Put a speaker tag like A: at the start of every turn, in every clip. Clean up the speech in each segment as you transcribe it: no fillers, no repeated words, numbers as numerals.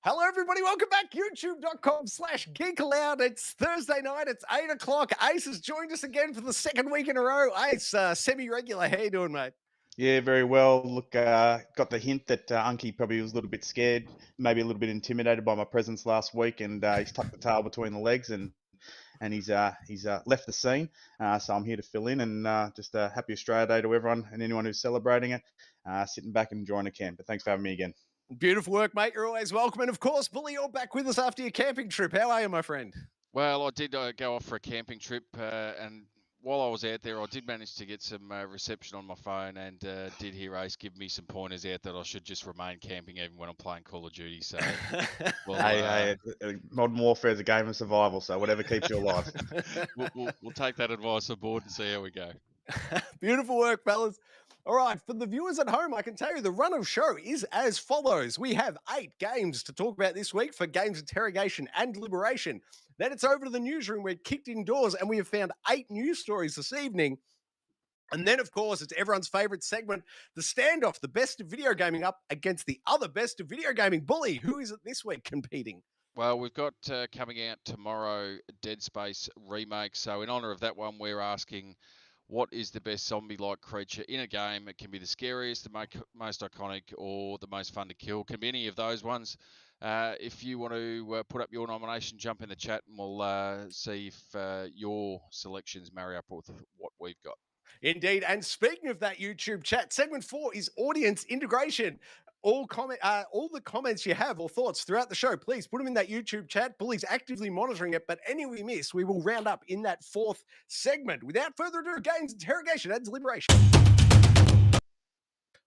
A: Hello, everybody. Welcome back. YouTube.com/Geek Aloud. It's Thursday night. It's 8 o'clock. Ace has joined us again for the second week in a row. Ace, semi-regular. How you doing, mate?
B: Yeah, very well. Look, got the hint that Unky probably was a little bit scared, maybe a little bit intimidated by my presence last week, and he's tucked the tail between the legs and he's left the scene. So I'm here to fill in, and just a happy Australia Day to everyone and anyone who's celebrating it. Sitting back and enjoying the camp. But thanks for having me again.
A: Beautiful work, mate. You're always welcome. And of course, Bully, you're back with us after your camping trip. How are you, my friend?
C: Well, I did go off for a camping trip, and while I was out there, I did manage to get some reception on my phone, and did hear Ace give me some pointers out that I should just remain camping even when I'm playing Call of Duty. So,
B: Modern Warfare is a game of survival, so whatever keeps you alive.
C: we'll take that advice on board and see how we go.
A: Beautiful work, fellas. All right, for the viewers at home, I can tell you the run of show is as follows. We have 8 games to talk about this week for games Interrogation and Deliberation. Then it's over to the newsroom. We're kicked indoors and we have found 8 news stories this evening. And then, of course, it's everyone's favorite segment, the Standoff, the best of video gaming up against the other best of video gaming. Bully, who is it this week competing?
C: Well, we've got coming out tomorrow Dead Space remake. So in honor of that one, we're asking, what is the best zombie-like creature in a game? It can be the scariest, the most iconic, or the most fun to kill. Can be any of those ones. If you want to put up your nomination, jump in the chat and we'll see if your selections marry up with what we've got.
A: Indeed. And speaking of that YouTube chat, segment 4 is audience integration. All the comments you have or thoughts throughout the show, please put them in that YouTube chat. Bully's actively monitoring it, but any we miss, we will round up in that 4th segment. Without further ado, games, Interrogation, and Deliberation.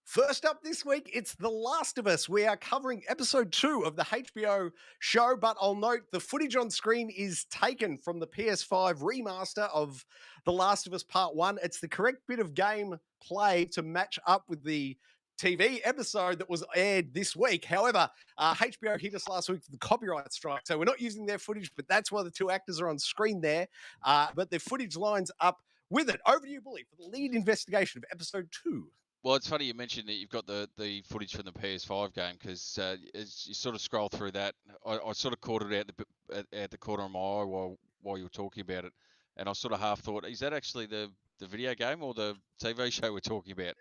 A: First up this week, it's The Last of Us. We are covering episode 2 of the HBO show, but I'll note the footage on screen is taken from the PS5 remaster of The Last of Us Part 1. It's the correct bit of game play to match up with the TV episode that was aired this week. However, HBO hit us last week for the copyright strike, so we're not using their footage, but that's why the 2 actors are on screen there. But the footage lines up with it. Over to you, Bully, for the lead investigation of episode 2.
C: Well, it's funny you mentioned that you've got the footage from the PS5 game, because as you sort of scroll through that, I sort of caught it at the corner of my eye while you were talking about it, and I sort of half thought, is that actually the video game or the TV show we're talking about?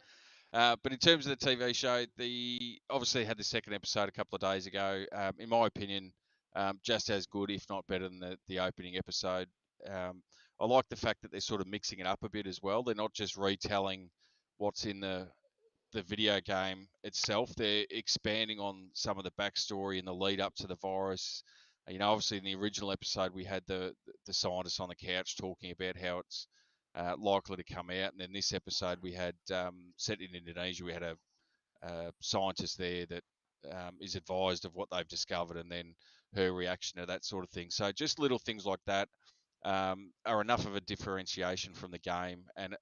C: But in terms of the TV show, obviously had the second episode a couple of days ago. In my opinion, just as good, if not better than the opening episode. I like the fact that they're sort of mixing it up a bit as well. They're not just retelling what's in the video game itself. They're expanding on some of the backstory and the lead up to the virus. Obviously in the original episode we had the scientist on the couch talking about how it's likely to come out, and then this episode we had set in Indonesia. We had a scientist there that is advised of what they've discovered, and then her reaction to that sort of thing. So just little things like that are enough of a differentiation from the game and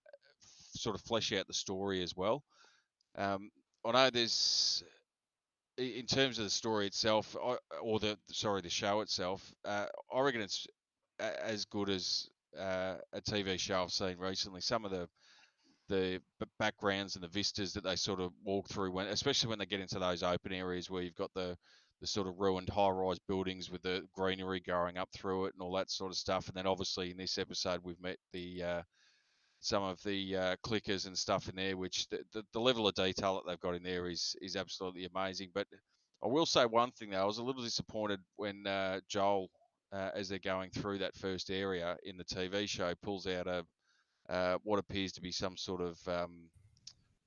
C: sort of flesh out the story as well. I know there's, in terms of the story itself, the show itself, I reckon it's as good as a TV show I've seen recently. Some of the backgrounds and the vistas that they sort of walk through, especially when they get into those open areas where you've got the sort of ruined high-rise buildings with the greenery going up through it and all that sort of stuff. And then obviously in this episode we've met some of the clickers and stuff in there, which the level of detail that they've got in there is absolutely amazing. But I will say one thing though, I was a little disappointed when Joel, as they're going through that first area in the TV show, pulls out what appears to be some sort of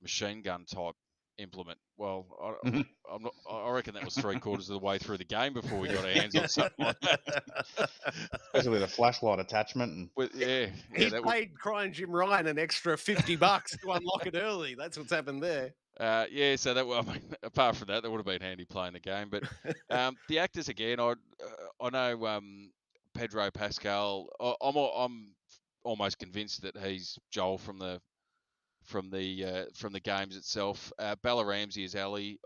C: machine gun type implement. Well, I reckon that was 3/4 of the way through the game before we got our hands on something like that.
B: Especially the flashlight attachment.
C: He
A: paid Crying Jim Ryan an extra $50 to unlock it early. That's what's happened there.
C: So apart from that would have been handy playing the game. But the actors again, I know Pedro Pascal. I'm almost convinced that he's Joel from the games itself. Bella Ramsey is Ellie.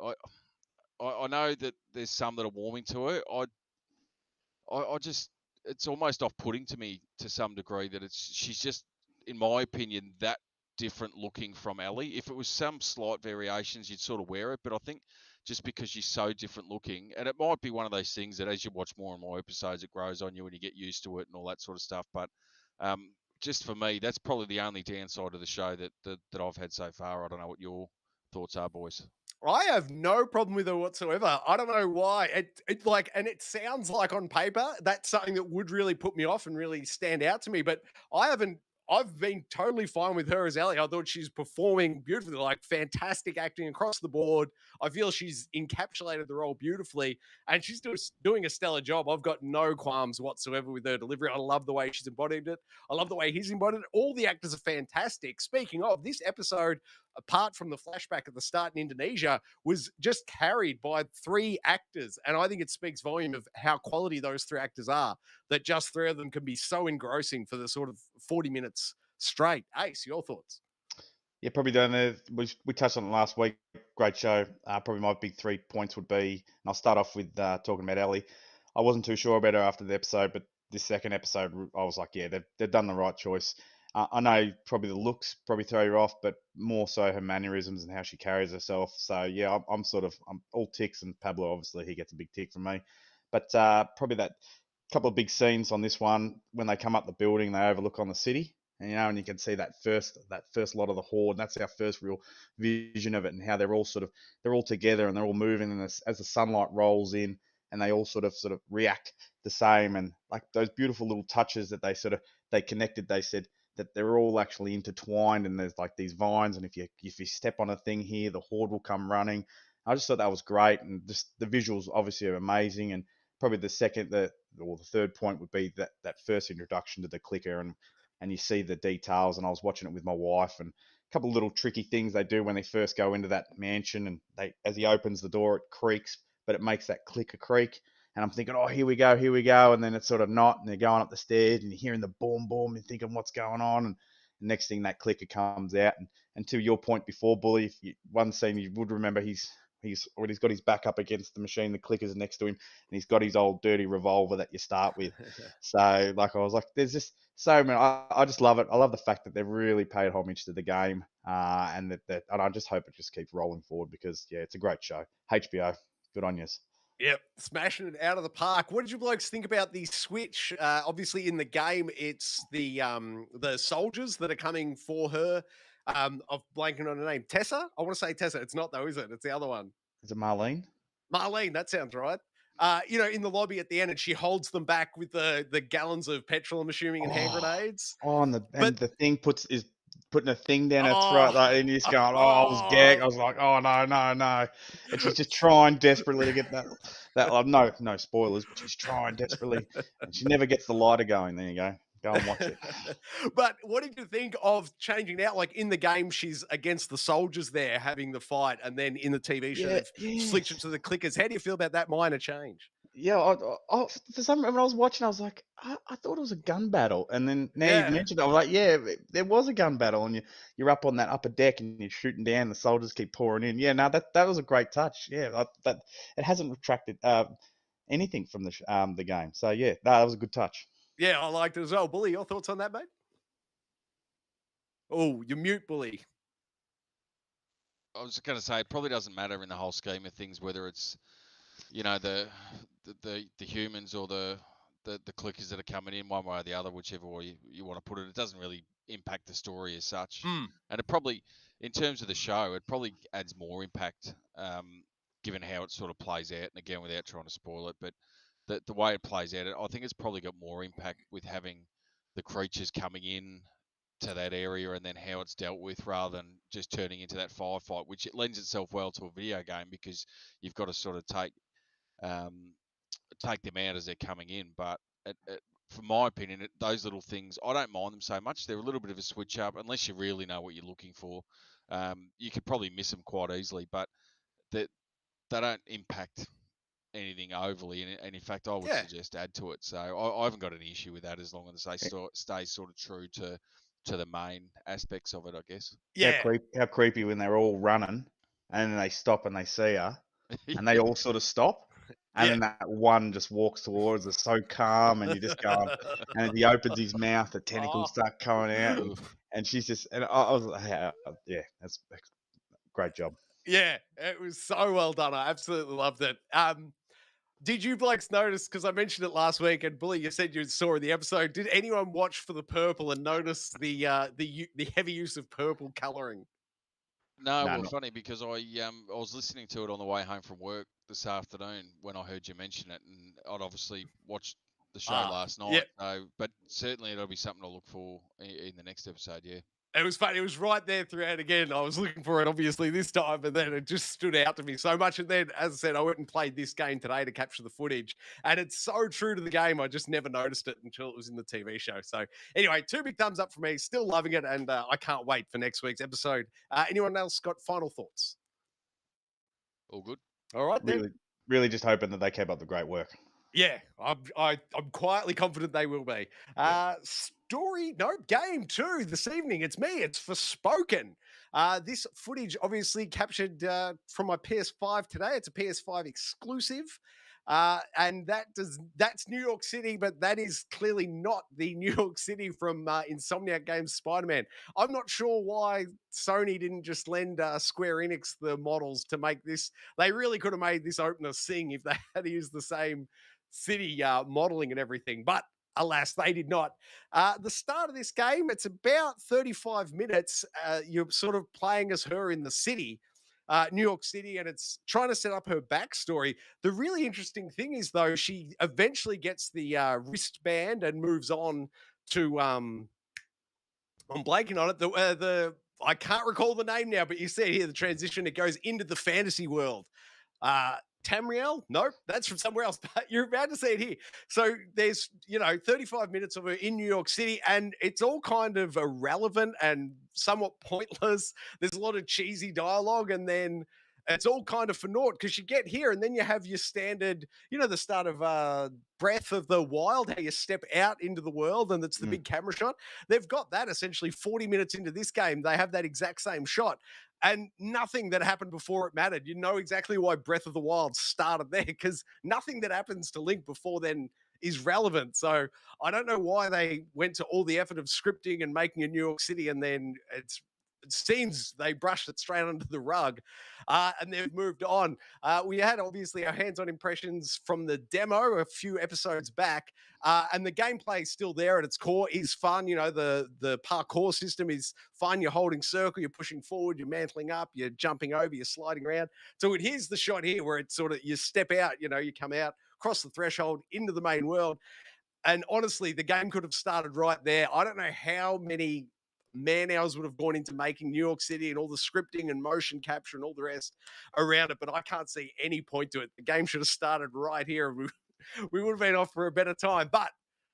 C: I know that there's some that are warming to her. I just, it's almost off-putting to me to some degree that she's just, in my opinion, that different looking from Ellie. If it was some slight variations, you'd sort of wear it. But I think just because she's so different looking, and it might be one of those things that as you watch more and more episodes, it grows on you and you get used to it and all that sort of stuff. But just for me, that's probably the only downside of the show that I've had so far. I don't know what your thoughts are, boys.
A: I have no problem with her whatsoever. I don't know why. It like, and it sounds like on paper that's something that would really put me off and really stand out to me. But I haven't. I've been totally fine with her as Ellie. I thought she's performing beautifully, like fantastic acting across the board. I feel she's encapsulated the role beautifully, and she's doing a stellar job. I've got no qualms whatsoever with her delivery. I love the way she's embodied it. I love the way he's embodied it. All the actors are fantastic. Speaking of this episode, apart from the flashback at the start in Indonesia, was just carried by 3 actors. And I think it speaks volume of how quality those 3 actors are, that just 3 of them can be so engrossing for the sort of 40 minutes straight. Ace, your thoughts?
B: Yeah, probably down there. We touched on it last week. Great show. Probably my big 3 points would be, and I'll start off with talking about Ellie. I wasn't too sure about her after the episode, but this second episode, I was like, yeah, they've done the right choice. I know probably the looks probably throw you off, but more so her mannerisms and how she carries herself. So yeah, I'm all ticks, and Pablo obviously he gets a big tick from me. But probably that couple of big scenes on this one when they come up the building, they overlook on the city, and you can see that first lot of the horde. And that's our first real vision of it, and how they're all together and they're all moving, and as the sunlight rolls in, and they all sort of react the same, and like those beautiful little touches that they connected. They said that they're all actually intertwined, and there's like these vines, and if you step on a thing here, the horde will come running. I just thought that was great, and just the visuals obviously are amazing. And probably the third point would be that first introduction to the clicker, and you see the details. And I was watching it with my wife, and a couple of little tricky things they do when they first go into that mansion, and as he opens the door, it creaks, but it makes that clicker creak. And I'm thinking, oh, here we go, and then it's sort of not, and they're going up the stairs, and you're hearing the boom, boom, and thinking, what's going on? And the next thing, that clicker comes out, and to your point before, Bully, one scene you would remember, when he's got his back up against the machine, the clicker's next to him, and he's got his old dirty revolver that you start with. So, like, I was like, there's just so many. I just love it. I love the fact that they've really paid homage to the game, and and I just hope it just keeps rolling forward, because yeah, it's a great show. HBO, good on you.
A: Yep, smashing it out of the park. What did you blokes think about the switch? Obviously, in the game, it's the soldiers that are coming for her. Of blanking on her name, Tessa. I want to say Tessa. It's not though, is it? It's the other one.
B: Is it Marlene?
A: Marlene. That sounds right. In the lobby at the end, and she holds them back with the gallons of petrol, I'm assuming, and hand
B: Oh,
A: grenades.
B: oh,
A: But
B: the thing is putting a thing down her
A: oh,
B: throat, like, and you're just going, oh, I was gagged. I
A: oh,
B: was like, oh no, no, no, and she's just trying desperately to get that. No spoilers, but she's trying desperately, and she never gets the lighter going. There you go and watch it.
A: But what did you think of changing out? Like in the game, she's against the soldiers there having the fight, and then in the TV show,
B: Yeah,
A: they've switched it
B: yes.
A: to the clickers. How do you feel about that minor change?
B: Yeah, for some reason when I was watching, I was like, I thought it was a gun battle, and then now you've
A: Yeah.
B: mentioned it, I was like, yeah, there was a gun battle, and you're up on that upper deck and you're shooting down. The soldiers keep pouring in. Yeah, no, that was a great touch. Yeah, that it hasn't retracted anything from the game. So yeah, no, that was a good touch.
A: Yeah, I liked it as well. Bully, your thoughts on that, mate? Oh, you mute, Bully.
C: I was going to say it probably doesn't matter in the whole scheme of things whether it's the humans or the clickers that are coming in one way or the other, whichever way you want to put it. It doesn't really impact the story as such, and it probably, in terms of the show, it probably adds more impact, given how it sort of plays out. And again, without trying to spoil it, but the way it plays out, I think it's probably got more impact with having the creatures coming in to that area and then how it's dealt with, rather than just turning into that firefight, which it lends itself well to a video game because you've got to sort of um, take them out as they're coming in. But from my opinion, those little things, I don't mind them so much. They're a little bit of a switch up, unless you really know what you're looking for. You could probably miss them quite easily, but they don't impact anything overly. And in fact, I would
A: Yeah.
C: suggest add to it. So I haven't got any issue with that as long as they stay sort of true to the main aspects of it, I guess.
A: Yeah.
B: How creepy when they're all running and then they stop and they see her and they
C: Yeah.
B: all sort of stop. And then that one just walks towards us so calm, and you just go, and as he opens his mouth, the tentacles start coming out, and she's just, and I was like, yeah, that's great job.
A: Yeah, it was so well done. I absolutely loved it. Did you blokes notice, because I mentioned it last week, and Bully, you said you saw in the episode, did anyone watch for the purple and notice the heavy use of purple colouring?
C: No,
B: No,
C: well,
B: not,
C: funny because I was listening to it on the way home from work this afternoon when I heard you mention it, and I'd obviously watched the show last
A: Yeah.
C: night. So, but certainly it'll be something to look for in the next episode. Yeah.
A: It was funny. It was right there throughout again. I was looking for it, obviously, this time, and then it just stood out to me so much. And then, as I said, I went and played this game today to capture the footage. And it's so true to the game, I just never noticed it until it was in the TV show. So, anyway, 2 big thumbs up for me. Still loving it, and I can't wait for next week's episode. Anyone else got final thoughts?
C: All good.
A: All right, then.
B: really just hoping that they keep up the great work.
A: Yeah, I'm quietly confident they will be. Game 2 this evening. It's me. It's Forspoken. This footage obviously captured from my PS5 today. It's a PS5 exclusive. And that's New York City, but that is clearly not the New York City from Insomniac Games Spider-Man. I'm not sure why Sony didn't just lend Square Enix the models to make this. They really could have made this opener sing if they had used the same city modeling and everything, but alas, they did not. The start of this game, it's about 35 minutes. You're sort of playing as her in the city, New York City, and it's trying to set up her backstory. The really interesting thing is, though, she eventually gets the wristband and moves on to, I'm blanking on it, I can't recall the name now, but you see here the transition, it goes into the fantasy world. Tamriel? Nope, that's from somewhere else, but you're about to see it here. So there's, 35 minutes of her in New York City, and it's all kind of irrelevant and somewhat pointless. There's a lot of cheesy dialogue, and then it's all kind of for naught because you get here and then you have your standard, the start of Breath of the Wild, how you step out into the world and it's the big camera shot. They've got that essentially 40 minutes into this game. They have that exact same shot. And nothing that happened before it mattered. You know exactly why Breath of the Wild started there because nothing that happens to Link before then is relevant. So I don't know why they went to all the effort of scripting and making a New York City and then it seems they brushed it straight under the rug and they've moved on. We had obviously our hands-on impressions from the demo a few episodes back, and the gameplay is still there at its core. Is fun. The parkour system is fun. You're holding circle, you're pushing forward, you're mantling up, you're jumping over, you're sliding around. So here's the shot here where it's sort of you step out, you come out, cross the threshold into the main world. And honestly, the game could have started right there. I don't know how many man hours would have gone into making New York City and all the scripting and motion capture and all the rest around it, but I can't see any point to it. The game should have started right here. We would have been off for a better time. But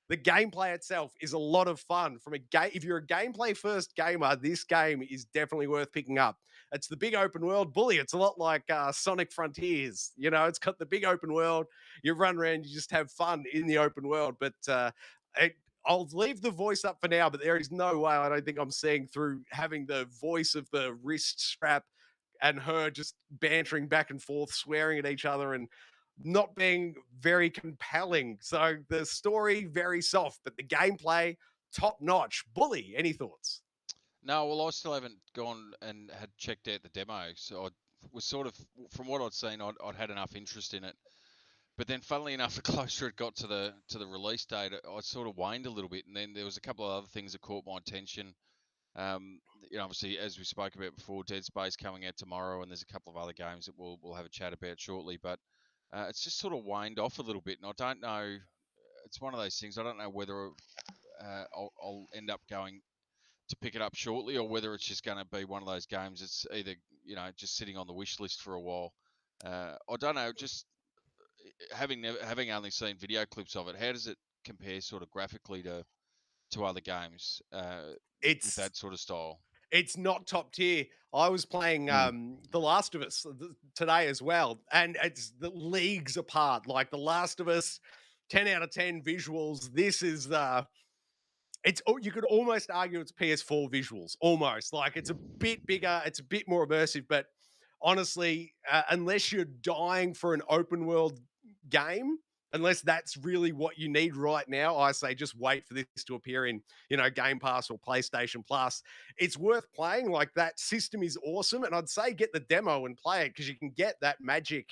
A: the gameplay itself is a lot of fun. If you're a gameplay first gamer, this game is definitely worth picking up. It's the big open world bully. It's a lot like Sonic Frontiers. It's got the big open world. You run around, you just have fun in the open world. But I'll leave the voice up for now, but there is no way I don't think I'm seeing through having the voice of the wrist strap and her just bantering back and forth, swearing at each other and not being very compelling. So the story, very soft, but the gameplay, top notch. Bully, any thoughts?
C: No, well, I still haven't gone and had checked out the demo. So I was sort of, from what I'd seen, I'd had enough interest in it. But then, funnily enough, the closer it got to the release date, I sort of waned a little bit. And then there was a couple of other things that caught my attention. Obviously, as we spoke about before, Dead Space coming out tomorrow, and there's a couple of other games that we'll have a chat about shortly. But it's just sort of waned off a little bit, and I don't know. It's one of those things. I don't know whether I'll end up going to pick it up shortly, or whether it's just going to be one of those games that's either just sitting on the wish list for a while. I don't know. Just having only seen video clips of it, how does it compare sort of graphically to other games with that sort of style?
A: It's not top tier. I was playing The Last of Us today as well, and it's the leagues apart. Like The Last of Us, 10 out of 10 visuals. This is you could almost argue it's PS4 visuals, almost. Like it's a bit bigger, it's a bit more immersive, but honestly, unless you're dying for an open world game, unless that's really what you need right now, I say just wait for this to appear in, Game Pass or PlayStation Plus. It's worth playing. Like, that system is awesome. And I'd say get the demo and play it because you can get that magic,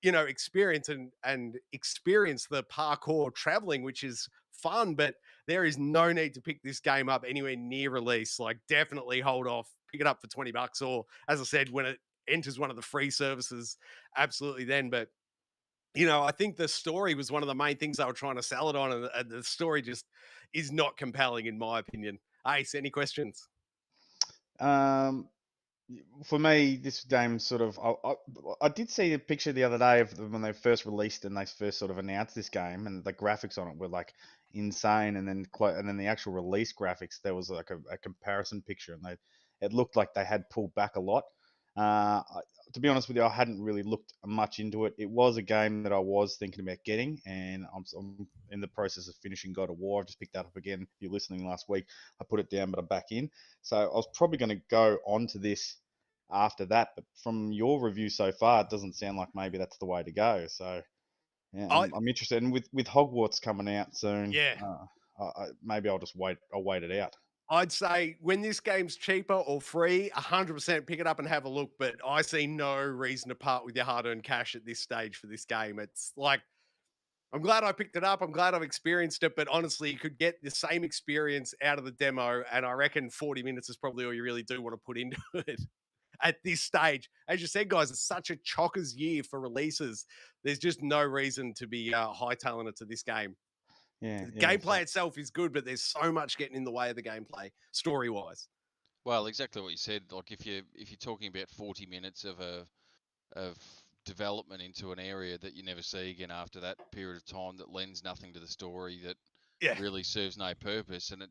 A: experience and experience the parkour traveling, which is fun, but there is no need to pick this game up anywhere near release. Like, definitely hold off, pick it up for $20, or as I said, when it enters one of the free services, absolutely then. But I think the story was one of the main things they were trying to sell it on, and the story just is not compelling, in my opinion. Ace, any questions?
B: Um, for me, this game sort of I did see a picture the other day of when they first released and they first sort of announced this game, and the graphics on it were like insane, and then the actual release graphics, there was like a comparison picture, and it looked like they had pulled back a lot. To be honest with you, I hadn't really looked much into it. It was a game that I was thinking about getting, and I'm in the process of finishing God of War. I've just picked that up again. If you're listening last week, I put it down, but I'm back in. So I was probably going to go on to this after that, but from your review so far, it doesn't sound like maybe that's the way to go. So yeah,
A: I
B: I'm interested, and with Hogwarts coming out soon,
A: Yeah.
B: maybe I'll just wait. I'll wait it out.
A: I'd say when this game's cheaper or free, 100% pick it up and have a look. But I see no reason to part with your hard-earned cash at this stage for this game. It's like, I'm glad I picked it up. I'm glad I've experienced it. But honestly, you could get the same experience out of the demo. And I reckon 40 minutes is probably all you really do want to put into it at this stage. As you said, guys, it's such a chockers year for releases. There's just no reason to be hightailing it to this game.
B: Yeah,
A: The
B: yeah.
A: gameplay itself is good, but there's so much getting in the way of the gameplay, story-wise.
C: Well, exactly what you said. Like if you're talking about 40 minutes of development into an area that you never see again after that period of time, that lends nothing to the story, that
A: Yeah.
C: really serves no purpose, and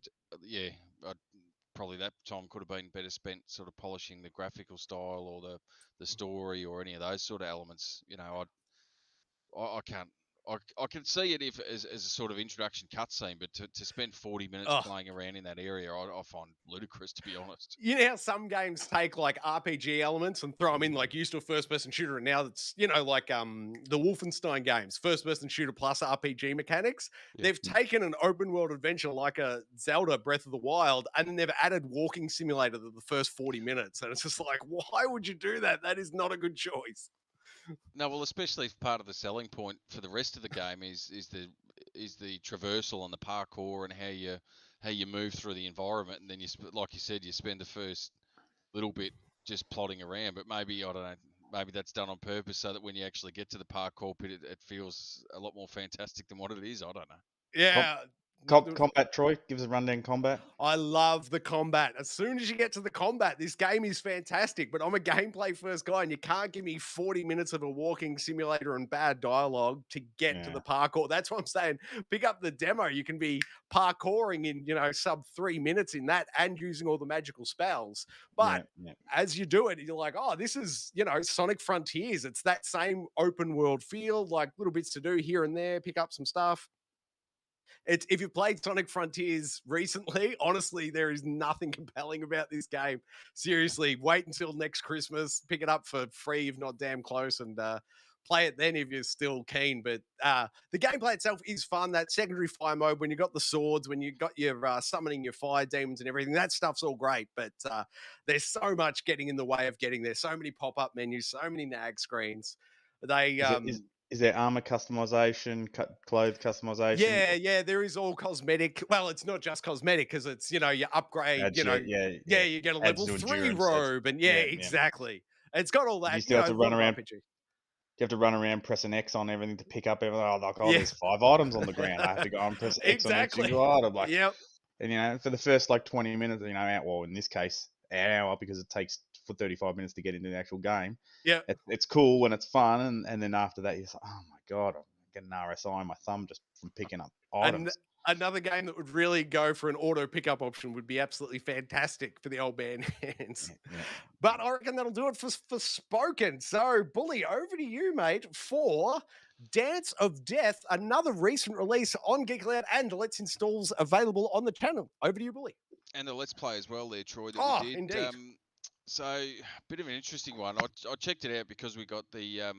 C: probably that time could have been better spent sort of polishing the graphical style or the story or any of those sort of elements. I can't. I can see it if as a sort of introduction cutscene, but to spend 40 minutes
A: Oh,
C: playing around in that area, I find ludicrous, to be honest.
A: you know how some games take like RPG elements and throw them in, like used to a first-person shooter, and now it's like the Wolfenstein games, first-person shooter plus RPG mechanics.
C: Yeah.
A: They've taken an open-world adventure like a Zelda Breath of the Wild, and then they've added walking simulator to the first 40 minutes, and it's just like, why would you do that? That is not a good choice.
C: No, well, especially if part of the selling point for the rest of the game is the traversal and the parkour and how you move through the environment, and then like you said, you spend the first little bit just plodding around. But maybe, I don't know, maybe that's done on purpose so that when you actually get to the parkour pit, it feels a lot more fantastic than what it is. I don't know.
A: Yeah.
B: Combat, Troy, give us a rundown. Combat.
A: I love the combat. As soon as you get to the combat, this game is fantastic, but I'm a gameplay first guy, and you can't give me 40 minutes of a walking simulator and bad dialogue to get to the parkour. That's what I'm saying. Pick up the demo. You can be parkouring in, sub 3 minutes in that and using all the magical spells. But as you do it, you're like, oh, this is, Sonic Frontiers. It's that same open world feel, like little bits to do here and there, pick up some stuff. If you've played Sonic Frontiers recently, honestly, there is nothing compelling about this game. Seriously, wait until next Christmas, pick it up for free if not damn close, and play it then if you're still keen. But the gameplay itself is fun. That secondary fire mode, when you got the swords, when you got your summoning your fire demons and everything, that stuff's all great. But there's so much getting in the way of getting there. So many pop-up menus, so many nag screens. They
B: Is there armor customization, clothes customization?
A: Yeah, there is all cosmetic. Well, it's not just cosmetic because it's, you upgrade, you get a level 3 robe and exactly. It's got all that.
B: You still have to run around.
A: RPG.
B: You have to run around pressing X on everything to pick up everything. There's 5 items on the ground. I have to go and press X on every single item.
A: Yep.
B: And for the first 20 minutes, well, in this case, an hour, because it takes for 35 minutes to get into the actual game.
A: Yeah.
B: It's cool when it's fun, and then after that, you're like, oh my god, I'm getting an RSI on my thumb just from picking up items.
A: Another game that would really go for an auto pickup option would be absolutely fantastic for the old man hands. But I reckon that'll do it for Forspoken. So, Bully, over to you, mate, for Dance of Death, another recent release on Geek, Aloud and Let's Installs available on the channel. Over to you, Bully.
C: And the Let's Play as well there, Troy, that we did.
A: Indeed.
C: So, a bit of an interesting one. I checked it out because we got the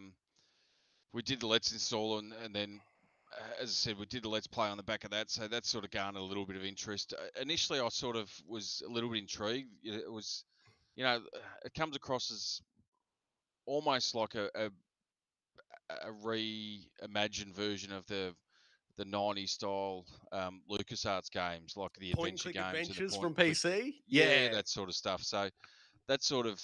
C: we did the Let's install, and then, as I said, we did the Let's Play on the back of that, so that sort of garnered a little bit of interest. Initially, I sort of was a little bit intrigued. It was, it comes across as almost like a reimagined version of the 90s style LucasArts games, like the
A: Point and
C: adventure
A: click
C: games and the
A: adventures
C: point
A: from
C: and click.
A: PC.
C: Yeah,
A: Yeah.
C: that sort of stuff. So that sort of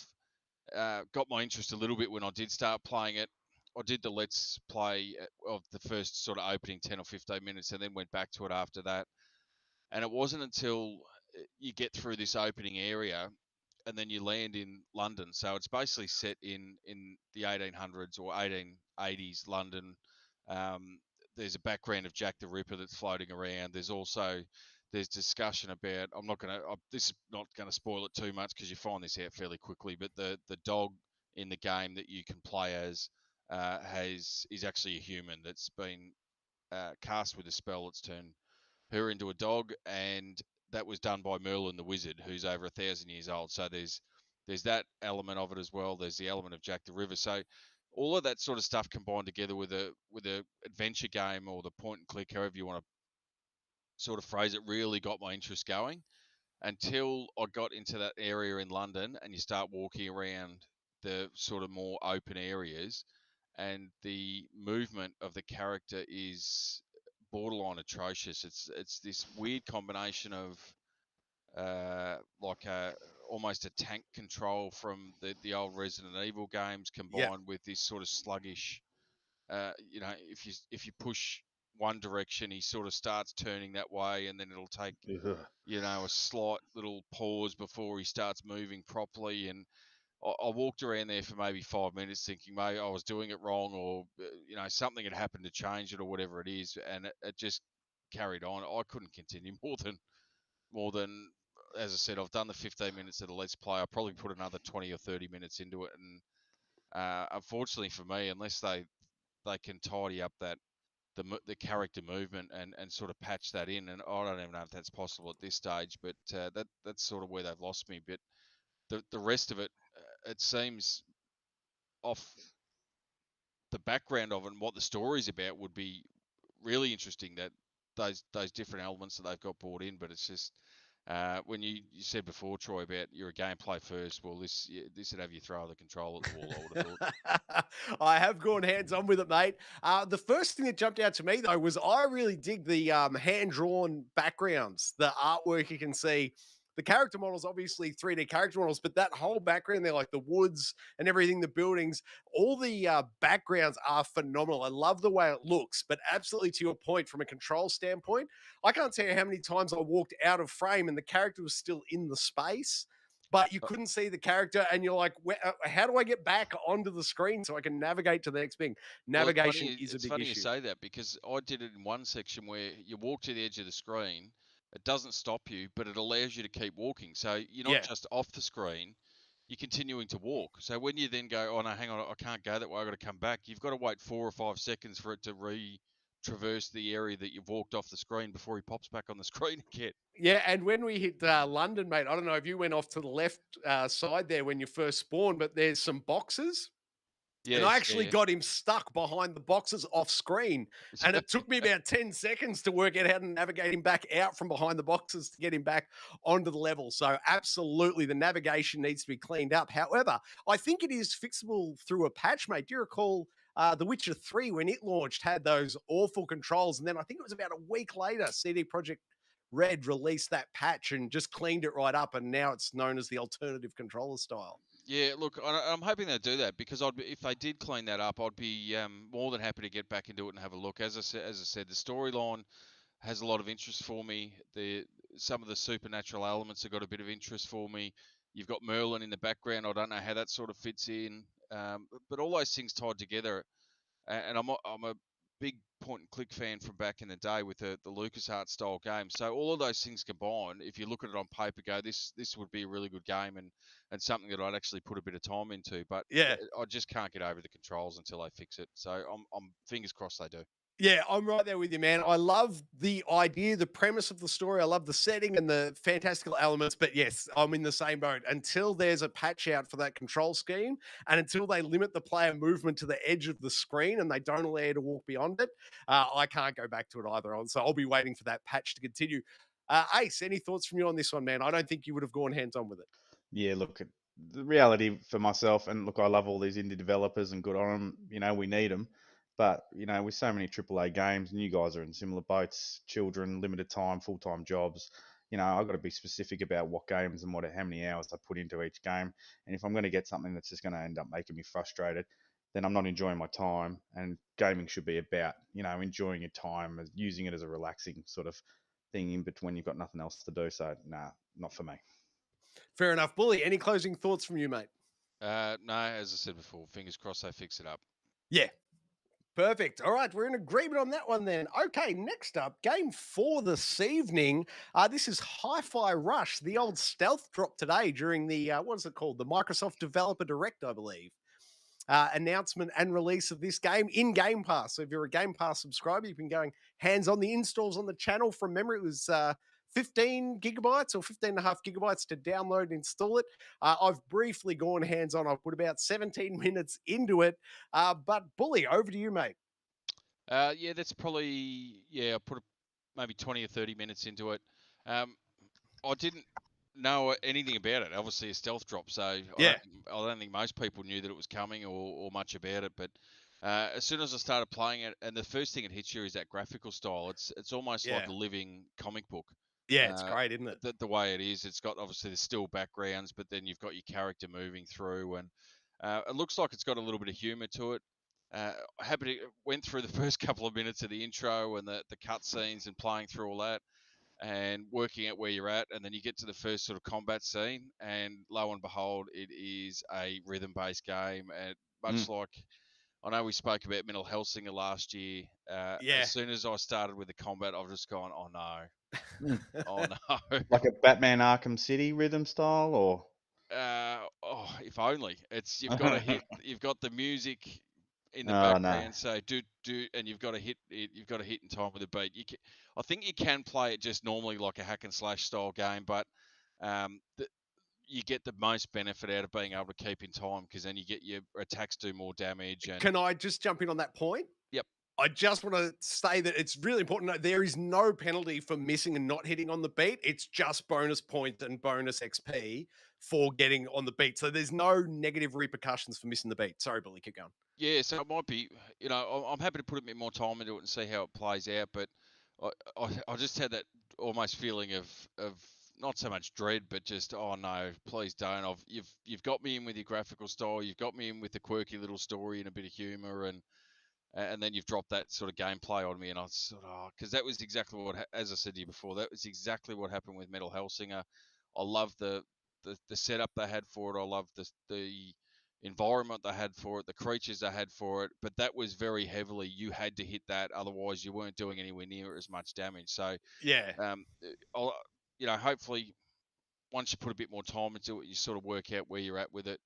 C: got my interest a little bit when I did start playing it. I did the Let's Play of the first sort of opening 10 or 15 minutes and then went back to it after that. And it wasn't until you get through this opening area and then you land in London. So it's basically set in the 1800s or 1880s London. Um, there's a background of Jack the Ripper that's floating around. There's discussion about. This is not gonna spoil it too much because you find this out fairly quickly. But the dog in the game that you can play as is actually a human that's been cast with a spell that's turned her into a dog, and that was done by Merlin the Wizard, who's over 1,000 years old. So there's that element of it as well. There's the element of Jack the River. So all of that sort of stuff combined together with a adventure game or the point and click, however you want to sort of phrase it, really got my interest going until I got into that area in London and you start walking around the sort of more open areas and the movement of the character is borderline atrocious. It's this weird combination of like almost a tank control from the old Resident Evil games
A: Yeah.
C: combined with this sort of sluggish. If you push one direction, he sort of starts turning that way, and then it'll take a slight little pause before he starts moving properly. And I walked around there for maybe 5 minutes thinking maybe I was doing it wrong or, something had happened to change it or whatever it is. And it just carried on. I couldn't continue more than, as I said, I've done the 15 minutes of the Let's Play. I'll probably put another 20 or 30 minutes into it. And unfortunately for me, unless they can tidy up the character movement and sort of patch that in, and I don't even know if that's possible at this stage, but that's sort of where they've lost me. But the rest of it, it seems off the background of it and what the story's about would be really interesting. That those different elements that they've got brought in, but it's just when you said before, Troy, about you're a gameplay first. Well, this would have you throw the control at the wall. I would have thought.
A: I have gone hands on with it, mate. The first thing that jumped out to me though was I really dig the hand drawn backgrounds, the artwork you can see. The character models, obviously 3D character models, but that whole background there, like the woods and everything, the buildings, all the backgrounds are phenomenal. I love the way it looks, but absolutely to your point, from a control standpoint, I can't tell you how many times I walked out of frame and the character was still in the space, but you couldn't see the character, and you're like, how do I get back onto the screen so I can navigate to the next thing?
C: Well,
A: Navigation is a
C: it's
A: big
C: funny you
A: issue.
C: say that because I did it in one section where you walk to the edge of the screen. It doesn't stop you, but it allows you to keep walking. So you're not
A: Yeah.
C: just off the screen, you're continuing to walk. So when you then go, oh no, hang on, I can't go that way, I've got to come back, you've got to wait 4 or 5 seconds for it to traverse the area that you've walked off the screen before he pops back on the screen again.
A: Yeah, and when we hit London, mate, I don't know if you went off to the left side there when you first spawned, but there's some boxes. And I
C: Yes,
A: actually
C: yeah.
A: got him stuck behind the boxes off screen. And it took me about 10 seconds to work out how to navigate him back out from behind the boxes to get him back onto the level. So, absolutely, the navigation needs to be cleaned up. However, I think it is fixable through a patch, mate. Do you recall The Witcher 3, when it launched, had those awful controls? And then I think it was about a week later, CD Projekt Red released that patch and just cleaned it right up. And now it's known as the alternative controller style.
C: Yeah, look, I'm hoping they do that because if they did clean that up, I'd be more than happy to get back into it and have a look. As I said, the storyline has a lot of interest for me. Some of the supernatural elements have got a bit of interest for me. You've got Merlin in the background. I don't know how that sort of fits in, but all those things tied together. And I'm a big point and click fan from back in the day with the LucasArts style games. So all of those things combined, if you look at it on paper, go this would be a really good game and something that I'd actually put a bit of time into. But
A: Yeah.
C: I just can't get over the controls until they fix it. So I'm fingers crossed they do.
A: Yeah, I'm right there with you, man. I love the idea, the premise of the story. I love the setting and the fantastical elements. But yes, I'm in the same boat. Until there's a patch out for that control scheme, and until they limit the player movement to the edge of the screen and they don't allow you to walk beyond it, I can't go back to it either. So I'll be waiting for that patch to continue. Ace, any thoughts from you on this one, man? I don't think you would have gone hands on with it.
B: Yeah, look, the reality for myself, and look, I love all these indie developers and good on them. We need them. But, with so many AAA games, and you guys are in similar boats, children, limited time, full time jobs, I've got to be specific about what games and how many hours I put into each game. And if I'm going to get something that's just going to end up making me frustrated, then I'm not enjoying my time. And gaming should be about, enjoying your time, using it as a relaxing sort of thing in between when you've got nothing else to do. So, nah, not for me.
A: Fair enough. Bully, any closing thoughts from you, mate?
C: No, as I said before, fingers crossed they fix it up.
A: Yeah. Perfect. All right, we're in agreement on that one then. Okay, next up, game 4 this evening. This is Hi-Fi Rush, the old stealth drop today during the, what is it called? The Microsoft Developer Direct, I believe. Announcement and release of this game in Game Pass. So if you're a Game Pass subscriber, you've been going hands on. The installs on the channel from memory, it was 15 gigabytes or 15 and a half gigabytes to download and install it. I've briefly gone hands on. I've put about 17 minutes into it. But Bully, over to you, mate.
C: Yeah, that's probably, I put maybe 20 or 30 minutes into it. I didn't know anything about it. Obviously, a stealth drop, so I don't think most people knew that it was coming or much about it. But as soon as I started playing it, and the first thing it hits you is that graphical style. It's almost like a living comic book.
A: Yeah, it's great, isn't it?
C: The way it is, it's got obviously the still backgrounds, but then you've got your character moving through, and it looks like it's got a little bit of humor to it. Went through the first couple of minutes of the intro and the cutscenes and playing through all that and working out where you're at, and then you get to the first sort of combat scene, and lo and behold, it is a rhythm-based game, and much like I know we spoke about Mental Hellsinger last year. As soon as I started with the combat, I've just gone, oh no, oh no.
B: Like a Batman Arkham City rhythm style, or
C: If only. You've got the music in the
B: oh no.
C: background, so and you've got to hit in time with the beat. I think you can play it just normally like a hack and slash style game, but you get the most benefit out of being able to keep in time because then you get your attacks do more damage. And
A: can I just jump in on that point?
C: Yep.
A: I just want to say that it's really important. That there is no penalty for missing and not hitting on the beat. It's just bonus points and bonus XP for getting on the beat. So there's no negative repercussions for missing the beat. Sorry, Billy, keep going.
C: Yeah, so it might be, I'm happy to put a bit more time into it and see how it plays out, but I just had that almost feeling of not so much dread, but just, oh no, please don't. You've got me in with your graphical style, you've got me in with the quirky little story and a bit of humor, and then you've dropped that sort of gameplay on me, and I was sort of, because that was exactly what, as I said to you before, that was exactly what happened with Metal Hellsinger. I love the setup they had for it. I love the environment they had for it, the creatures they had for it, but that was very heavily, you had to hit that, otherwise you weren't doing anywhere near as much damage. So hopefully once you put a bit more time into it, you sort of work out where you're at with it,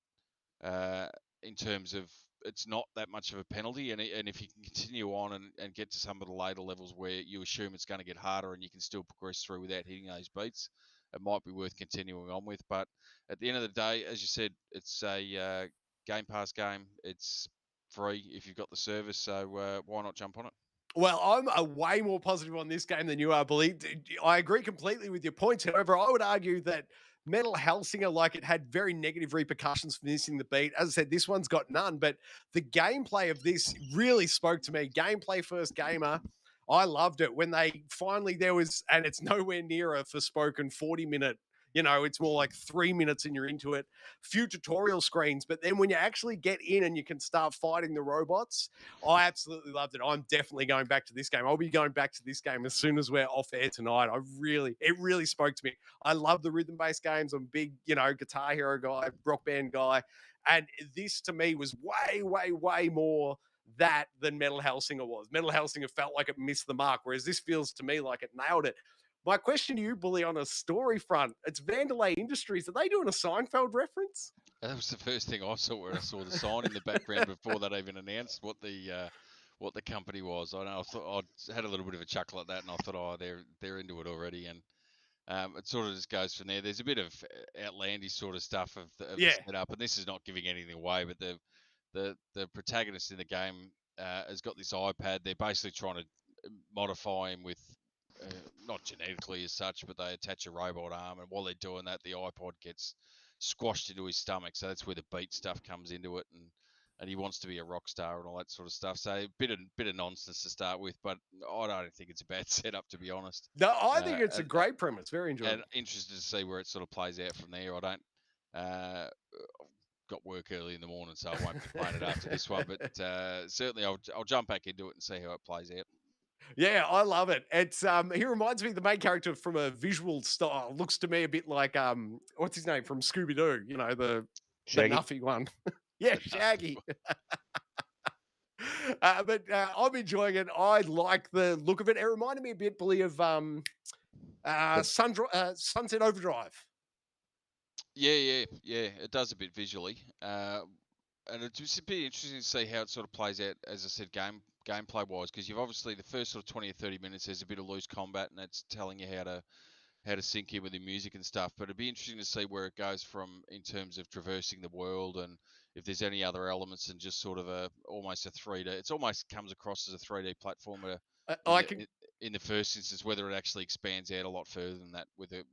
C: in terms of it's not that much of a penalty, and if you can continue on and get to some of the later levels where you assume it's going to get harder and you can still progress through without hitting those beats, it might be worth continuing on with. But at the end of the day, as you said, it's a Game Pass game. It's free if you've got the service, so why not jump on it?
A: Well, I'm a way more positive on this game than you are, Billy. I agree completely with your points. However, I would argue that Metal Hellsinger, like, it had very negative repercussions for missing the beat. As I said, this one's got none, but the gameplay of this really spoke to me. Gameplay first gamer. I loved it when they finally, there was, and it's nowhere near a Forspoken 40-minute, it's more like 3 minutes and you're into it. Few tutorial screens, but then when you actually get in and you can start fighting the robots, I absolutely loved it. I'm definitely going back to this game. I'll be going back to this game as soon as we're off air tonight. It really spoke to me. I love the rhythm-based games. I'm a big, Guitar Hero guy, Rock Band guy. And this to me was way, way, way more that than Metal Hellsinger was. Metal Hellsinger felt like it missed the mark, whereas this feels to me like it nailed it. My question to you, Bully, on a story front, it's Vandelay Industries. Are they doing a Seinfeld reference?
C: That was the first thing I saw when I saw the sign in the background before that even announced what what the company was. I know I thought I had a little bit of a chuckle at that, and I thought, oh, they're into it already, and it sort of just goes from there. There's a bit of outlandish sort of stuff of the
A: Yeah.
C: setup, and this is not giving anything away, but the protagonist in the game has got this iPad. They're basically trying to modify him with not genetically as such, but they attach a robot arm, and while they're doing that, the iPod gets squashed into his stomach. So that's where the beat stuff comes into it, and he wants to be a rock star and all that sort of stuff. So a bit of nonsense to start with, but I don't think it's a bad setup, to be honest.
A: No, I think it's a
C: And,
A: great premise. Very
C: and
A: enjoyable.
C: interested to see where it sort of plays out from there. I don't. Got work early in the morning, so I won't be playing it after this one. But certainly, I'll jump back into it and see how it plays out.
A: Yeah, I love it. It's he reminds me, the main character, from a visual style, looks to me a bit like what's his name from Scooby Doo? You know, the
B: Shaggy.
A: Nuffy one. Yeah, Shaggy. But I'm enjoying it. I like the look of it. It reminded me a bit, Billy, of Sunset Overdrive.
C: Yeah. It does a bit visually, and it's just be interesting to see how it sort of plays out. As I said, gameplay wise, because you've obviously the first sort of 20 or 30 minutes there's a bit of loose combat, and that's telling you how to sync in with the music and stuff. But it'd be interesting to see where it goes from in terms of traversing the world, and if there's any other elements than just sort of almost a 3D. It's almost comes across as a 3D platformer in
A: I
C: the
A: can
C: in the first instance. Whether it actually expands out a lot further than that with the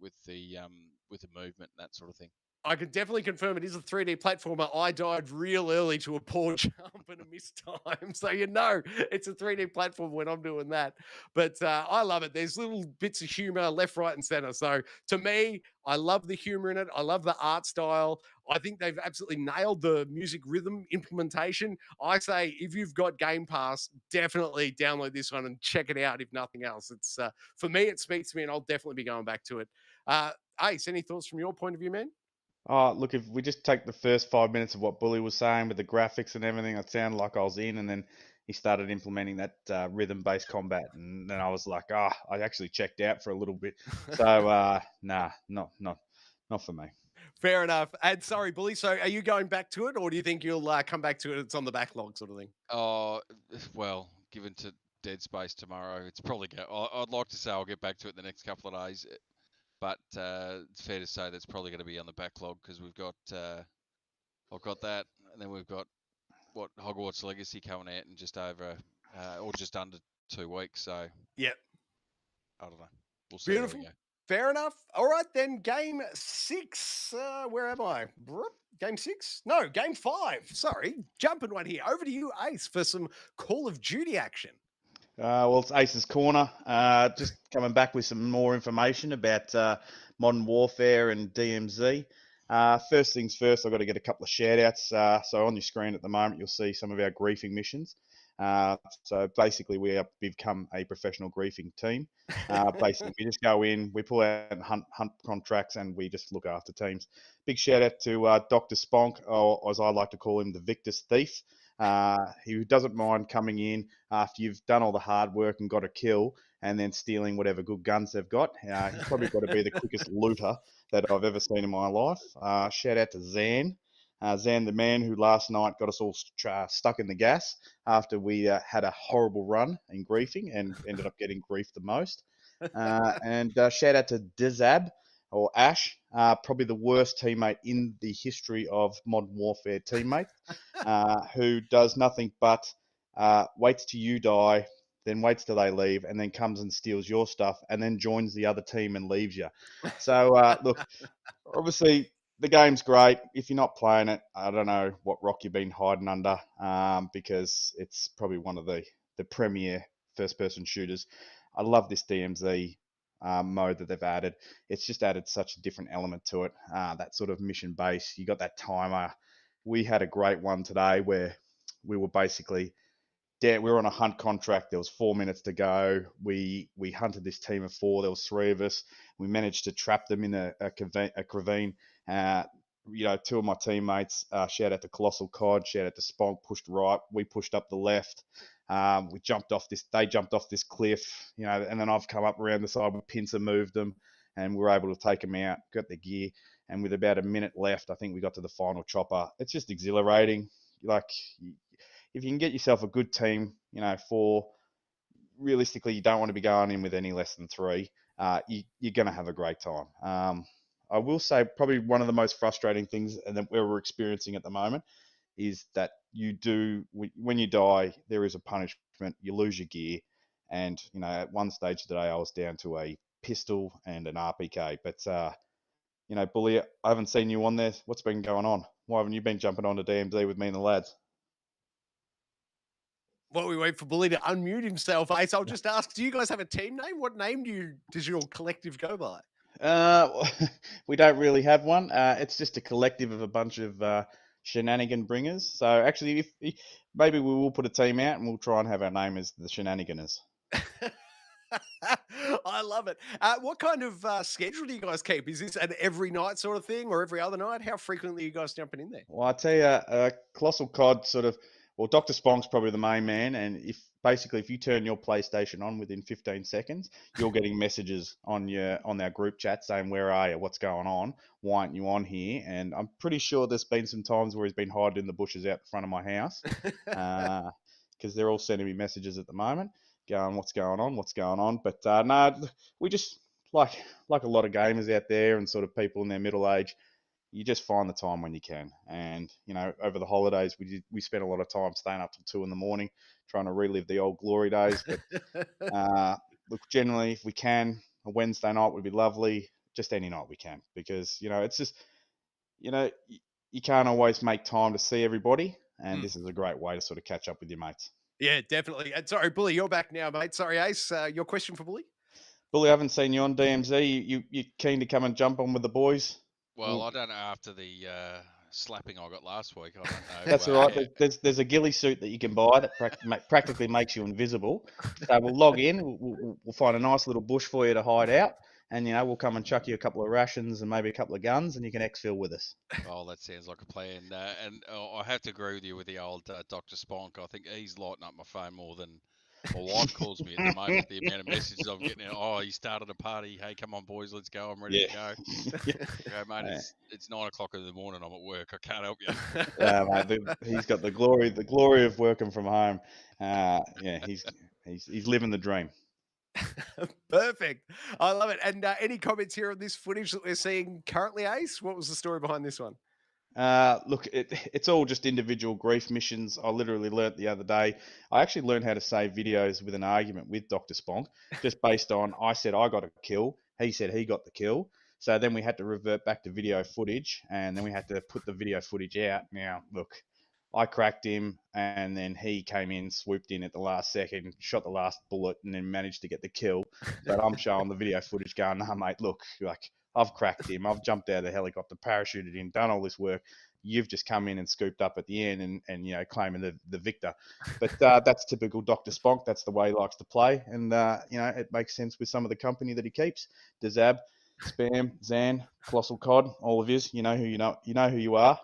C: movement and that sort of thing.
A: I can definitely confirm it is a 3D platformer. I died real early to a poor jump and a missed time. So, it's a 3D platform when I'm doing that. But I love it. There's little bits of humor left, right, and center. So, to me, I love the humor in it. I love the art style. I think they've absolutely nailed the music rhythm implementation. I say, if you've got Game Pass, definitely download this one and check it out, if nothing else. It's for me, it speaks to me, and I'll definitely be going back to it. Ace, any thoughts from your point of view, man?
B: Look, if we just take the first 5 minutes of what Bully was saying with the graphics and everything, it sounded like I was in, and then he started implementing that rhythm-based combat, and then I was like, I actually checked out for a little bit. So, nah, not for me.
A: Fair enough. And sorry, Bully. So, are you going back to it, or do you think you'll come back to it? It's on the backlog, sort of thing.
C: Oh, well, given to Dead Space tomorrow, it's probably I'd like to say I'll get back to it the next couple of days, but it's fair to say that's probably going to be on the backlog because we've got I've got that, and then we've got Hogwarts Legacy coming out in just over or just under 2 weeks. So
A: Yep.
C: I don't know. We'll see how we
A: Beautiful.
C: go.
A: Fair enough. All right, then. Game 6. Where am I? Game 6? No, game 5. Sorry. Jumping one here. Over to you, Ace, for some Call of Duty action.
B: Well, it's Ace's Corner. Just coming back with some more information about Modern Warfare and DMZ. First things first, I've got to get a couple of shout outs. So on your screen at the moment, you'll see some of our griefing missions. So basically, we have become a professional griefing team. Basically, we just go in, we pull out and hunt contracts, and we just look after teams. Big shout out to Dr. Sponk, or as I like to call him, the Victus Thief. He doesn't mind coming in after you've done all the hard work and got a kill and then stealing whatever good guns they've got. He's probably got to be the quickest looter that I've ever seen in my life. Shout out to Zan. Zan, the man who last night got us all stuck in the gas after we had a horrible run in griefing and ended up getting griefed the most. And shout out to Dizab or Ash, probably the worst teammate in the history of Modern Warfare teammates, who does nothing but waits till you die, then waits till they leave, and then comes and steals your stuff, and then joins the other team and leaves you. So, look, obviously, the game's great. If you're not playing it, I don't know what rock you've been hiding under, because it's probably one of the premier first-person shooters. I love this DMZ mode that they've added. It's just added such a different element to it. That sort of mission base. You got that timer. We had a great one today where we were basically we were on a hunt contract. There was 4 minutes to go. We hunted this team of 4. There was 3 of us. We managed to trap them in a ravine. Two of my teammates, shout out to Colossal Cod, shout out to Sponk, pushed right. We pushed up the left. We jumped off this. They jumped off this cliff, and then I've come up around the side with pincer, moved them, and we were able to take them out, got the gear, and with about a minute left, I think we got to the final chopper. It's just exhilarating. Like, if you can get yourself a good team, for realistically, you don't want to be going in with any less than three. You're going to have a great time. I will say probably one of the most frustrating things and that we're experiencing at the moment is that when you die, there is a punishment. You lose your gear, and at one stage today, I was down to a pistol and an RPK. But Bully, I haven't seen you on there. What's been going on? Why haven't you been jumping on to DMZ with me and the lads?
A: While we wait for Bully to unmute himself, Ace, I'll just ask, do you guys have a team name? What name does your collective go by?
B: We don't really have one. It's just a collective of a bunch of shenanigan bringers. So actually, if maybe we will put a team out and we'll try and have our name as the Shenaniganers.
A: I love it. What kind of schedule do you guys keep? Is this an every night sort of thing or every other night? How frequently are you guys jumping in there?
B: Well, I tell you, Colossal Cod Dr. Sponk's probably the main man, and if you turn your PlayStation on within 15 seconds, you're getting messages on our group chat saying, "Where are you? What's going on? Why aren't you on here?" And I'm pretty sure there's been some times where he's been hiding in the bushes out the front of my house, because they're all sending me messages at the moment, going, "What's going on? What's going on?" But no, we just like a lot of gamers out there and sort of people in their middle age. You just find the time when you can. And, over the holidays, we spent a lot of time staying up till 2 a.m, trying to relive the old glory days. But look, generally, if we can, a Wednesday night would be lovely. Just any night we can, because, it's just, you can't always make time to see everybody. And this is a great way to sort of catch up with your mates.
A: Yeah, definitely. And sorry, Bully, you're back now, mate. Sorry, Ace, your question for Bully?
B: Bully, I haven't seen you on DMZ. You keen to come and jump on with the boys?
C: Well, I don't know after the slapping I got last week. I don't know.
B: That's all right. There's a ghillie suit that you can buy that practically makes you invisible. So we'll log in. We'll find a nice little bush for you to hide out, and we'll come and chuck you a couple of rations and maybe a couple of guns, and you can exfil with us.
C: Oh, that sounds like a plan. And I have to agree with you with the old Dr. Sponk. I think he's lighting up my phone more than my wife calls me at the moment. The amount of messages I'm getting. Oh, he started a party. Hey, come on, boys, let's go. I'm ready to go. Okay, mate, it's 9 o'clock in the morning. I'm at work. I can't help you.
B: Mate, he's got the glory of working from home. He's living the dream.
A: Perfect. I love it. And any comments here on this footage that we're seeing currently, Ace? What was the story behind this one?
B: Look, it's all just individual grief missions. I literally learnt the other day. I actually learned how to save videos with an argument with Dr. Sponk, just based on I said I got a kill, he said he got the kill. So then we had to revert back to video footage, and then we had to put the video footage out. Now, look, I cracked him, and then he came in, swooped in at the last second, shot the last bullet, and then managed to get the kill. But I'm showing the video footage going, nah, mate, look, like, I've cracked him. I've jumped out of the helicopter, parachuted in, done all this work. You've just come in and scooped up at the end and claiming the victor. But that's typical Dr. Sponk. That's the way he likes to play. And, it makes sense with some of the company that he keeps. Dezab, Spam, Zan, Colossal Cod, all of yous. You know who you are.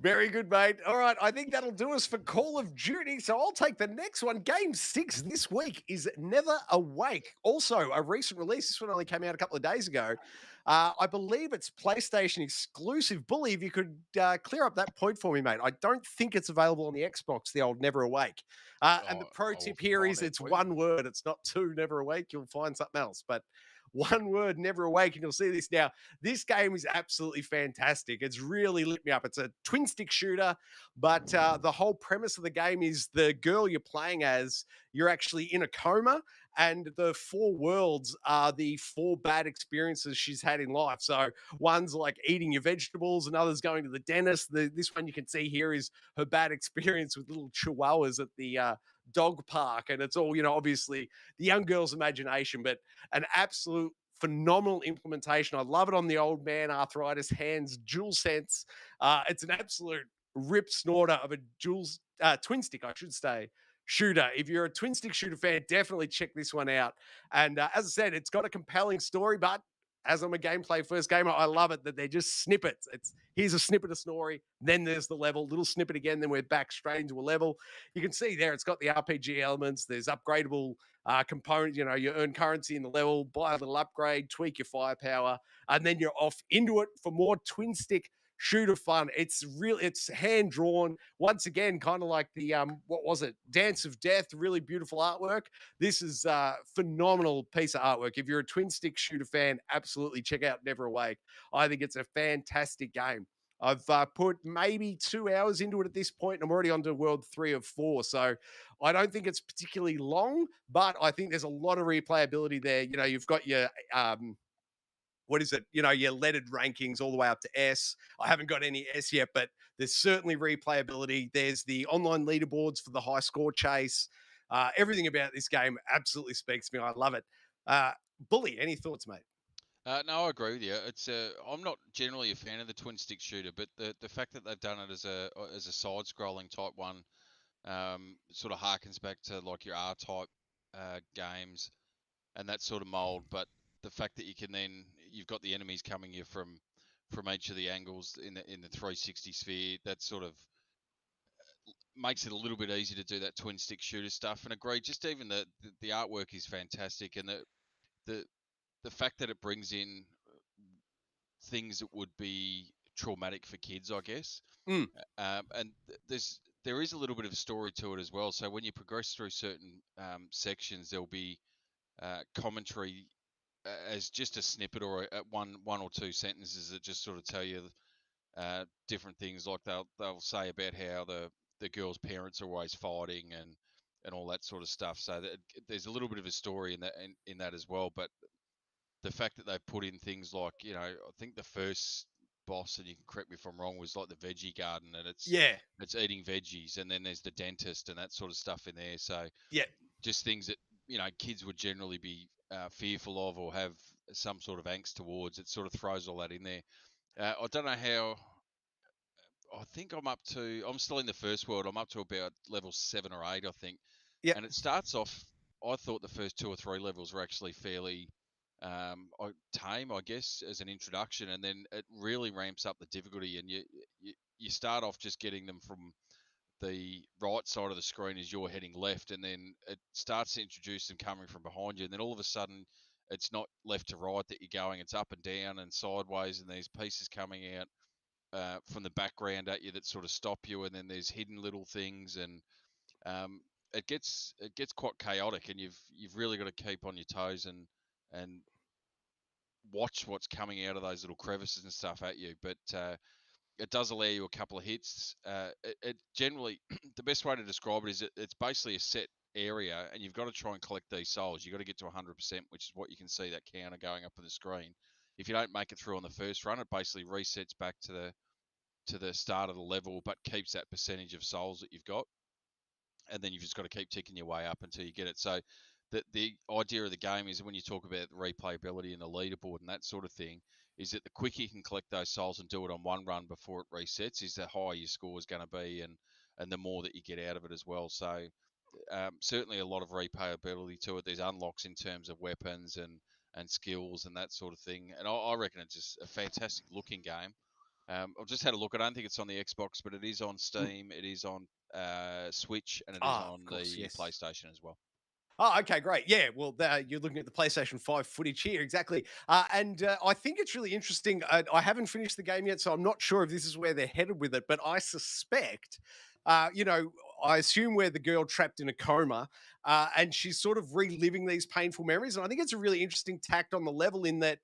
A: Very good, mate. All right, I think that'll do us for Call of Duty. So I'll take the next one. Game 6 this week is Never Awake. Also, a recent release. This one only came out a couple of days ago. I believe it's PlayStation exclusive. Bully, if you could clear up that point for me, mate. I don't think it's available on the Xbox, the old Never Awake. And the pro tip here is it's one word. It's not two, Never Awake. You'll find something else. But one word, Never Awake, and you'll see this now. This game is absolutely fantastic. It's really lit me up. It's a twin stick shooter, but the whole premise of the game is the girl you're playing as, you're actually in a coma, and the 4 worlds are the 4 bad experiences she's had in life. So one's like eating your vegetables, another's going to the dentist. This one you can see here is her bad experience with little chihuahuas at the dog park. And it's all, obviously the young girl's imagination, but an absolute phenomenal implementation. I love it on the old man arthritis hands, dual sense. It's an absolute rip snorter of a twin stick, I should say, shooter. If you're a twin stick shooter fan, definitely check this one out. And as I said, it's got a compelling story, but as I'm a gameplay first gamer, I love it that they're just snippets. Here's a snippet of story, then there's the level, little snippet again, then we're back straight into a level. You can see there it's got the RPG elements. There's upgradable components. You earn currency in the level, buy a little upgrade, tweak your firepower, and then you're off into it for more twin stick shooter fun. It's hand drawn. Once again, kind of like the what was it? Dance of Death, really beautiful artwork. This is a phenomenal piece of artwork. If you're a twin stick shooter fan, absolutely check out Never Awake. I think it's a fantastic game. I've put maybe 2 hours into it at this point, and I'm already on to world 3 of 4. So I don't think it's particularly long, but I think there's a lot of replayability there. You know, you've got your what is it? You know, your leaded rankings all the way up to S. I haven't got any S yet, but there's certainly replayability. There's the online leaderboards for the high score chase. Everything about this game absolutely speaks to me. I love it. Bully, any thoughts, mate?
C: No, I agree with you. It's I'm not generally a fan of the twin stick shooter, but the fact that they've done it as a side scrolling type one, sort of harkens back to like your R type games and that sort of mold. But the fact that you've got the enemies coming you from each of the angles in the 360 sphere, that sort of makes it a little bit easier to do that twin stick shooter stuff. And agree, just even the artwork is fantastic, and the the fact that it brings in things that would be traumatic for kids, I guess.
A: Mm.
C: And there is a little bit of a story to it as well. So when you progress through certain sections, there'll be commentary as just a snippet or one or two sentences that just sort of tell you different things. Like they'll say about how the girl's parents are always fighting and all that sort of stuff. So there's a little bit of a story in that as well. But the fact that they've put in things like, I think the first boss, and you can correct me if I'm wrong, was like the veggie garden, and it's eating veggies, and then there's the dentist and that sort of stuff in there. So
A: yeah,
C: just things that kids would generally be fearful of or have some sort of angst towards. It sort of throws all that in there. I don't know how. I think I'm still in the first world. I'm up to about level 7 or 8, I think.
A: yeah,
C: And it starts off, I thought the first 2 or 3 levels were actually fairly tame, I guess, as an introduction. And then it really ramps up the difficulty. And you start off just getting them from the right side of the screen as you're heading left. And then it starts to introduce them coming from behind you. And then all of a sudden, it's not left to right that you're going, it's up and down and sideways. And these pieces coming out from the background at you that sort of stop you, and then there's hidden little things, and it gets quite chaotic, and you've really got to keep on your toes and watch what's coming out of those little crevices and stuff at you. But it does allow you a couple of hits. It generally the best way to describe it is it's basically a set area, and you've got to try and collect these souls. You've got to get to 100%, which is what you can see that counter going up on the screen. If you don't make it through on the first run, it basically resets back to the start of the level, but keeps that percentage of souls that you've got, and then you've just got to keep ticking your way up until you get it. So the idea of the game is, when you talk about the replayability and the leaderboard and that sort of thing, is that the quicker you can collect those souls and do it on one run before it resets, is the higher your score is going to be, and the more that you get out of it as well. So certainly a lot of replayability to it. There's unlocks in terms of weapons and skills and that sort of thing. And I reckon it's just a fantastic looking game. I've just had a look. I don't think it's on the Xbox, but it is on Steam. It is on Switch, and it is
A: of
C: on
A: course,
C: the
A: yes.
C: PlayStation as well.
A: Oh, okay, great. Yeah, well, you're looking at the PlayStation 5 footage here, exactly. And I think it's really interesting. I haven't finished the game yet, so I'm not sure if this is where they're headed with it, but I suspect, I assume where the girl trapped in a coma, and she's sort of reliving these painful memories. And I think it's a really interesting tact on the level, in that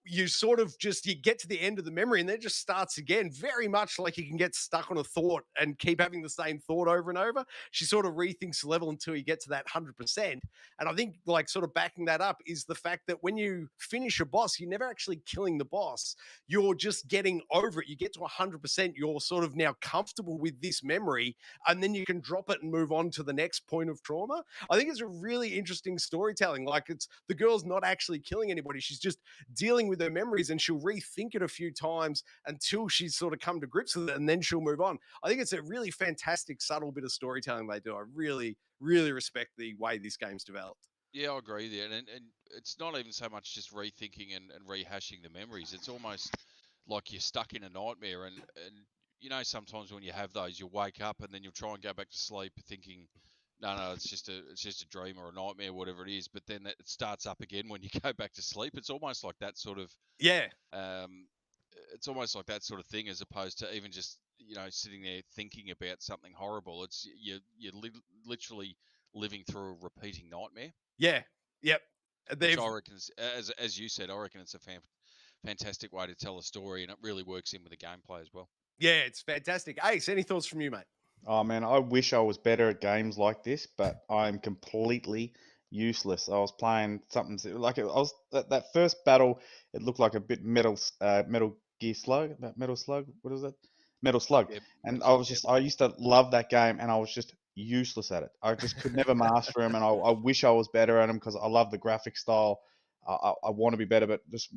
A: you sort of you get to the end of the memory and then it just starts again, very much like you can get stuck on a thought and keep having the same thought over and over. She sort of rethinks the level until you get to that 100%. And I think, like, sort of backing that up is the fact that when you finish a boss, you're never actually killing the boss. You're just getting over it. You get to 100%. You're sort of now comfortable with this memory, and then you can drop it and move on to the next point of trauma. I think it's a really interesting storytelling. Like, it's the girl's not actually killing anybody. She's just dealing with her memories, and she'll rethink it a few times until she's sort of come to grips with it, and then she'll move on. I think it's a really fantastic, subtle bit of storytelling they do. I really, really respect the way this game's developed.
C: Yeah, I agree there, and it's not even so much just rethinking and rehashing the memories. It's almost like you're stuck in a nightmare, and sometimes when you have those, you'll wake up and then you'll try and go back to sleep thinking, no, it's just a dream or a nightmare, whatever it is. But then it starts up again when you go back to sleep. It's almost like that sort of
A: Yeah.
C: um, it's almost like that sort of thing, as opposed to even just sitting there thinking about something horrible. It's you're literally living through a repeating nightmare.
A: Yeah. Yep.
C: Which I reckon, as you said, I reckon it's a fantastic way to tell a story, and it really works in with the gameplay as well.
A: Yeah, it's fantastic. Ace, any thoughts from you, mate?
B: Oh man, I wish I was better at games like this, but I'm completely useless. I was playing something like I was that first battle. It looked like a bit Metal Gear Slug, Metal Slug. What is it? Metal Slug.
C: Yep,
B: And
C: Metal Slug,
B: I used to love that game, and I was just useless at it. I just could never master him, and I wish I was better at him because I love the graphic style. I want to be better, but just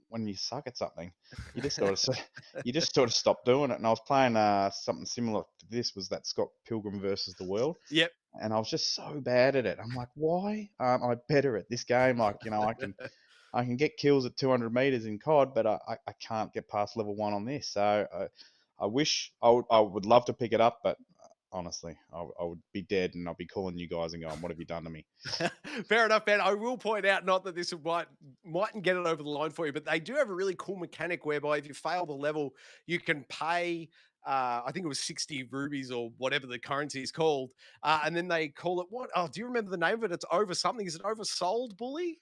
B: when you suck at something, you just sort of stop doing it. And I was playing something similar to this, was that Scott Pilgrim versus the World,
A: Yep.
B: and I was just so bad at it. I'm like, why aren't I better at this game? Like, I can get kills at 200 meters in COD, but I can't get past level 1 on this. So I wish I would love to pick it up, but honestly, I would be dead, and I'd be calling you guys and going, "What have you done to me?"
A: Fair enough, man. I will point out, not that this mightn't get it over the line for you, but they do have a really cool mechanic whereby if you fail the level, you can pay. I think it was 60 rubies or whatever the currency is called. And then they call it what? Oh, do you remember the name of it? It's over something. Is it oversold, bully?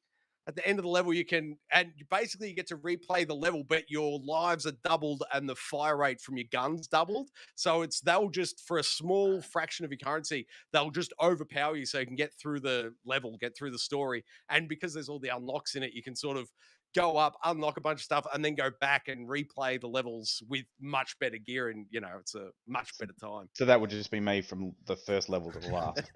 A: At the end of the level, you can, and basically you get to replay the level, but your lives are doubled and the fire rate from your guns doubled. So they'll just, for a small fraction of your currency, they'll just overpower you so you can get through the level, get through the story. And because there's all the unlocks in it, you can sort of go up, unlock a bunch of stuff, and then go back and replay the levels with much better gear. And, it's a much better time.
B: So that would just be me from the first level to the last.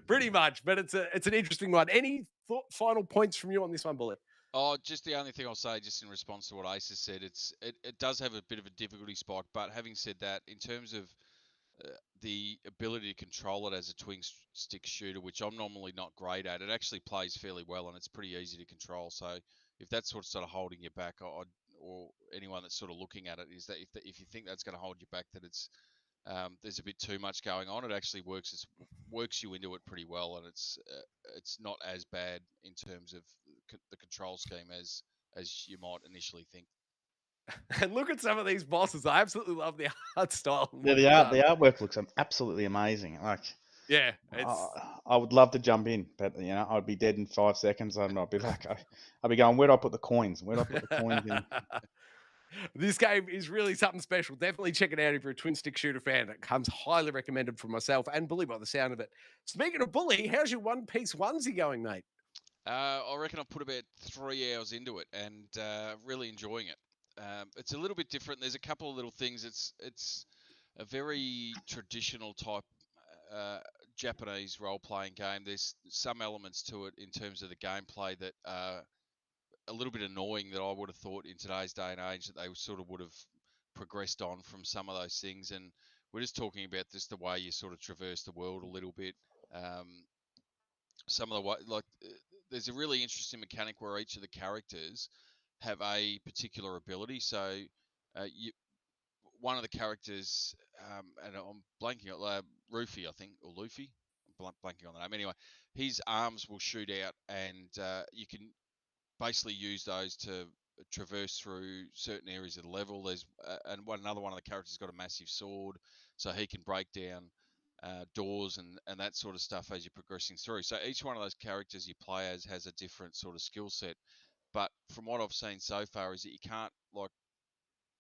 A: Pretty much, but it's an interesting one. Any final points from you on this one, Bullet?
C: Oh, just the only thing I'll say, just in response to what Ace has said, it does have a bit of a difficulty spike. But having said that, in terms of the ability to control it as a twin stick shooter, which I'm normally not great at, it actually plays fairly well, and it's pretty easy to control. So if that's what's sort of holding you back, or anyone that's sort of looking at it, is that if you think that's going to hold you back, that it's there's a bit too much going on, it actually works you into it pretty well, and it's not as bad in terms of the control scheme as you might initially think.
A: And look at some of these bosses. I absolutely love the art style.
B: Yeah, the artwork looks absolutely amazing. Like,
A: yeah,
B: I would love to jump in, but I'd be dead in 5 seconds, and I'd be like, I'd be going, where do I put the coins? Where do I put the coins in?
A: This game is really something special. Definitely check it out if you're a twin stick shooter fan. It comes highly recommended from myself and Bully by the sound of it. Speaking of Bully, how's your One Piece onesie going, mate?
C: I reckon I've put about 3 hours into it, and really enjoying it. It's a little bit different. There's a couple of little things. It's a very traditional type Japanese role-playing game. There's some elements to it in terms of the gameplay that are a little bit annoying, that I would have thought in today's day and age that they sort of would have progressed on from some of those things. And we're just talking about just the way you sort of traverse the world a little bit. Some of the way, there's a really interesting mechanic where each of the characters have a particular ability. So one of the characters, and I'm blanking on Rufy, I think, or Luffy. I'm blanking on the name. Anyway, his arms will shoot out, and you can basically use those to traverse through certain areas of the level. There's another one of the characters got a massive sword, so he can break down doors and that sort of stuff as you're progressing through. So each one of those characters you play as has a different sort of skill set. But from what I've seen so far, is that you can't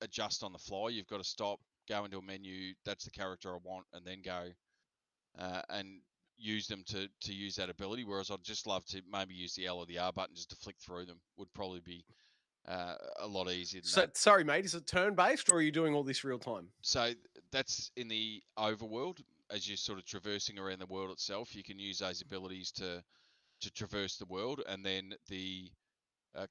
C: adjust on the fly. You've got to stop, go into a menu. That's the character I want, and then go and use them to use that ability. Whereas I'd just love to maybe use the L or the R button just to flick through them. Would probably be a lot easier than that.
A: Sorry, mate. Is it turn-based or are you doing all this real time?
C: So that's in the overworld. As you're sort of traversing around the world itself, you can use those abilities to traverse the world, and then the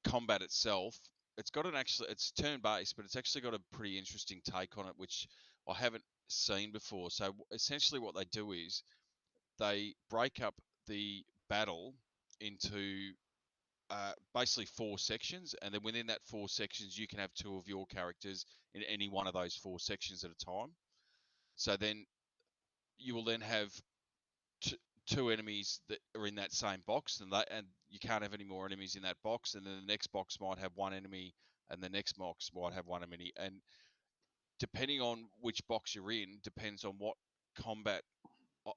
C: combat itself. It's turn-based, but it's actually got a pretty interesting take on it, which I haven't seen before. So essentially, what they do is they break up the battle into basically 4 sections, and then within that 4 sections, you can have 2 of your characters in any one of those 4 sections at a time. So then you will then have 2 enemies that are in that same box, and you can't have any more enemies in that box. And then the next box might have 1 enemy and the next box might have one mini. And depending on which box you're in, depends on what combat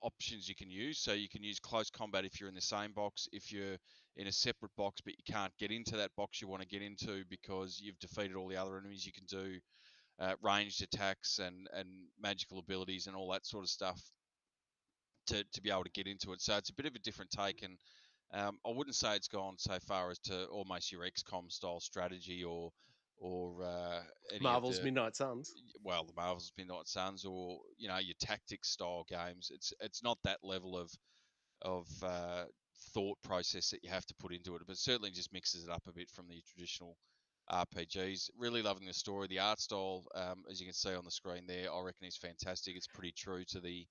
C: options you can use. So you can use close combat if you're in the same box. If you're in a separate box but you can't get into that box you want to get into because you've defeated all the other enemies, you can do ranged attacks and magical abilities and all that sort of stuff to be able to get into it. So it's a bit of a different take, and I wouldn't say it's gone so far as to almost your XCOM style strategy or any of
A: Marvel's
C: the
A: Midnight Suns.
C: the Marvel's Midnight Suns or your tactics style games. It's not that level of thought process that you have to put into it, but certainly just mixes it up a bit from the traditional RPGs. Really loving the story, the art style, as you can see on the screen there. I reckon is fantastic. It's pretty true to the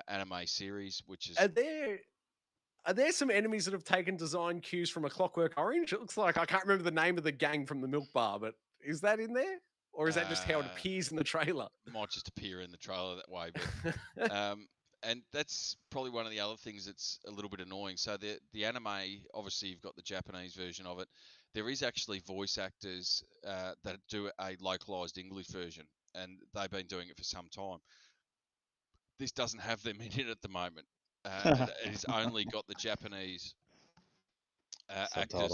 C: anime series, which is
A: Are there some enemies that have taken design cues from A Clockwork Orange? It looks like I can't remember the name of the gang from the Milk Bar, but is that in there, or is that just how it appears in the trailer?
C: Might just appear in the trailer that way, but and that's probably one of the other things that's a little bit annoying. So the anime, obviously, you've got the Japanese version of it. There is actually voice actors that do a localized English version, and they've been doing it for some time. This doesn't have them in it at the moment. It has only got the Japanese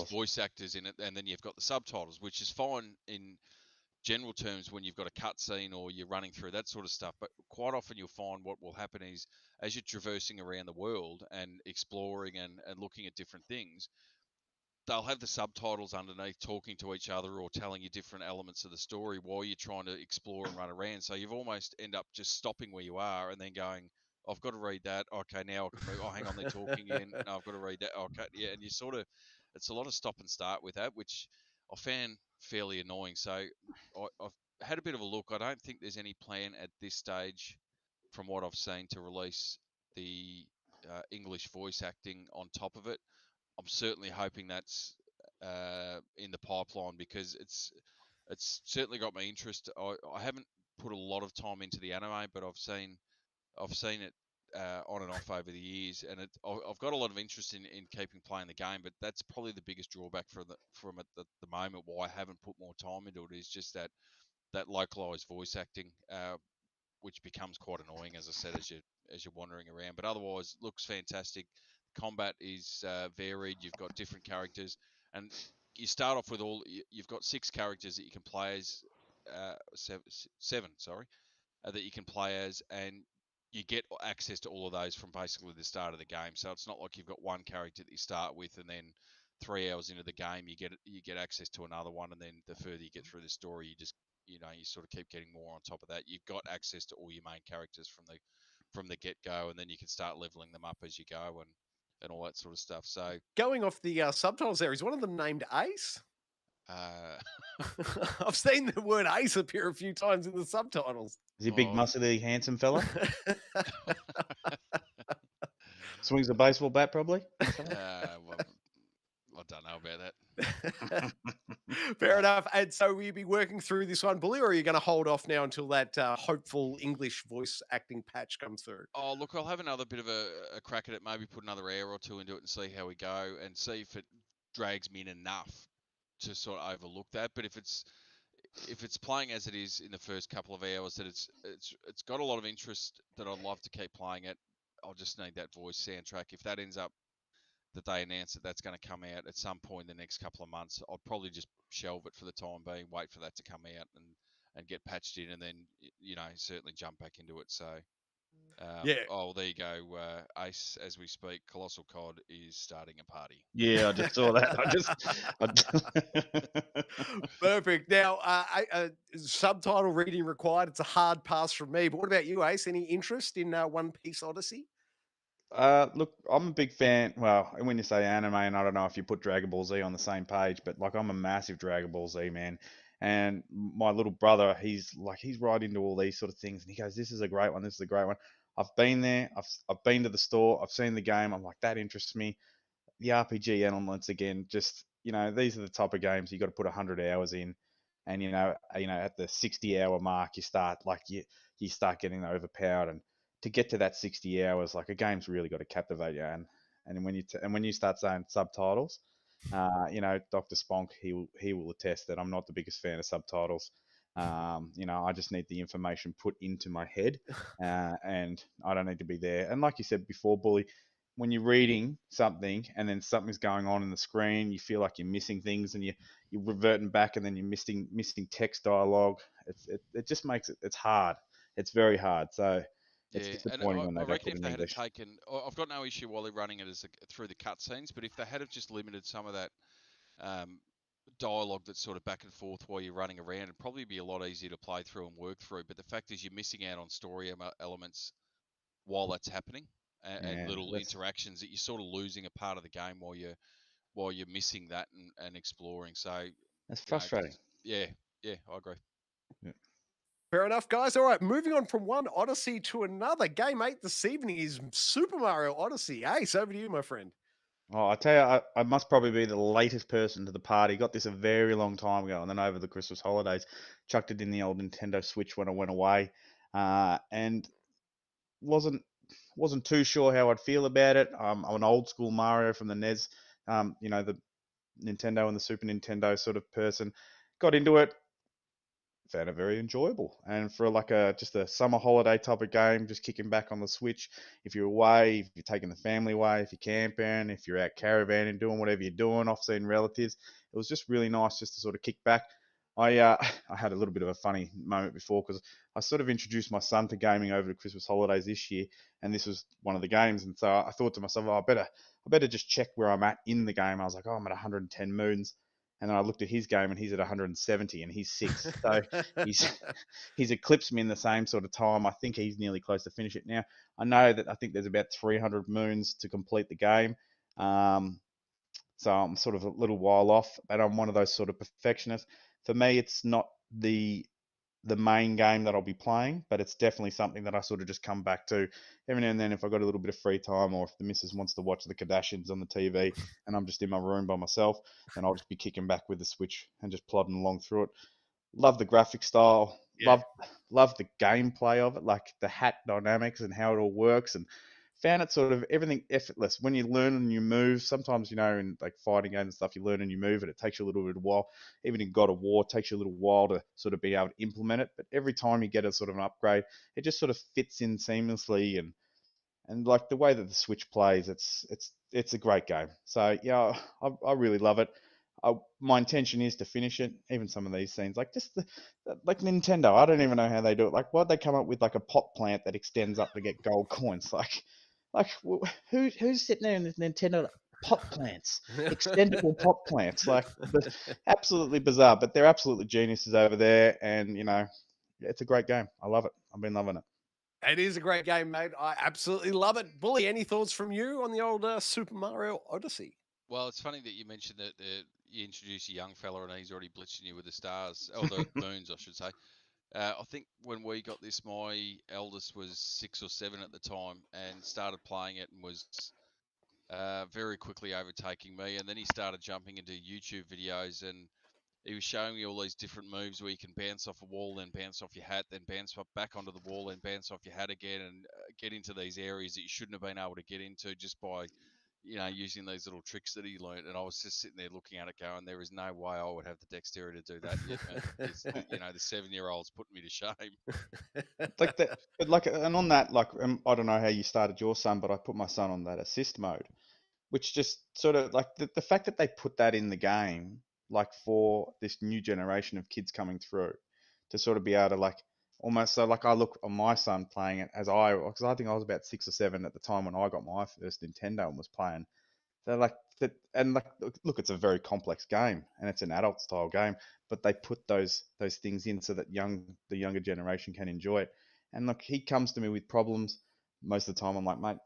C: voice actors in it, and then you've got the subtitles, which is fine in general terms when you've got a cutscene or you're running through that sort of stuff. But quite often you'll find what will happen is as you're traversing around the world and exploring and looking at different things, they'll have the subtitles underneath talking to each other or telling you different elements of the story while you're trying to explore and run around. So you've almost end up just stopping where you are and then going, I've got to read that. Okay, now I can move. Oh, hang on, they're talking again. No, I've got to read that. Okay, yeah, and you sort of, it's a lot of stop and start with that, which I found fairly annoying. So I've had a bit of a look. I don't think there's any plan at this stage, from what I've seen, to release the English voice acting on top of it. I'm certainly hoping that's in the pipeline because it's certainly got my interest. I haven't put a lot of time into the anime, but I've seen it on and off over the years, and I've got a lot of interest in keeping playing the game. But that's probably the biggest drawback from it at the moment. Why I haven't put more time into it is just that localized voice acting, which becomes quite annoying, as I said, as you're wandering around. But otherwise, looks fantastic. Combat is varied. You've got different characters, and you start off with you've got 6 characters that you can play as, seven, sorry, that you can play as, and you get access to all of those from basically the start of the game. So it's not like you've got one character that you start with, and then 3 hours into the game you get access to another one, and then the further you get through the story, you sort of keep getting more on top of that. You've got access to all your main characters from the get go, and then you can start leveling them up as you go and all that sort of stuff. So
A: Going off the subtitles there, is one of them named Ace?
C: uh,
A: I've seen the word Ace appear a few times in the subtitles.
B: Is he a big,
C: oh,
B: muscly, handsome fella? Swings a baseball bat, probably.
C: well, I don't know about that.
A: Fair enough. And so will you be working through this one, Bully, or are you going to hold off now until that hopeful English voice acting patch comes through?
C: Oh, look, I'll have another bit of a crack at it, maybe put another hour or two into it and see how we go and see if it drags me in enough to sort of overlook that. But if it's playing as it is in the first couple of hours, that it's got a lot of interest that I'd love to keep playing it. I'll just need that voice soundtrack. If that ends up that they announce that that's going to come out at some point in the next couple of months, I'll probably just shelve it for the time being, wait for that to come out and get patched in, and then certainly jump back into it. So.
A: Yeah.
C: Oh, there you go. Ace, as we speak, Colossal Cod is starting a party.
B: Yeah, I just saw that.
A: Perfect. Now, subtitle reading required. It's a hard pass from me. But what about you, Ace? Any interest in One Piece Odyssey?
B: Look, I'm a big fan. Well, when you say anime, and I don't know if you put Dragon Ball Z on the same page, but like I'm a massive Dragon Ball Z man. And my little brother, he's right into all these sort of things, and he goes, "This is a great one. This is a great one." I've been there. I've been to the store. I've seen the game. I'm like, that interests me. The RPG elements again, just these are the type of games you got to put 100 hours in, and at the 60-hour mark, you start getting overpowered, and to get to that 60 hours, like a game's really got to captivate you, and when you start saying subtitles, Dr. Sponk, he will attest that I'm not the biggest fan of subtitles. I just need the information put into my head, and I don't need to be there. And like you said before, Bully, when you're reading something and then something's going on in the screen, you feel like you're missing things, and you're reverting back, and then you're missing text dialogue. It just makes it's hard. It's very hard. So it's
C: Yeah, and
B: disappointing when
C: I
B: they don't
C: reckon
B: put
C: if
B: it in
C: they had
B: English.
C: taken, I've got no issue while they're running it through the cutscenes, but if they had have just limited some of that um, dialogue that's sort of back and forth while you're running around, it'd probably be a lot easier to play through and work through. But the fact is, you're missing out on story elements while that's happening, and
B: Yeah,
C: little
B: that's
C: interactions that you're sort of losing a part of the game while you're missing that and exploring. So,
B: frustrating.
C: yeah, I agree.
B: Yeah.
A: Fair enough, guys. All right, moving on from one Odyssey to another. Game 8 this evening is Super Mario Odyssey. Ace, over to you, my friend.
B: Oh, I tell you, I must probably be the latest person to the party. Got this a very long time ago, and then over the Christmas holidays, chucked it in the old Nintendo Switch when I went away, and wasn't too sure how I'd feel about it. I'm an old school Mario from the NES, the Nintendo and the Super Nintendo sort of person. Got into it, found it very enjoyable. And for like just a summer holiday type of game, just kicking back on the Switch. If you're away, if you're taking the family away, if you're camping, if you're out caravanning, doing whatever you're doing, off seeing relatives, it was just really nice just to sort of kick back. I had a little bit of a funny moment before because I sort of introduced my son to gaming over the Christmas holidays this year, and this was one of the games. And so I thought to myself, oh, I better just check where I'm at in the game. I was like, oh, I'm at 110 moons. And then I looked at his game, and he's at 170, and he's 6. So he's eclipsed me in the same sort of time. I think he's nearly close to finish it now. I think there's about 300 moons to complete the game. So I'm sort of a little while off, but I'm one of those sort of perfectionists. For me, it's not the main game that I'll be playing, but it's definitely something that I sort of just come back to every now and then if I've got a little bit of free time, or if the missus wants to watch the Kardashians on the TV and I'm just in my room by myself, then I'll just be kicking back with the Switch and just plodding along through it. Love the graphic style,
A: Yeah.
B: love the gameplay of it, like the hat dynamics and how it all works, and found it sort of everything effortless. When you learn a new move, sometimes in like fighting games and stuff, you learn a new move and it takes you a little bit of a while. Even in God of War, it takes you a little while to sort of be able to implement it. But every time you get a sort of an upgrade, it just sort of fits in seamlessly, and like the way that the Switch plays, it's a great game. So yeah, I really love it. My intention is to finish it. Even some of these scenes, like just like Nintendo, I don't even know how they do it. Like, why'd they come up with like a pot plant that extends up to get gold coins? Like who's sitting there in this Nintendo pot plants, extendable pot plants? Like, but absolutely bizarre. But they're absolutely geniuses over there, and it's a great game. I love it. I've been loving it.
A: It is a great game, mate. I absolutely love it. Bully, any thoughts from you on the old Super Mario Odyssey?
C: Well, it's funny that you mentioned that you introduce a young fella and he's already blitzing you with the stars, or the moons, I should say. I think when we got this, my eldest was 6 or 7 at the time and started playing it and was very quickly overtaking me. And then he started jumping into YouTube videos and he was showing me all these different moves where you can bounce off a wall, then bounce off your hat, then bounce back onto the wall, then bounce off your hat again, and get into these areas that you shouldn't have been able to get into just by, using these little tricks that he learned. And I was just sitting there looking at it, going, "There is no way I would have the dexterity to do that yet, man." The 7-year-old's putting me to shame.
B: Like that, but like, and on that, like, I don't know how you started your son, but I put my son on that assist mode, which just sort of like the fact that they put that in the game, like for this new generation of kids coming through, to sort of be able to like almost so like I look on my son playing it because I think I was about 6 or 7 at the time when I got my first Nintendo and was playing. They're like that, and like look, it's a very complex game and it's an adult style game, but they put those things in so that the younger generation can enjoy it. And look, he comes to me with problems most of the time. I'm like, mate,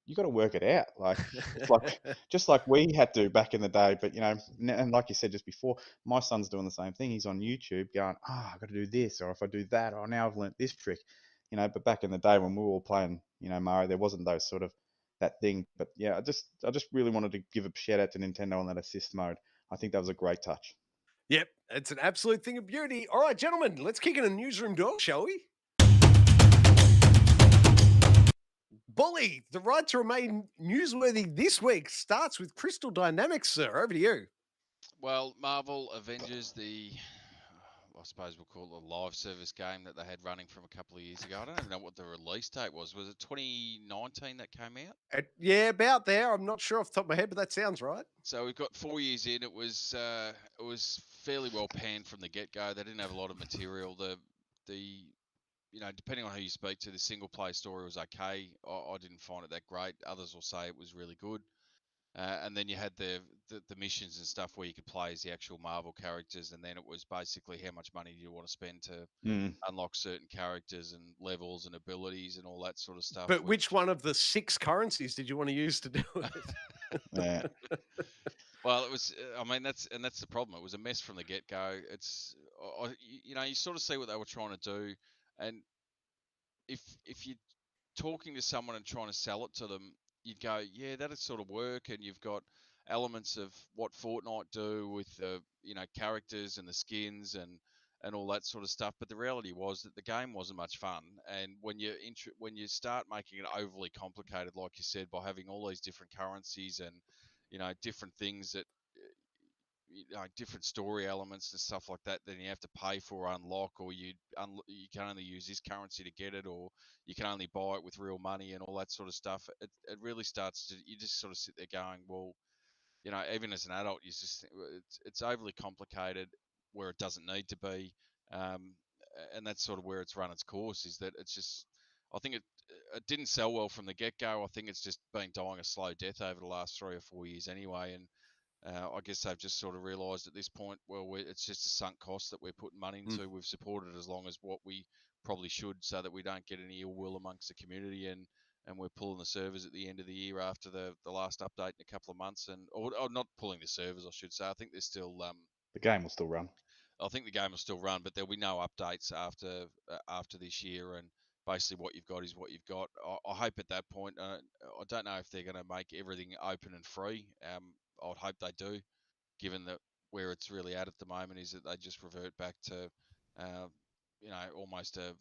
B: you got to work it out. Like it's like just like we had to back in the day. But and like you said just before, my son's doing the same thing. He's on YouTube going, I got to do this, or if I do that, or now I've learnt this trick. But back in the day when we were all playing, Mario, there wasn't those sort of that thing. But yeah, I just really wanted to give a shout out to Nintendo on that assist mode. I think that was a great touch.
A: Yep, it's an absolute thing of beauty. All right, gentlemen, let's kick in a newsroom door, shall we? Bully, the right to remain newsworthy this week starts with Crystal Dynamics, sir. Over to you.
C: Well, Marvel Avengers, I suppose we'll call it a live service game that they had running from a couple of years ago. I don't even know what the release date was. Was it 2019 that came out?
A: Yeah, about there. I'm not sure off the top of my head, but that sounds right.
C: So we've got 4 years in. It was fairly well panned from the get go. They didn't have a lot of material. The depending on who you speak to, the single player story was okay. I didn't find it that great. Others will say it was really good. And then you had the missions and stuff where you could play as the actual Marvel characters, and then it was basically how much money do you want to spend to unlock certain characters and levels and abilities and all that sort of stuff.
A: But which one of the 6 currencies did you want to use to do it?
B: Yeah.
C: Well, it was. I mean, that's the problem. It was a mess from the get go. You sort of see what they were trying to do, and if you're talking to someone and trying to sell it to them, you'd go, yeah, that'd sort of work, and you've got elements of what Fortnite do with the characters and the skins and all that sort of stuff. But the reality was that the game wasn't much fun, and when you start making it overly complicated, like you said, by having all these different currencies and different things that different story elements and stuff like that, then you have to pay for or unlock, or you can only use this currency to get it, or you can only buy it with real money and all that sort of stuff. It really starts to, you just sort of sit there going, well, even as an adult, you just it's overly complicated where it doesn't need to be, um, and that's sort of where it's run its course. Is that it's just, I think it didn't sell well from the get go. I think it's just been dying a slow death over the last 3 or 4 years anyway, and I guess they've just sort of realised at this point, well, it's just a sunk cost that we're putting money into. We've supported it as long as what we probably should, so that we don't get any ill will amongst the community, and we're pulling the servers at the end of the year after the last update in a couple of months, or not pulling the servers, I should say. I think there's still
B: The game will still run.
C: I think the game will still run, but there'll be no updates after this year, and basically what you've got is what you've got. I hope at that point, I don't know if they're going to make everything open and free. I'd hope they do, given that where it's really at the moment is that they just revert back to, almost a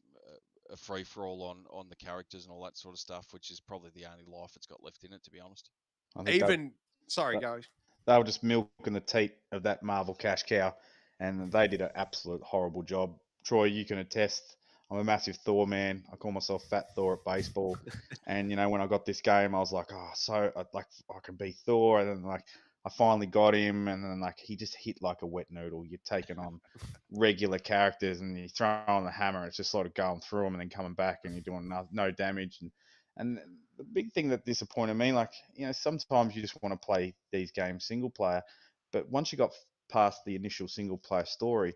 C: free for all on the characters and all that sort of stuff, which is probably the only life it's got left in it, to be honest.
B: I think
A: Sorry, go.
B: they were just milking the teat of that Marvel cash cow, and they did an absolute horrible job. Troy, you can attest. I'm a massive Thor man. I call myself Fat Thor at baseball. And when I got this game, I was like, oh, so like I can be Thor. And then like I finally got him, and then like he just hit like a wet noodle. You're taking on regular characters, and you throw on the hammer. It's just sort of going through them and then coming back, and you're doing no damage. And the big thing that disappointed me, like, sometimes you just want to play these games single player, but once you got past the initial single player story,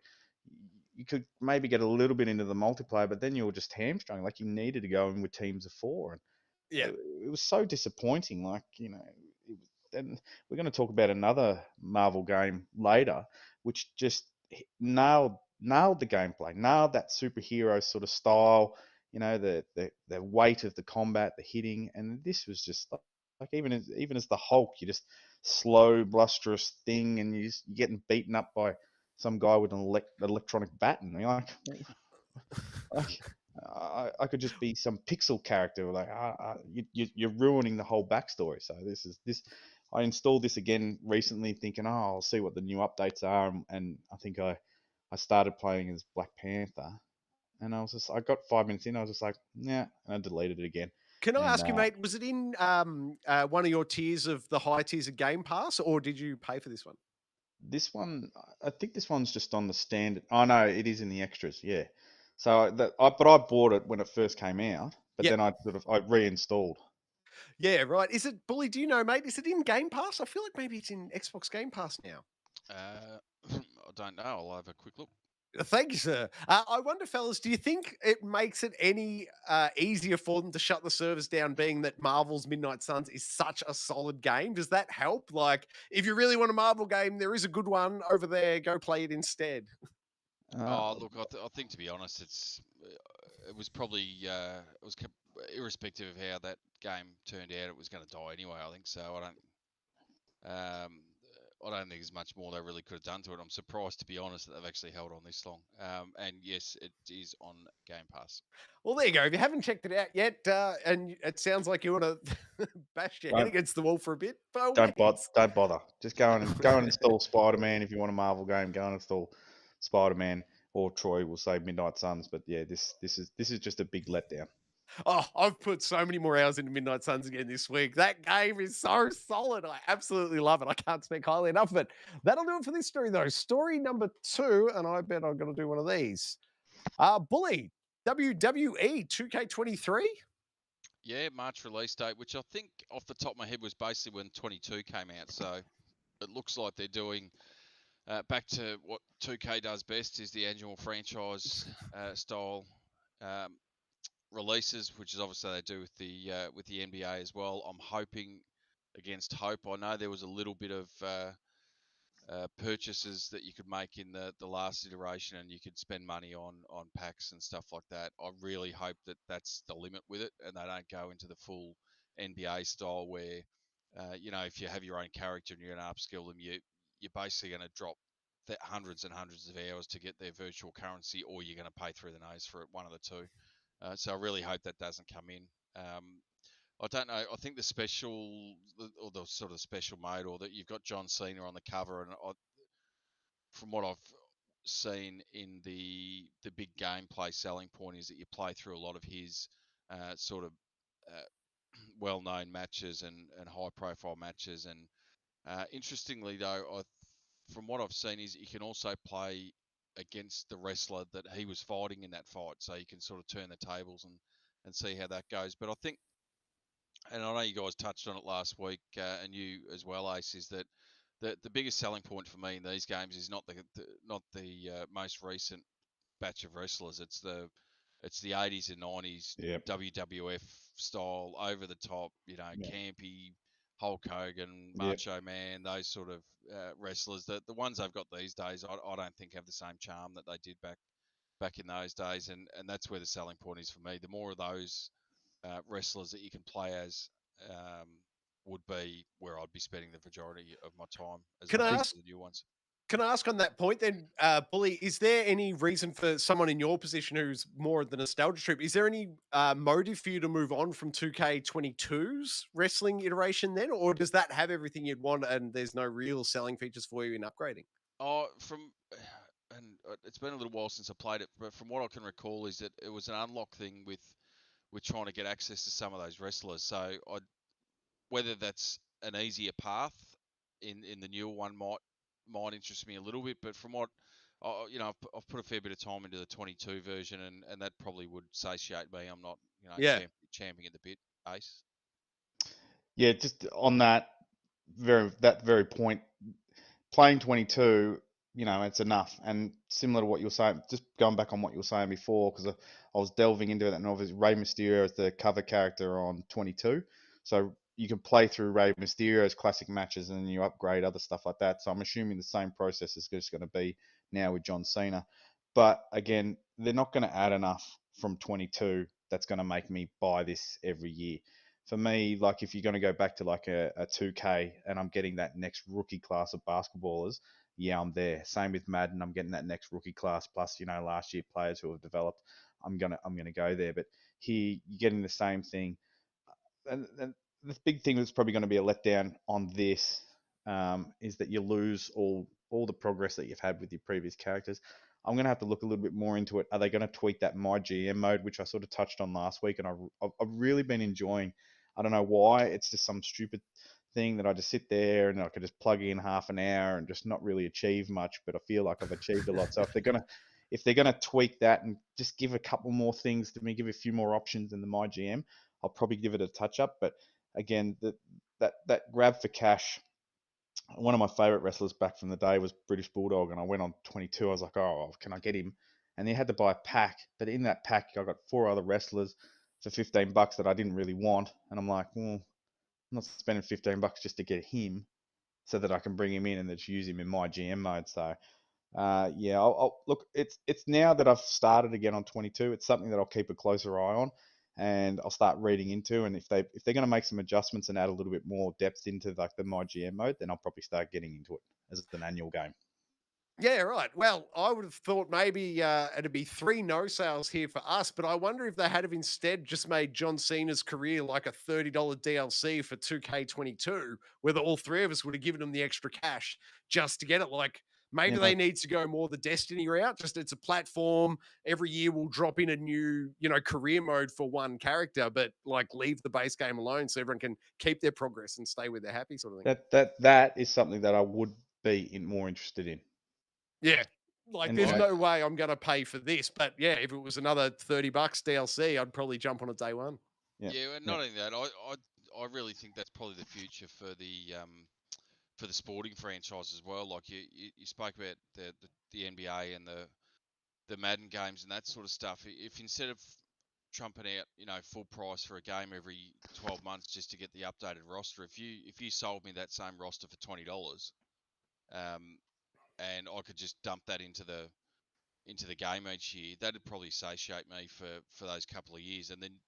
B: you could maybe get a little bit into the multiplayer, but then you were just hamstrung. Like, you needed to go in with teams of 4. And
A: Yeah.
B: it was so disappointing. Like, and we're going to talk about another Marvel game later, which just nailed the gameplay, nailed that superhero sort of style, the weight of the combat, the hitting, and this was just like even as the Hulk, you just slow, blusterous thing, and you're getting beaten up by some guy with an electronic baton. You're like I could just be some pixel character. Like you're ruining the whole backstory. So this. I installed this again recently, thinking, I'll see what the new updates are, and I think I started playing as Black Panther, and I got 5 minutes in, I was just like, yeah, and I deleted it again.
A: Can I
B: And
A: ask you, mate, was it in one of your tiers of the high tiers of Game Pass, or did you pay for this one?
B: this one, I think this one's just on the standard. Oh no, it is in the extras, yeah. So but I bought it when it first came out, but
A: Yep.
B: then I reinstalled.
A: Yeah, right. Is it, Bully, do you know, mate, is it in Game Pass? I feel like maybe it's in Xbox Game Pass now.
C: I don't know. I'll have a quick look.
A: Thank you, sir. I wonder, fellas, do you think it makes it any easier for them to shut the servers down, being that Marvel's Midnight Suns is such a solid game? Does that help? Like, if you really want a Marvel game, there is a good one over there. Go play it instead.
C: Look, I think, to be honest, it was probably irrespective of how that game turned out, it was going to die anyway. I think so. I don't think there's much more they really could have done to it. I'm surprised, to be honest, that they've actually held on this long. And yes, it is on Game Pass.
A: Well, there you go. If you haven't checked it out yet, and it sounds like you want to bash your head
B: Don't
A: against the wall for a bit, by all
B: don't bother.
A: means.
B: Don't bother. Just go and install Spider-Man if you want a Marvel game. Go and install Spider-Man, or Troy will say Midnight Suns. But yeah, this is just a big letdown.
A: Oh, I've put so many more hours into Midnight Suns again this week. That game is so solid. I absolutely love it. I can't speak highly enough of it. That'll do it for this story, though. Story number 2, and I bet I've got to do one of these. Bully, WWE 2K23.
C: Yeah, March release date, which I think off the top of my head was basically when 22 came out. So it looks like they're doing back to what 2K does best, is the annual franchise style releases, which is obviously they do with the NBA as well. I'm hoping against hope. I know there was a little bit of purchases that you could make in the last iteration, and you could spend money on packs and stuff like that. I really hope that that's the limit with it, and they don't go into the full NBA style where, if you have your own character and you're going to upskill them, you're basically going to drop hundreds and hundreds of hours to get their virtual currency, or you're going to pay through the nose for it, one of the two. So I really hope that doesn't come in. I don't know. I think the special, or the sort of special mode, or that you've got John Cena on the cover, and from what I've seen in the big gameplay selling point is that you play through a lot of his sort of uh, well-known matches and high-profile matches. And interestingly, though, from what I've seen, is you can also play against the wrestler that he was fighting in that fight, so you can sort of turn the tables and see how that goes. But I think, and I know you guys touched on it last week, and you as well, Ace, is that the biggest selling point for me in these games is not the most recent batch of wrestlers. It's the 80s and 90s
B: Yep.
C: WWF style, over the top,
B: Yep.
C: campy, Hulk Hogan,
B: Yep.
C: Macho Man, those sort of wrestlers. The ones they've got these days, I don't think have the same charm that they did back in those days, and that's where the selling point is for me. The more of those wrestlers that you can play as um, would be where I'd be spending the majority of my time, as
A: Can I
C: opposed
A: ask?
C: to the new ones.
A: Can I ask on that point then, Bully? Is there any reason for someone in your position who's more the nostalgia trip? Is there any motive for you to move on from 2K22's wrestling iteration then, or does that have everything you'd want and there's no real selling features for you in upgrading?
C: Oh, and it's been a little while since I played it, but from what I can recall, is that it was an unlock thing with trying to get access to some of those wrestlers. So whether that's an easier path in the newer one might interest me a little bit, but from what I've put a fair bit of time into the 22 version, and that probably would satiate me. I'm not
A: Yeah.
C: champing at the bit, Ace.
B: Yeah, just on that very point, playing 22, it's enough. And similar to what you were saying, just going back on what you were saying before, because I was delving into it, and obviously Rey Mysterio is the cover character on 22. So you can play through Rey Mysterio's classic matches and then you upgrade other stuff like that. So I'm assuming the same process is just going to be now with John Cena. But again, they're not going to add enough from 22 that's going to make me buy this every year. For me, like if you're going to go back to like a 2K and I'm getting that next rookie class of basketballers, yeah, I'm there. Same with Madden, I'm getting that next rookie class plus, last year players who have developed. I'm gonna go there. But here you're getting the same thing. And the big thing that's probably going to be a letdown on this is that you lose all the progress that you've had with your previous characters. I'm going to have to look a little bit more into it. Are they going to tweak that My GM mode, which I sort of touched on last week, and I've really been enjoying. I don't know why. It's just some stupid thing that I just sit there and I could just plug in half an hour and just not really achieve much, but I feel like I've achieved a lot. So if they're gonna tweak that and just give a couple more things to me, give a few more options in the My GM, I'll probably give it a touch up. But again, that grab for cash. One of my favorite wrestlers back from the day was British Bulldog, and I went on 22. I was like, oh, can I get him? And he had to buy a pack, but in that pack, I got 4 other wrestlers for $15 that I didn't really want, and I'm like, well, I'm not spending $15 just to get him, so that I can bring him in and just use him in my GM mode. So yeah, I'll look. It's now that I've started again on 22. It's something that I'll keep a closer eye on. and I'll start reading into. And if they're going to make some adjustments and add a little bit more depth into like the My GM mode, then I'll probably start getting into it as an annual game.
A: Yeah, right. Well, I would have thought maybe it'd be 3 no sales here for us, but I wonder if they had have instead just made John Cena's career like a $30 DLC for 2K22, whether all 3 of us would have given him the extra cash just to get it. Like maybe they need to go more the Destiny route. Just it's a platform. Every year we'll drop in a new, career mode for one character, but like leave the base game alone so everyone can keep their progress and stay where they're happy, sort of thing.
B: That is something that I would be more interested in.
A: Yeah. Like,
B: And
A: there's
C: I,
A: no way I'm going to pay for this. But yeah, if it was another $30 DLC, I'd probably jump on it day one.
C: yeah, and not only that, I really think that's probably the future for the sporting franchise as well. Like you spoke about the NBA and the Madden games and that sort of stuff. If instead of trumping out full price for a game every 12 months just to get the updated roster, if you sold me that same roster for $20, and I could just dump that into the game each year, that'd probably satiate me for those couple of years. And then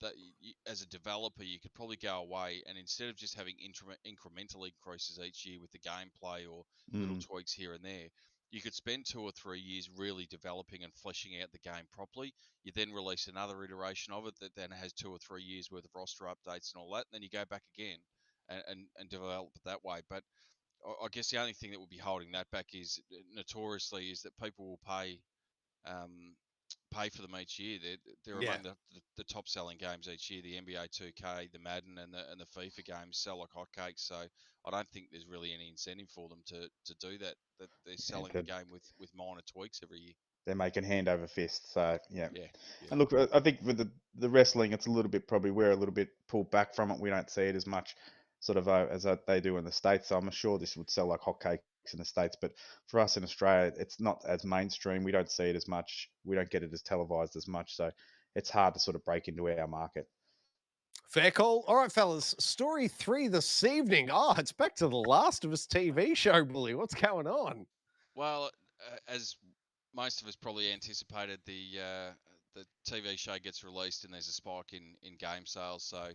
C: as a developer, you could probably go away and instead of just having incremental increases each year with the gameplay or little tweaks here and there, you could spend 2 or 3 years really developing and fleshing out the game properly. You then release another iteration of it that then has 2 or 3 years worth of roster updates and all that, and then you go back again and develop it that way. But I guess the only thing that would be holding that back is notoriously is that people will um, pay for them each year. They're
A: Yeah.
C: among the top selling games each year. The NBA 2K, the Madden, and the FIFA games sell like hotcakes. So I don't think there's really any incentive for them to do that. That they're selling the game with minor tweaks every year.
B: They're making hand over fist. So yeah.
C: Yeah.
B: And look, I think with the wrestling, it's a little bit probably we're a little bit pulled back from it. We don't see it as much sort of as they do in the States. So I'm sure this would sell like hotcakes in the States. But for us in Australia, it's not as mainstream. We don't see it as much. We don't get it as televised as much. So it's hard to sort of break into our market.
A: Fair call. All right, fellas. Story 3 this evening. Oh, it's back to the Last of Us TV show, Bully. What's going on?
C: Well, as most of us probably anticipated, the TV show gets released and there's a spike in game sales. So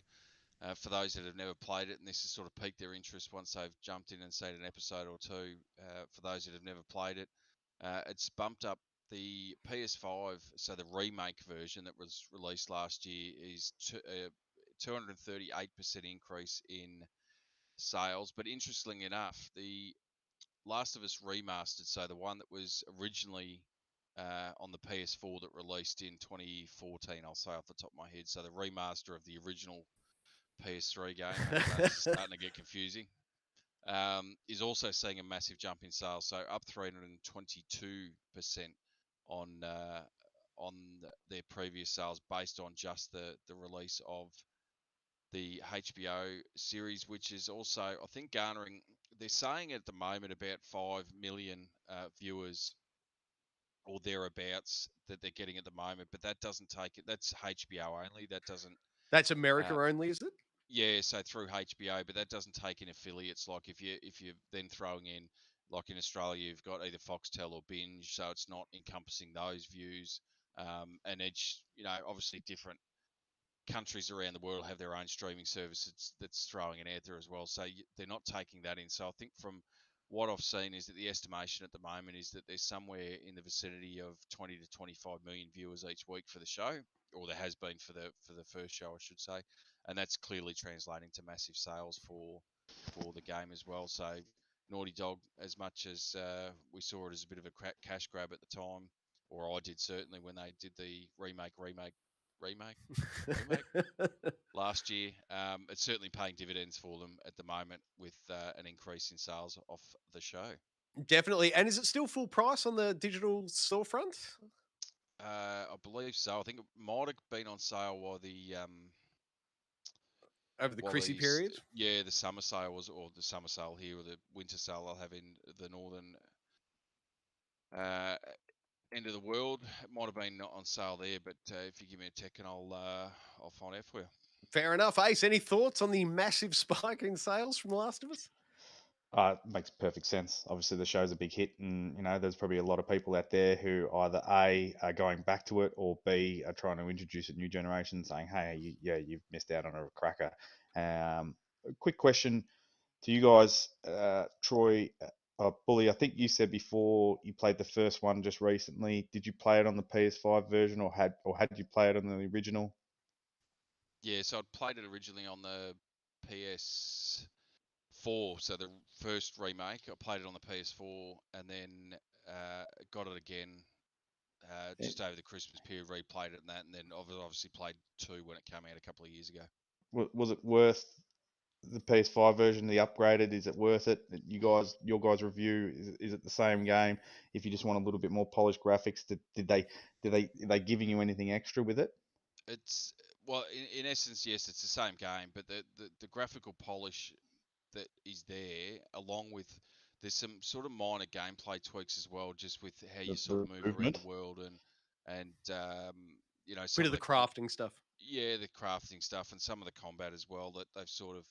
C: for those that have never played it, and this has sort of piqued their interest once they've jumped in and seen an episode or two, for those that have never played it, it's bumped up the PS5. So the remake version that was released last year is 238% increase in sales. But interestingly enough, the Last of Us Remastered, so the one that was originally on the PS4 that released in 2014, I'll say off the top of my head. So the remaster of the original PS3 game, that's starting to get confusing, is also seeing a massive jump in sales. So up 322% on their previous sales based on just the release of the HBO series, which is also, I think, garnering, they're saying at the moment about 5 million viewers or thereabouts that they're getting at the moment, but that doesn't take it. That's HBO only. That doesn't.
A: That's America only, is it?
C: Yeah, so through HBO, but that doesn't take in affiliates. Like if you're then throwing in, like in Australia, you've got either Foxtel or Binge, so it's not encompassing those views. And each, obviously different countries around the world have their own streaming services that's throwing it out there as well. So they're not taking that in. So I think from what I've seen is that the estimation at the moment is that there's somewhere in the vicinity of 20 to 25 million viewers each week for the show, or there has been for the first show, I should say, and that's clearly translating to massive sales for the game as well. So Naughty Dog, as much as we saw it as a bit of a cash grab at the time, or I did certainly when they did the remake last year. It's certainly paying dividends for them at the moment with an increase in sales off the show.
A: Definitely. And is it still full price on the digital storefront?
C: I believe so. I think it might have been on sale while
A: Over the Chrissy period?
C: the summer sale was, or the summer sale here, or the winter sale I'll have in the northern end of the world. It might have been not on sale there, but if you give me a tick, and I'll find out for you.
A: Fair enough. Ace, any thoughts on the massive spike in sales from The Last of Us?
B: Makes perfect sense. Obviously, the show's a big hit, and there's probably a lot of people out there who either A are going back to it, or B are trying to introduce a new generation, saying, "Hey, you've missed out on a cracker." A quick question to you guys, Troy, Bully. I think you said before you played the first one just recently. Did you play it on the PS5 version, or had you play it on the original?
C: Yeah, so I'd played it originally on the PS4, so the first remake. I played it on the PS4, and then got it again just over the Christmas period. Replayed it and that, and then obviously played 2 when it came out a couple of years ago.
B: Was it worth the PS5 version, the upgraded? Is it worth it? Your guys' review, is it the same game? If you just want a little bit more polished graphics, are they giving you anything extra with it?
C: It's well, in essence, yes, it's the same game, but the graphical polish that is there, along with there's some sort of minor gameplay tweaks as well, just with how you sort
B: The
C: of move around the
B: movement.
C: world and
A: Bit
C: some
A: of
C: of
A: the
C: the
A: crafting stuff.
C: the crafting stuff and some of the combat as well that they've sort of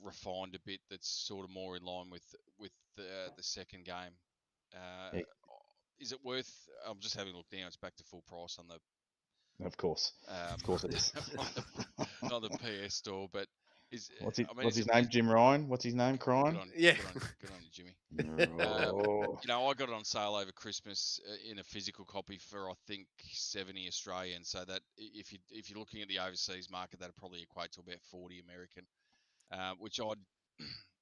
C: refined a bit. That's sort of more in line with the second game. Uh,
B: Yeah,
C: is it worth? I'm just having a look now. It's back to full price on the
B: of course, it is.
C: on the PS store, but I mean,
B: What's
C: is
B: his
C: it
B: name?
C: worth?
B: Jim Ryan. What's his name? Crying.
A: Yeah.
C: Good on you, Jimmy.
B: Oh,
C: I got it on sale over Christmas in a physical copy for I think 70 Australian. So that if you're looking at the overseas market, that'd probably equate to about 40 American, which I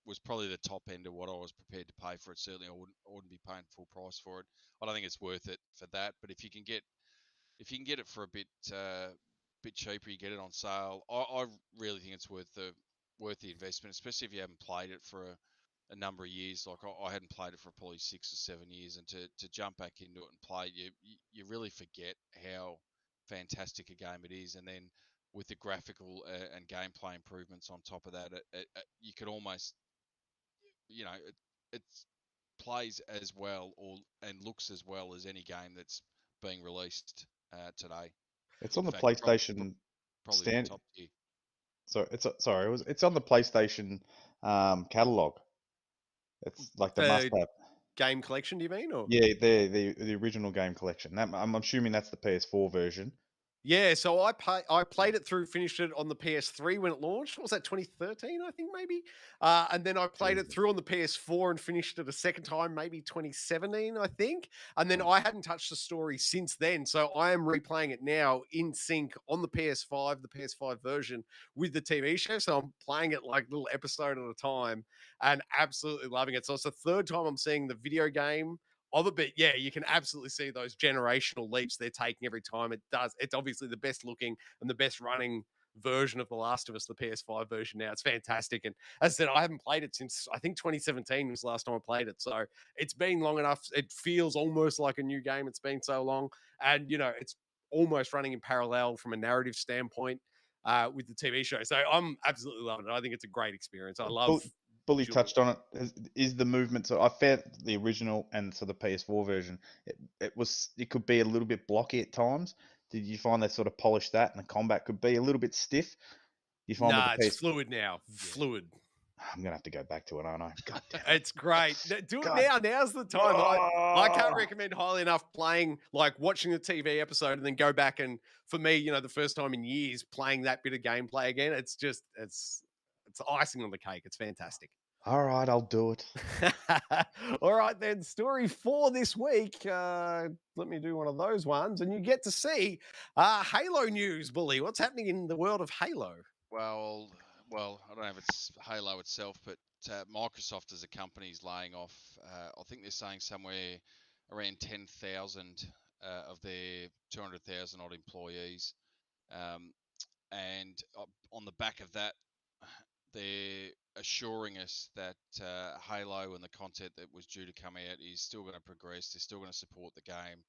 C: was probably the top end of what I was prepared to pay for it. Certainly, I wouldn't be paying full price for it. I don't think it's worth it for that. But if you can get it for a bit cheaper, you get it on sale. I really think it's worth the investment, especially if you haven't played it for a number of years. Like I hadn't played it for probably 6 or 7 years, and to jump back into it and play, you really forget how fantastic a game it is. And then with the graphical and gameplay improvements on top of that, you could almost, it plays as well and looks as well as any game that's being released today.
B: it's
C: In
B: on the
C: fact,
B: PlayStation
C: probably the
B: stand.
C: top tier.
B: So it's on the PlayStation catalog. It's like the
A: The
B: must-have.
A: game collection, do you mean? Or
B: Yeah, the original game collection. I'm assuming that's the PS4 version.
A: yeah, so I played it through, finished it on the PS3 when it launched. What was that, 2013, I think, maybe? And then I played it
B: Jesus.
A: through on the PS4 and finished it a second time, maybe 2017, I think. And then I hadn't touched the story since then. So I am replaying it now in sync on the PS5 version with the TV show. So I'm playing it like little episode at a time and absolutely loving it. So it's the third time I'm seeing the video game of it. But yeah, you can absolutely see those generational leaps they're taking every time. It does. It's obviously the best looking and the best running version of The Last of Us, the PS5 version now. It's fantastic. And as I said, I haven't played it since I think 2017 was the last time I played it. So it's been long enough. It feels almost like a new game. It's been so long. And, it's almost running in parallel from a narrative standpoint with the TV show. So I'm absolutely loving it. I think it's a great experience. I love
B: Bully
A: dual.
B: touched on it. Is the movement? So I found the original and so the PS4 version. It could be a little bit blocky at times. Did you find they sort of polished that, and the combat could be a little bit stiff? You find with the
A: Nah, it's
B: PS.
A: fluid now. Fluid.
B: I'm gonna have to go back to it, aren't I? God damn it!
A: It's great. Do it
B: God.
A: now. Now's the time. I can't
B: Oh!
A: recommend highly enough playing, like watching the TV episode and then go back and, for me, the first time in years playing that bit of gameplay again. It's just it's icing on the cake. It's fantastic.
B: All right, I'll do it.
A: All right, then. Story 4 this week. Let me do one of those ones, and you get to see Halo news, Bully. What's happening in the world of Halo?
C: Well, I don't know if it's Halo itself, but Microsoft as a company is laying off. I think they're saying somewhere around 10,000 of their 200,000 odd employees, and on the back of that, they're assuring us that Halo and the content that was due to come out is still going to progress. They're still going to support the game.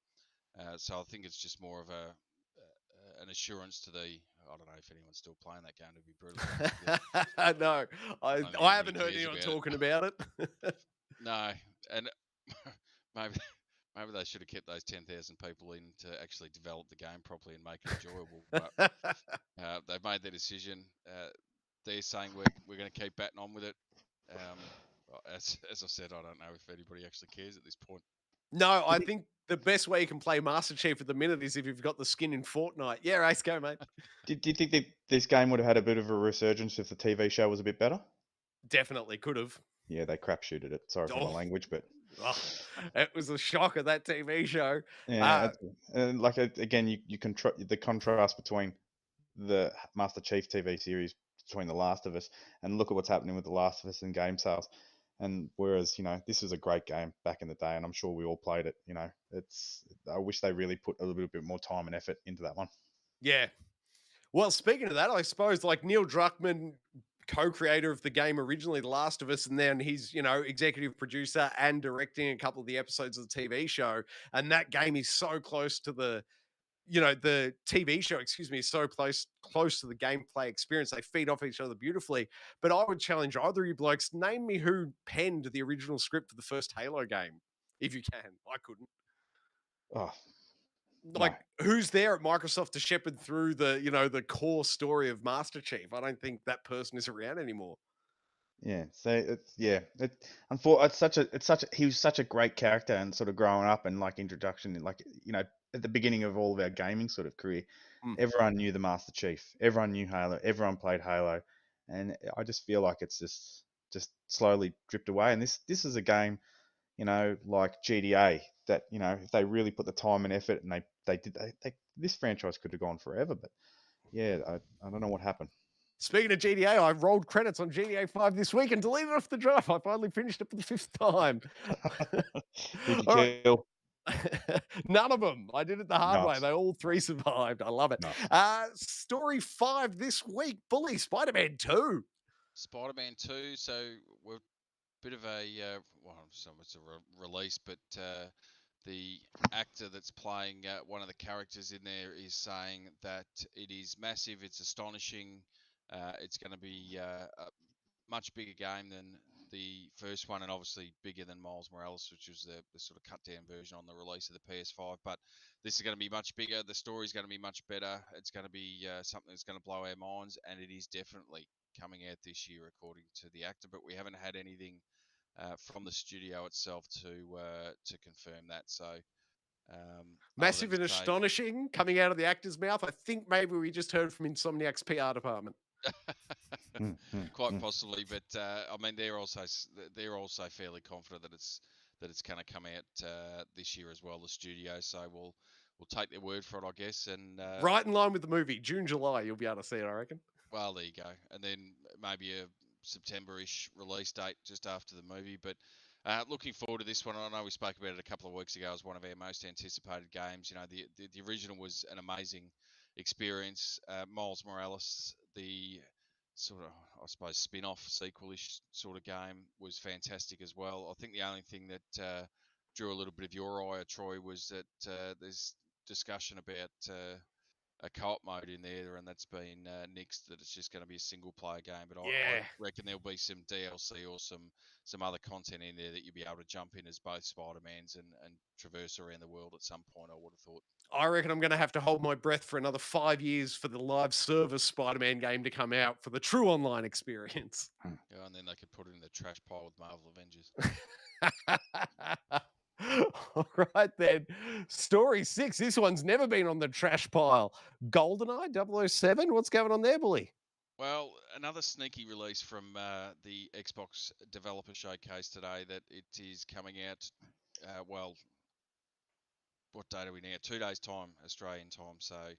C: So I think it's just more of an assurance to the. I don't know if anyone's still playing that game. To be brutally
A: No,
C: honest,
A: I haven't heard anyone talking about it.
C: No, and maybe maybe they should have kept those 10,000 people in to actually develop the game properly and make it enjoyable. But they've made their decision. They're saying we're going to keep batting on with it. As I said, I don't know if anybody actually cares at this point.
A: No,
B: Do
A: I
B: you think,
A: think the best way you can play Master Chief at the minute is if you've got the skin in Fortnite. Yeah, Ace, go, mate.
B: do you think that this game would have had a bit of a resurgence if the TV show was a bit better?
A: Definitely could have.
B: Yeah, they crapshooted it. Sorry for my
A: Oh,
B: language, but
A: it was a shocker, that TV show.
B: yeah, and like again, you the contrast between the Master Chief TV series between The Last of Us, and look at what's happening with The Last of Us in game sales. And whereas this was a great game back in the day, and I'm sure we all played it. I wish they really put a little bit more time and effort into that one.
A: Yeah. Well, speaking of that, I suppose like Neil Druckmann, co-creator of the game originally, The Last of Us, and then he's, executive producer and directing a couple of the episodes of the TV show. And that game is so close to the TV show, excuse me, is so close to the gameplay experience. They feed off each other beautifully. But I would challenge either of you blokes, name me who penned the original script for the first Halo game, if you can. I couldn't.
B: Oh no,
A: Like, who's there at Microsoft to shepherd through the core story of Master Chief? I don't think that person is around anymore.
B: yeah. So he was such a great character, and sort of growing up and like introduction, and like at the beginning of all of our gaming sort of career, everyone knew the Master Chief, everyone knew Halo, everyone played Halo, and I just feel like it's just slowly dripped away. And this is a game, like G.E.A. that if they really put the time and effort, and they did, this franchise could have gone forever. But yeah, I don't know what happened.
A: Speaking of GTA, I rolled credits on GTA 5 this week and deleted it off the drive. I finally finished it for the 5th time.
B: Who'd you
A: All right.
B: kill?
A: None of them. I did it the hard way.
B: Nice,
A: They all three survived. I love it.
B: nice.
A: Story 5 this week. Bully Spider-Man 2.
C: Spider-Man 2. So we're a bit of a so it's a release, but the actor that's playing one of the characters in there is saying that it is massive, it's astonishing, it's going to be a much bigger game than the first one, and obviously bigger than Miles Morales, which was the sort of cut down version on the release of the PS5. But this is going to be much bigger. The story is going to be much better. It's going to be something that's going to blow our minds, and it is definitely coming out this year, according to the actor. But we haven't had anything from the studio itself to confirm that. So, other
A: Massive
C: than to
A: and
C: say,
A: astonishing coming out of the actor's mouth. I think maybe we just heard from Insomniac's PR department.
C: quite possibly, but I mean they're also fairly confident that it's going to come out this year as well, the studio. So we'll take their word for it, I guess. And
A: Right in line with the movie, June, July, you'll be able to see it, I reckon.
C: well, there you go. And then maybe a September-ish release date just after the movie. But looking forward to this one. I know we spoke about it a couple of weeks ago as one of our most anticipated games. The original was an amazing experience. Miles Morales, the sort of, I suppose, spin-off sequelish sort of game was fantastic as well. I think the only thing that drew a little bit of your eye, Troy, was that there's discussion about a co-op mode in there, and that's been nixed. That it's just going to be a single-player game. But I
A: Yeah.
C: reckon there'll be some DLC or some other content in there that you'll be able to jump in as both Spider-Mans and traverse around the world at some point. I would have thought.
A: I reckon I'm going to have to hold my breath for another 5 years for the live service Spider-Man game to come out for the true online experience.
C: Yeah, and then they could put it in the trash pile with Marvel Avengers.
A: All right, then. Story 6. This one's never been on the trash pile. GoldenEye 007. What's going on there, bully?
C: Well, another sneaky release from the Xbox Developer Showcase today that it is coming out. Well, what date are we now? 2 days' time, Australian time. So,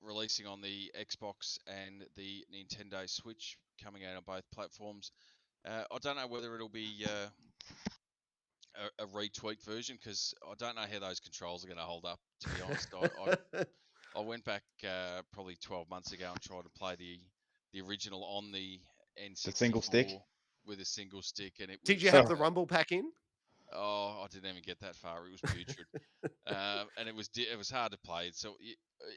C: releasing on the Xbox and the Nintendo Switch, coming out on both platforms. I don't know whether it'll be a retweaked version, because I don't know how those controls are going to hold up. To be honest, I went back probably 12 months ago and tried to play the original on the
B: The single stick.
C: N64 with a single stick, and it was.
A: Did you have the rumble pack in?
C: Oh, I didn't even get that far. It was putrid, and it was hard to play. So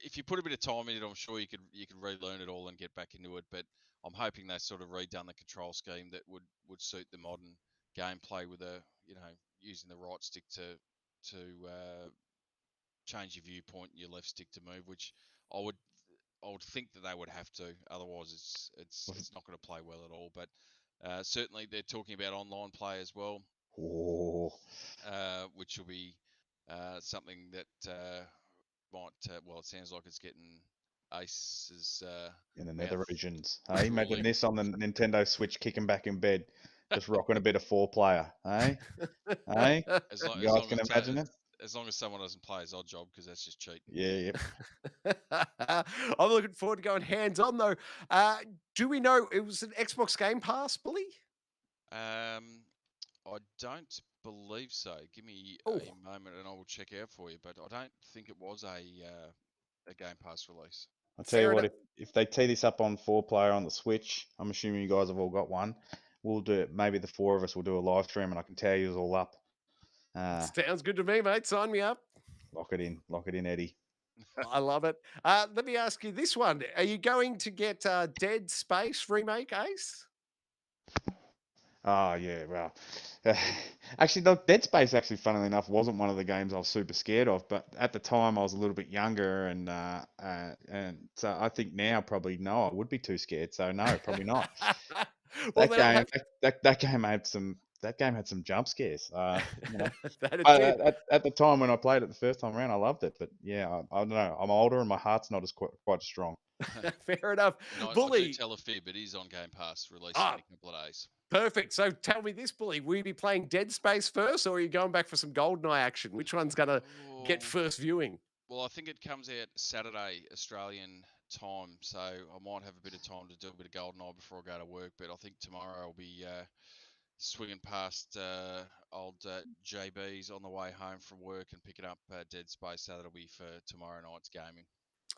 C: if you put a bit of time in it, I'm sure you could relearn it all and get back into it. But I'm hoping they sort of redone the control scheme that would suit the modern gameplay with using the right stick to change your viewpoint and your left stick to move, which I would think that they would have to. Otherwise, it's not going to play well at all. But Certainly, they're talking about online play as well,
B: Oh,
C: which will be something that might. Well, it sounds like it's getting Ace's
B: in the nether
C: mouth
B: regions. Hey, imagine
C: drooling.
B: this on the Nintendo Switch, kicking back in bed, just rocking a bit of 4-player. Hey, hey,
C: As long
B: you
C: as
B: guys
C: long
B: can
C: as
B: imagine it?
C: as long as someone doesn't play his odd job, because that's just cheating.
B: Yeah, yep.
A: I'm looking forward to going hands on though. Do we know it was an Xbox Game Pass, Bully?
C: I don't believe so. Give me
A: Oh,
C: a moment and I will check out for you. But I don't think it was a Game Pass release.
B: I'll tell you
A: fair
B: what,
A: enough.
B: if they tee this up on 4-player on the Switch, I'm assuming you guys have all got one. We'll do it. Maybe the 4 of us will do a live stream, and I can tear you all up.
A: Sounds good to me, mate. Sign me up.
B: Lock it in, Eddie.
A: I love it. Let me ask you this one: are you going to get Dead Space remake, Ace?
B: Oh yeah, well, actually, the Dead Space, actually, funnily enough, wasn't one of the games I was super scared of. But at the time, I was a little bit younger, and so I think now probably no, I would be too scared. So no, probably not.
A: Well,
B: That
A: then I'll
B: game,
A: have
B: that game had some jump scares.
A: that. It
B: But
A: did.
B: at the time when I played it the first time around, I loved it. But yeah, I don't know. I'm older, and my heart's not as quite strong.
A: Fair enough.
C: And I do
A: Bully.
C: tell a fib. It is on Game Pass, releasing in
A: Ah,
C: a couple of days.
A: perfect. So tell me this, Bully: will you be playing Dead Space first, or are you going back for some GoldenEye action? Which one's going to get
C: Oh,
A: first viewing?
C: well, I think it comes out Saturday Australian time, so I might have a bit of time to do a bit of GoldenEye before I go to work. But I think tomorrow I'll be swinging past old JB's on the way home from work and picking up Dead Space. So that'll be for tomorrow night's gaming.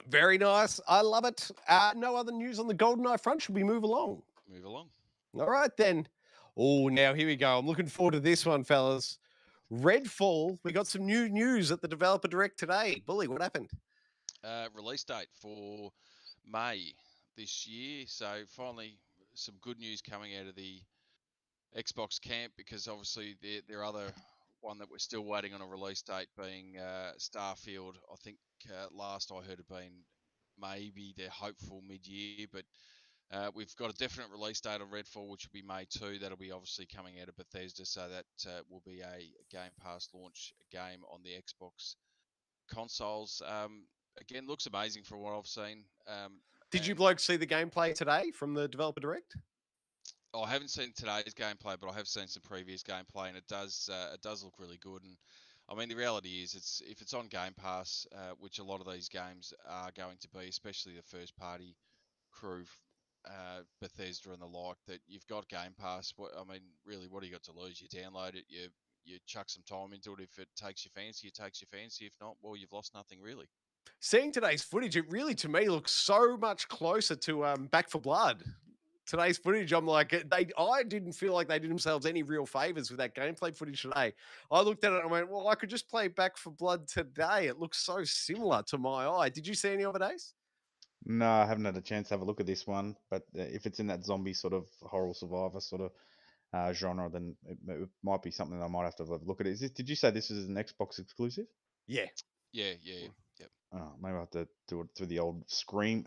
A: Very nice. I love it. No other news on the GoldenEye front. Should we move along?
C: Move along.
A: All right, then. Oh, now here we go. I'm looking forward to this one, fellas. Redfall. We got some new news at the developer direct today. Bully, what happened?
C: Release date for May this year. So finally, some good news coming out of the Xbox camp, because obviously their other one that we're still waiting on a release date being Starfield. I think last I heard had been maybe they're hopeful mid-year, but we've got a definite release date on Redfall, which will be May 2. That'll be obviously coming out of Bethesda, so that will be a Game Pass launch game on the Xbox consoles. Again, looks amazing from what I've seen.
A: Did you
C: And
A: blokes see the gameplay today from the developer direct?
C: I haven't seen today's gameplay, but I have seen some previous gameplay, and it does look really good. And I mean, the reality is, if it's on Game Pass, which a lot of these games are going to be, especially the first party crew, Bethesda and the like, that you've got Game Pass. I mean, really, what do you got to lose? You download it, you chuck some time into it. If it takes your fancy, it takes your fancy. If not, well, you've lost nothing really.
A: Seeing today's footage, it really, to me, looks so much closer to Back for Blood. Today's footage, I'm like, I didn't feel like they did themselves any real favors with that gameplay footage today. I looked at it and I went, well, I could just play Back for Blood today. It looks so similar to my eye. Did you see any other days?
B: No, I haven't had a chance to have a look at this one. But if it's in that zombie sort of horror survivor sort of genre, then it might be something I might have to have a look at. Did you say this is an Xbox exclusive?
A: Yeah.
C: Yeah.
B: Oh, maybe I have to do it through the old screen.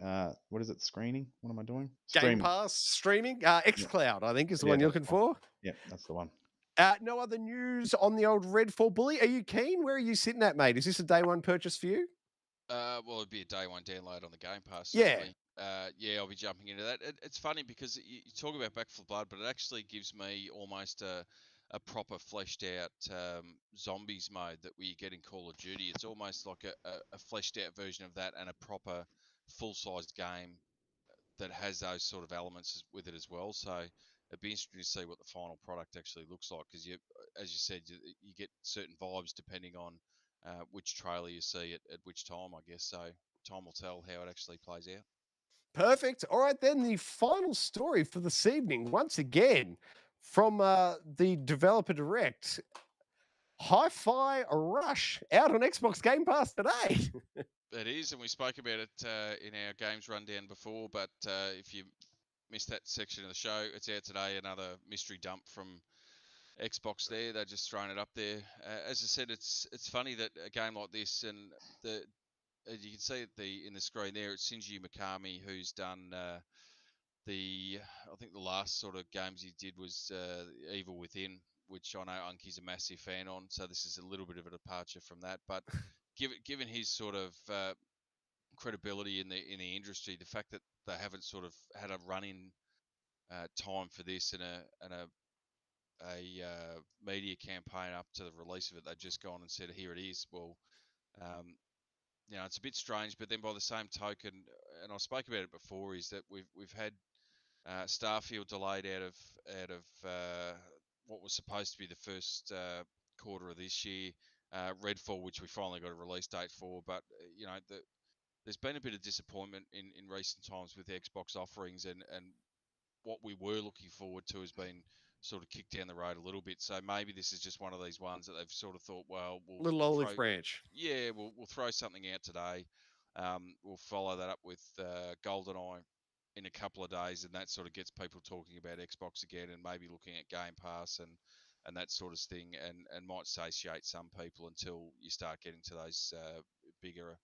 B: What is it? Screening? What am I doing?
A: Game
B: Streaming.
A: Pass, streaming,
B: Yeah,
A: xCloud, I think is the
B: yeah,
A: one you're
B: that's
A: looking
B: the one.
A: for.
B: Yeah, that's the one.
A: No other news on the old Redfall, Bully. Are you keen? Where are you sitting at, mate? Is this a day one purchase for you?
C: Well, it'd be a day one download on the Game Pass,
A: Yeah.
C: certainly. Yeah, I'll be jumping into that. It's funny because you talk about Back 4 Blood, but it actually gives me almost a proper fleshed out zombies mode that we get in Call of Duty. It's almost like a fleshed out version of that, and a proper full sized game that has those sort of elements with it as well. So it'd be interesting to see what the final product actually looks like, because as you said, you get certain vibes depending on which trailer you see at which time, I guess. So time will tell how it actually plays out.
A: Perfect. All right, then the final story for this evening, once again, from the developer direct. Hi-Fi Rush out on Xbox Game Pass today.
C: It is, and we spoke about it in our games rundown before. But if you missed that section of the show, it's out today. Another mystery dump from Xbox there. They're just throwing it up there. As I said, it's funny that a game like this, and as you can see in the screen there, it's Shinji Mikami who's done I think the last sort of games he did was Evil Within, which I know Unky's a massive fan on. So this is a little bit of a departure from that. But given his sort of credibility in the industry, the fact that they haven't sort of had a run in time for this and a media campaign up to the release of it, they've just gone and said, "Here it is." Well, um, it's a bit strange, but then by the same token, and I spoke about it before, is that we've had Starfield delayed out of what was supposed to be the first quarter of this year. Redfall, which we finally got a release date for, but there's been a bit of disappointment in recent times with the Xbox offerings, and what we were looking forward to has been sort of kicked down the road a little bit. So maybe this is just one of these ones that they've sort of thought, well,
A: Little
C: we'll
A: olive
C: throw,
A: branch.
C: yeah, we'll throw something out today. We'll follow that up with GoldenEye in a couple of days, and that sort of gets people talking about Xbox again, and maybe looking at Game Pass and that sort of thing, and might satiate some people until you start getting to those bigger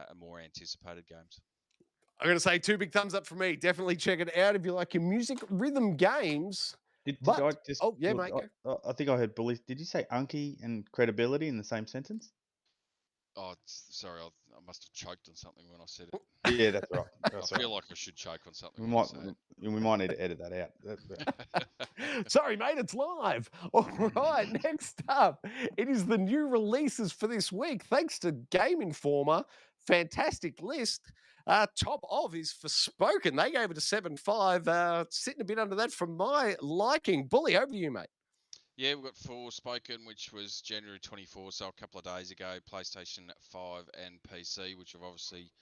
C: and more anticipated games.
A: I'm going to say 2 big thumbs up for me. Definitely check it out if you like your music rhythm games.
B: Did I just?
A: Oh, yeah,
B: look,
A: mate, go.
B: I think I heard bully. Did you say Unky and credibility in the same sentence?
C: Oh, sorry, I must have choked on something when I said it.
B: Yeah, that's right.
C: I feel like I should choke on something
B: We
C: when I
B: might
C: say
B: we might need to edit that out.
C: it.
A: Sorry, mate, it's live. All right, next up, it is the new releases for this week. Thanks to Game Informer, fantastic list. Top of is Forspoken. They gave it a 7.5. Sitting a bit under that from my liking. Bully, over to you, mate.
C: Yeah, we've got Forspoken, which was January 24, so a couple of days ago, PlayStation 5 and PC, which I've obviously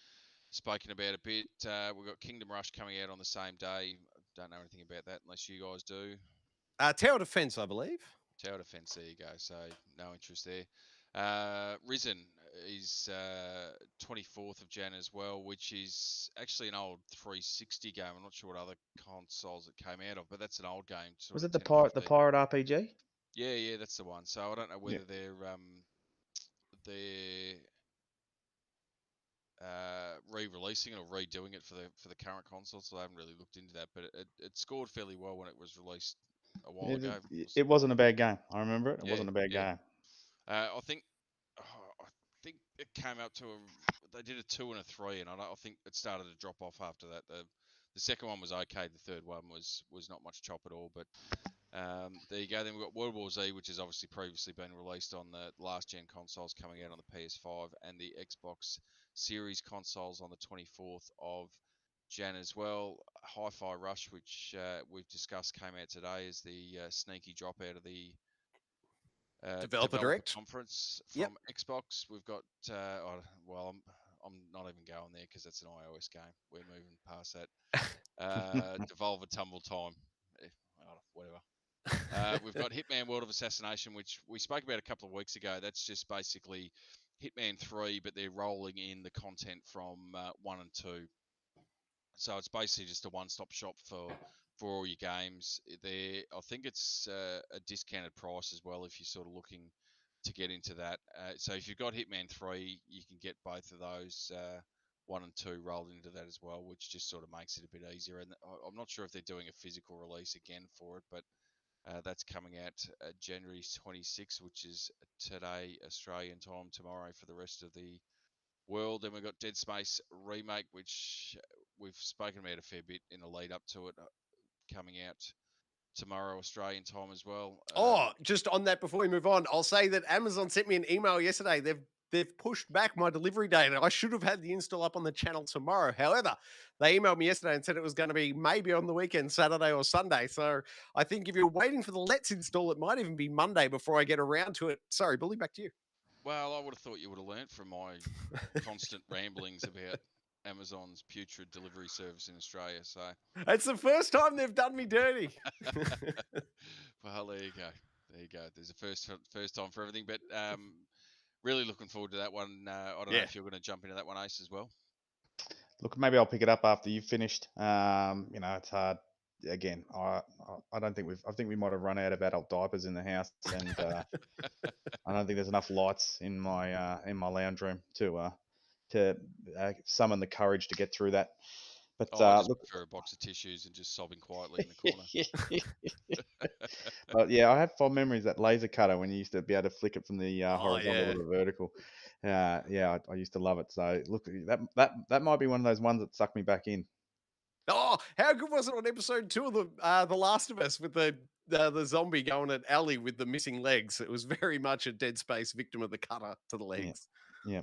C: spoken about a bit. We've got Kingdom Rush coming out on the same day. Don't know anything about that unless you guys do.
A: Tower Defense, I believe.
C: Tower Defense, there you go. So no interest there. Risen is 24th of Jan as well, which is actually an old 360 game. I'm not sure what other consoles it came out of, but that's an old game. Sort
B: Was
C: of
B: it the
C: 10 or 15.
B: pirate RPG?
C: Yeah, that's the one. So I don't know whether
B: Yeah.
C: they're re-releasing it or redoing it for the current console. So I haven't really looked into that, but it scored fairly well when it was released a while ago.
B: It wasn't a bad game. I remember it. It
C: Yeah,
B: wasn't a bad
C: yeah.
B: game.
C: I think it came out to they did a 2 and a 3, and I think it started to drop off after that. The second one was okay. The third one was not much chop at all. But there you go. Then we've got World War Z, which has obviously previously been released on the last gen consoles, coming out on the PS5 and the Xbox Series consoles on the 24th of Jan as well. Hi-Fi Rush, which we've discussed, came out today as the sneaky drop out of the
A: Developer Direct
C: conference
A: Yep.
C: from Xbox. We've got I'm not even going there because that's an iOS game. We're moving past that. Devolver Tumble Time, whatever. We've got Hitman World of Assassination, which we spoke about a couple of weeks ago. That's just basically Hitman 3, but they're rolling in the content from 1 and 2. So it's basically just a one-stop shop for all your games. I think it's a discounted price as well if you're sort of looking to get into that. So if you've got Hitman 3, you can get both of those 1 and 2 rolled into that as well, which just sort of makes it a bit easier. And I'm not sure if they're doing a physical release again for it, but that's coming out January 26th, which is today Australian time, tomorrow for the rest of the world. Then we've got Dead Space Remake, which we've spoken about a fair bit in the lead up to it, coming out tomorrow Australian time as well.
A: Just on that before we move on, I'll say that Amazon sent me an email yesterday. They've pushed back my delivery date, and I should have had the install up on the channel tomorrow. However, they emailed me yesterday and said it was going to be maybe on the weekend, Saturday or Sunday. So I think if you're waiting for the Let's install, it might even be Monday before I get around to it. Sorry, Bully, back to you.
C: Well, I would have thought you would have learnt from my constant ramblings about Amazon's putrid delivery service in Australia. So
A: it's the first time they've done me dirty.
C: Well, there you go. There you go. There's a first time for everything, but really looking forward to that one. I don't know if you're going to jump into that one, Ace, as well.
B: Look, maybe I'll pick it up after you've finished. It's hard. Again, I don't think I think we might have run out of adult diapers in the house, and I don't think there's enough lights in my lounge room to summon the courage to get through that. But
C: I just
B: look,
C: prefer a box of tissues and just sobbing quietly in the corner.
B: but yeah, I have fond memories of that laser cutter when you used to be able to flick it from the
A: Oh,
B: horizontal
A: yeah.
B: to the vertical. Yeah, I used to love it. So look, that might be one of those ones that sucked me back in.
A: Oh, how good was it on episode 2 of the Last of Us with the zombie going at Ellie with the missing legs? It was very much a Dead Space victim of the cutter to the
B: Yeah,
A: legs.
B: yeah.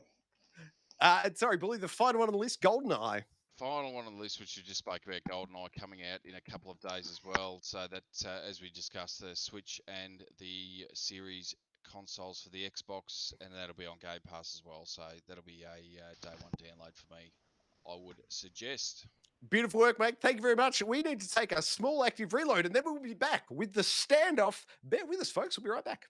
A: Sorry, Billy, the final one on the list, GoldenEye.
C: Final one on the list, which we just spoke about, GoldenEye coming out in a couple of days as well. So that, as we discussed, the Switch and the Series consoles for the Xbox, and that'll be on Game Pass as well. So that'll be a day one download for me, I would suggest.
A: Beautiful work, mate. Thank you very much. We need to take a small active reload, and then we'll be back with the Standoff. Bear with us, folks. We'll be right back.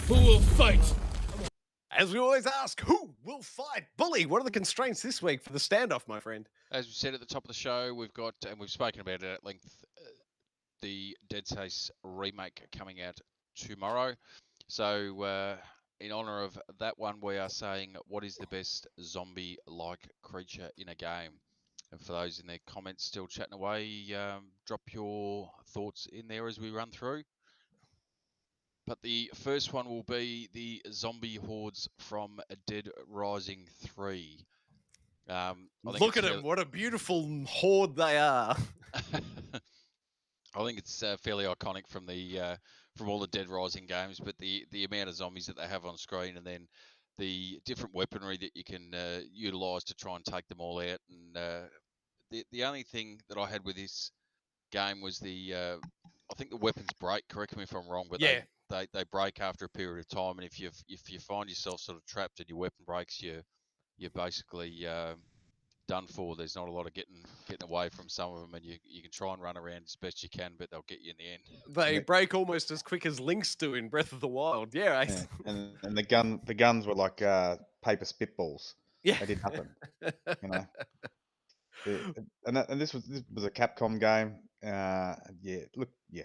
D: Who will fight?
A: As we always ask, who will fight? Bully, what are the constraints this week for the Standoff, my friend?
C: As we said at the top of the show, we've got, and we've spoken about it at length, the Dead Space remake coming out tomorrow. So, in honor of that one, we are saying, what is the best zombie-like creature in a game? And for those in the comments still chatting away, drop your thoughts in there as we run through. But the first one will be the zombie hordes from Dead Rising 3.
A: Look at them. What a beautiful horde they are.
C: I think it's fairly iconic from the from all the Dead Rising games, but the amount of zombies that they have on screen, and then the different weaponry that you can utilize to try and take them all out. And the only thing that I had with this game was I think the weapons break. Correct me if I'm wrong, but
A: Yeah.
C: they break after a period of time, and if you find yourself sort of trapped and your weapon breaks, you basically done for. There's not a lot of getting away from some of them, and you can try and run around as best you can, but they'll get you in the end.
A: They break almost as quick as Lynx do in Breath of the Wild. Yeah,
B: Yeah. And the guns were like paper spitballs.
A: yeah.
B: They did nothing. You know. And this was a Capcom game. Yeah, look, yeah.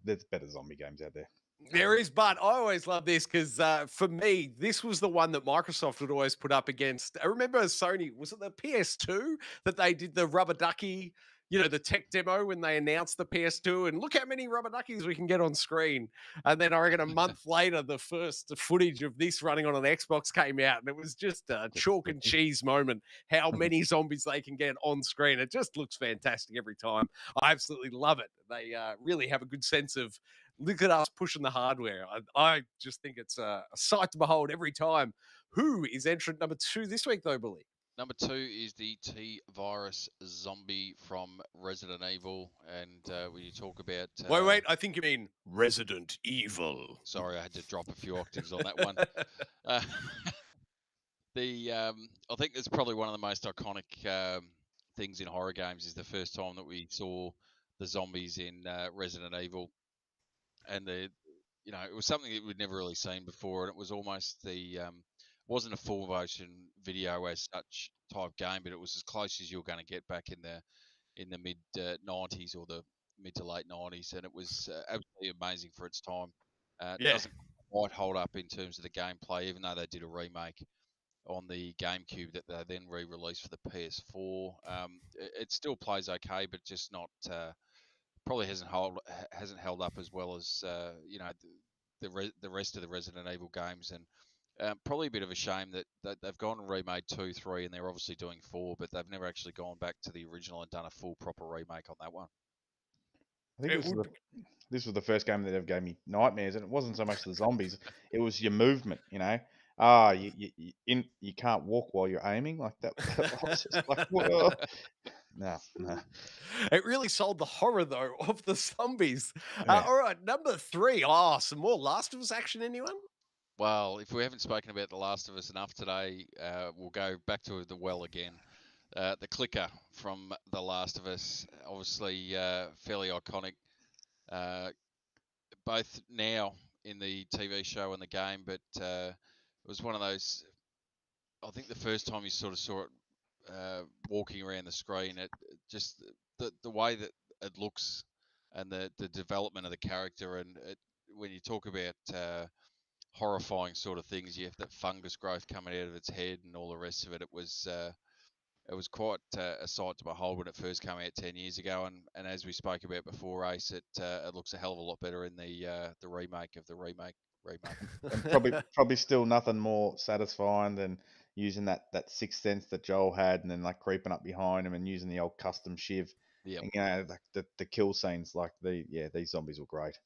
B: There's better zombie games out there.
A: There is, but I always love this because for me, this was the one that Microsoft would always put up against. I remember Sony, was it the PS2 that they did the rubber ducky, the tech demo when they announced the PS2 and look how many rubber duckies we can get on screen. And then I reckon a month later, the first footage of this running on an Xbox came out and it was just a chalk and cheese moment, how many zombies they can get on screen. It just looks fantastic every time. I absolutely love it. They really have a good sense of, look at us pushing the hardware. I just think it's a sight to behold every time. Who is entrant number 2 this week, though, Bully?
C: Number 2 is the T-Virus zombie from Resident Evil. And when you talk about...
A: Wait, I think you mean Resident Evil.
C: Sorry, I had to drop a few octaves on that one. I think it's probably one of the most iconic things in horror games is the first time that we saw the zombies in Resident Evil. And it was something that we'd never really seen before, and it was almost wasn't a full motion video as such type game, but it was as close as you were going to get back in the mid 90s or the mid to late 90s, and it was absolutely amazing for its time. It doesn't quite hold up in terms of the gameplay, even though they did a remake on the GameCube that they then re-released for the PS4. It still plays okay, but just not probably hasn't held up as well as the rest of the Resident Evil games, and probably a bit of a shame that they've gone and remade 2, 3, and they're obviously doing 4, but they've never actually gone back to the original and done a full proper remake on that one.
B: I think this was the first game that ever gave me nightmares, and it wasn't so much the zombies; it was your movement. You can't walk while you're aiming like that. I was just like, whoa. No.
A: It really sold the horror, though, of the zombies.
B: Yeah.
A: All right, number 3. Some more Last of Us action, anyone?
C: Well, if we haven't spoken about The Last of Us enough today, we'll go back to the well again. The clicker from The Last of Us, obviously fairly iconic, both now in the TV show and the game, but it was one of those, I think the first time you sort of saw it walking around the screen, it just the way that it looks and the development of the character, and when you talk about horrifying sort of things, you have that fungus growth coming out of its head and all the rest of it. It was quite a sight to behold when it first came out 10 years ago, and as we spoke about before, Ace, it looks a hell of a lot better in the remake of the remake.
B: And probably still nothing more satisfying than using that sixth sense that Joel had, and then like creeping up behind him and using the old custom shiv.
C: Yep.
B: And, like the kill scenes, like these zombies were great.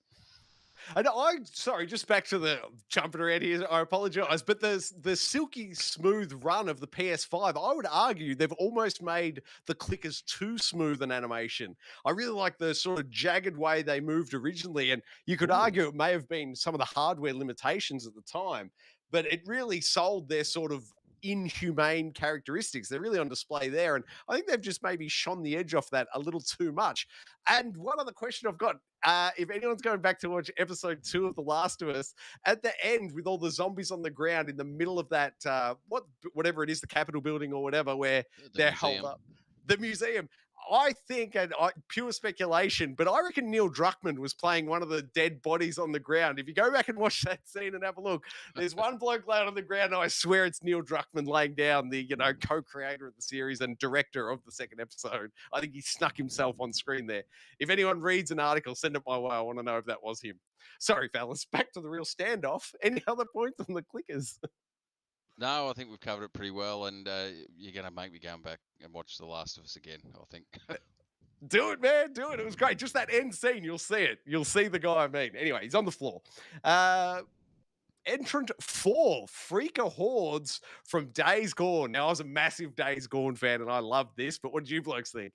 A: And sorry, just back to the jumping around here. I apologize, but the silky smooth run of the PS5. I would argue they've almost made the clickers too smooth an animation. I really like the sort of jagged way they moved originally, and you could argue it may have been some of the hardware limitations at the time, but it really sold their sort of inhumane characteristics. They're really on display there, and I think they've just maybe shone the edge off that a little too much. And one other question I've got, if anyone's going back to watch episode 2 of The Last of Us, at the end with all the zombies on the ground in the middle of that, whatever it is, the Capitol building or whatever, where they're held up, the museum. I think, and pure speculation, but I reckon Neil Druckmann was playing one of the dead bodies on the ground. If you go back and watch that scene and have a look, there's one bloke laying on the ground, and I swear it's Neil Druckmann laying down, the co-creator of the series and director of the second episode. I think he snuck himself on screen there. If anyone reads an article, send it my way. I want to know if that was him. Sorry, fellas. Back to the real standoff. Any other points on the clickers?
C: No, I think we've covered it pretty well, and you're going to make me go back and watch The Last of Us again, I think.
A: Do it, man. Do it. It was great. Just that end scene, you'll see it. You'll see the guy I mean. Anyway, he's on the floor. Entrant 4, Freaker Hordes from Days Gone. Now, I was a massive Days Gone fan, and I loved this, but what did you blokes think?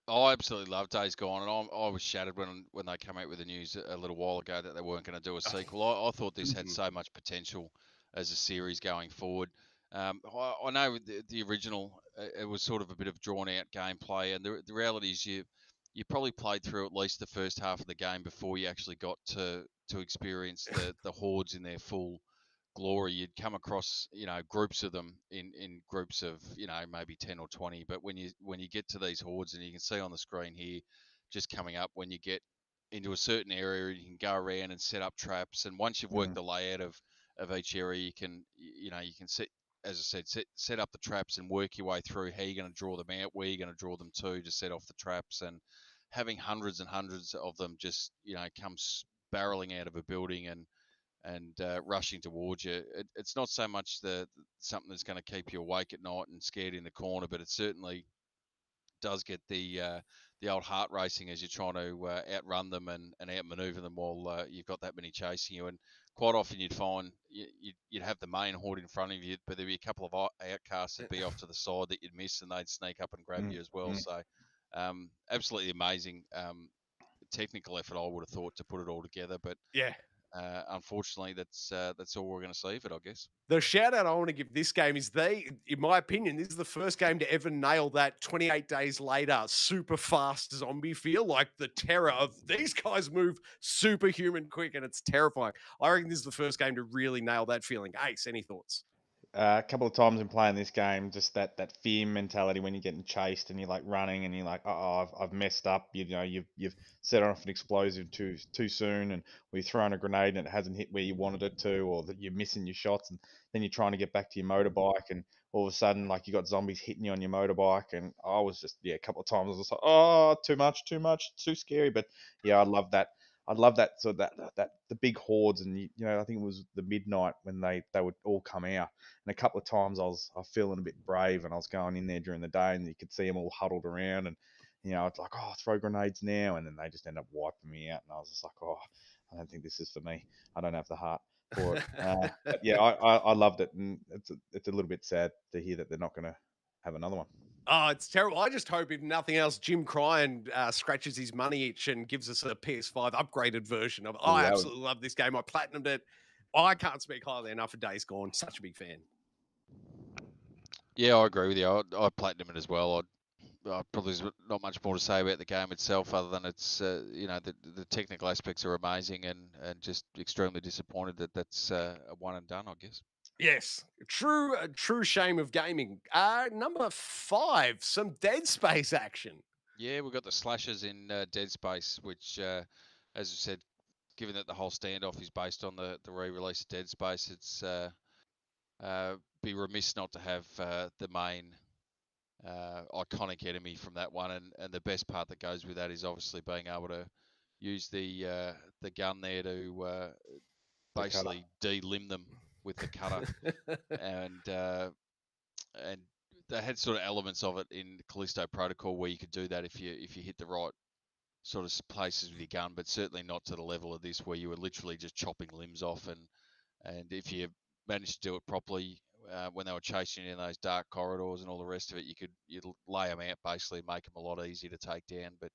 C: I absolutely love Days Gone, and I was shattered when they came out with the news a little while ago that they weren't going to do a sequel. I thought this had so much potential as a series going forward. I know the original, it was sort of a bit of drawn out gameplay, and the reality is you probably played through at least the first half of the game before you actually got to experience the hordes in their full glory. You'd come across groups of them in groups of maybe 10 or 20, but when you get to these hordes, and you can see on the screen here just coming up, when you get into a certain area, you can go around and set up traps, and once you've worked the layout of each area, you can set, as I said, set up the traps and work your way through how you're going to draw them out, where you're going to draw them to set off the traps, and having hundreds and hundreds of them just comes barreling out of a building and rushing towards you. It's not so much something that's going to keep you awake at night and scared in the corner, but it certainly does get the old heart racing as you're trying to outrun them and outmaneuver them while you've got that many chasing you. And quite often you'd find you'd have the main horde in front of you, but there'd be a couple of outcasts that'd be off to the side that you'd miss, and they'd sneak up and grab you as well. So absolutely amazing technical effort, I would have thought, to put it all together. But
A: Yeah.
C: unfortunately, that's all we're going to see of it, I guess.
A: The shout out I want to give this game is in my opinion, this is the first game to ever nail that 28 days later super fast zombie feel. Like the terror of these guys move superhuman quick and it's terrifying. I reckon this is the first game to really nail that feeling. Ace, any thoughts?
B: A couple of times in playing this game, just that fear mentality when you're getting chased and you're like running and you're like, oh, I've messed up. You've set off an explosive too soon, and or you're throwing a grenade and it hasn't hit where you wanted it to, or that you're missing your shots, and then you're trying to get back to your motorbike, and all of a sudden, like, you got zombies hitting you on your motorbike, and I was just, a couple of times I was just like, oh, too much, too scary. But yeah, I love that. I love that sort of that the big hordes, and I think it was the midnight when they would all come out. And a couple of times I was feeling a bit brave, and I was going in there during the day, and you could see them all huddled around, and it's like, oh, throw grenades now, and then they just end up wiping me out, and I was just like, oh, I don't think this is for me. I don't have the heart for it. But yeah, I loved it, and it's a little bit sad to hear that they're not going to have another one.
A: Oh, it's terrible. I just hope, if nothing else, Jim Cryan scratches his money itch and gives us a PS5 upgraded version of it. I absolutely love this game. I platinumed it. I can't speak highly enough of Days Gone. Such a big fan.
C: Yeah, I agree with you. I platinumed it as well. Probably there's not much more to say about the game itself, other than it's the technical aspects are amazing, and just extremely disappointed that that's a one and done, I guess.
A: Yes, true shame of gaming. Number 5, some Dead Space action.
C: Yeah, we've got the slashers in Dead Space, which, as I said, given that the whole Standoff is based on the re-release of Dead Space, it's be remiss not to have the main iconic enemy from that one, and the best part that goes with that is obviously being able to use the gun there to basically de-limb them with the cutter, and they had sort of elements of it in Callisto Protocol where you could do that if you hit the right sort of places with your gun, but certainly not to the level of this where you were literally just chopping limbs off, and if you managed to do it properly, when they were chasing you in those dark corridors and all the rest of it, you'd lay them out basically and make them a lot easier to take down. But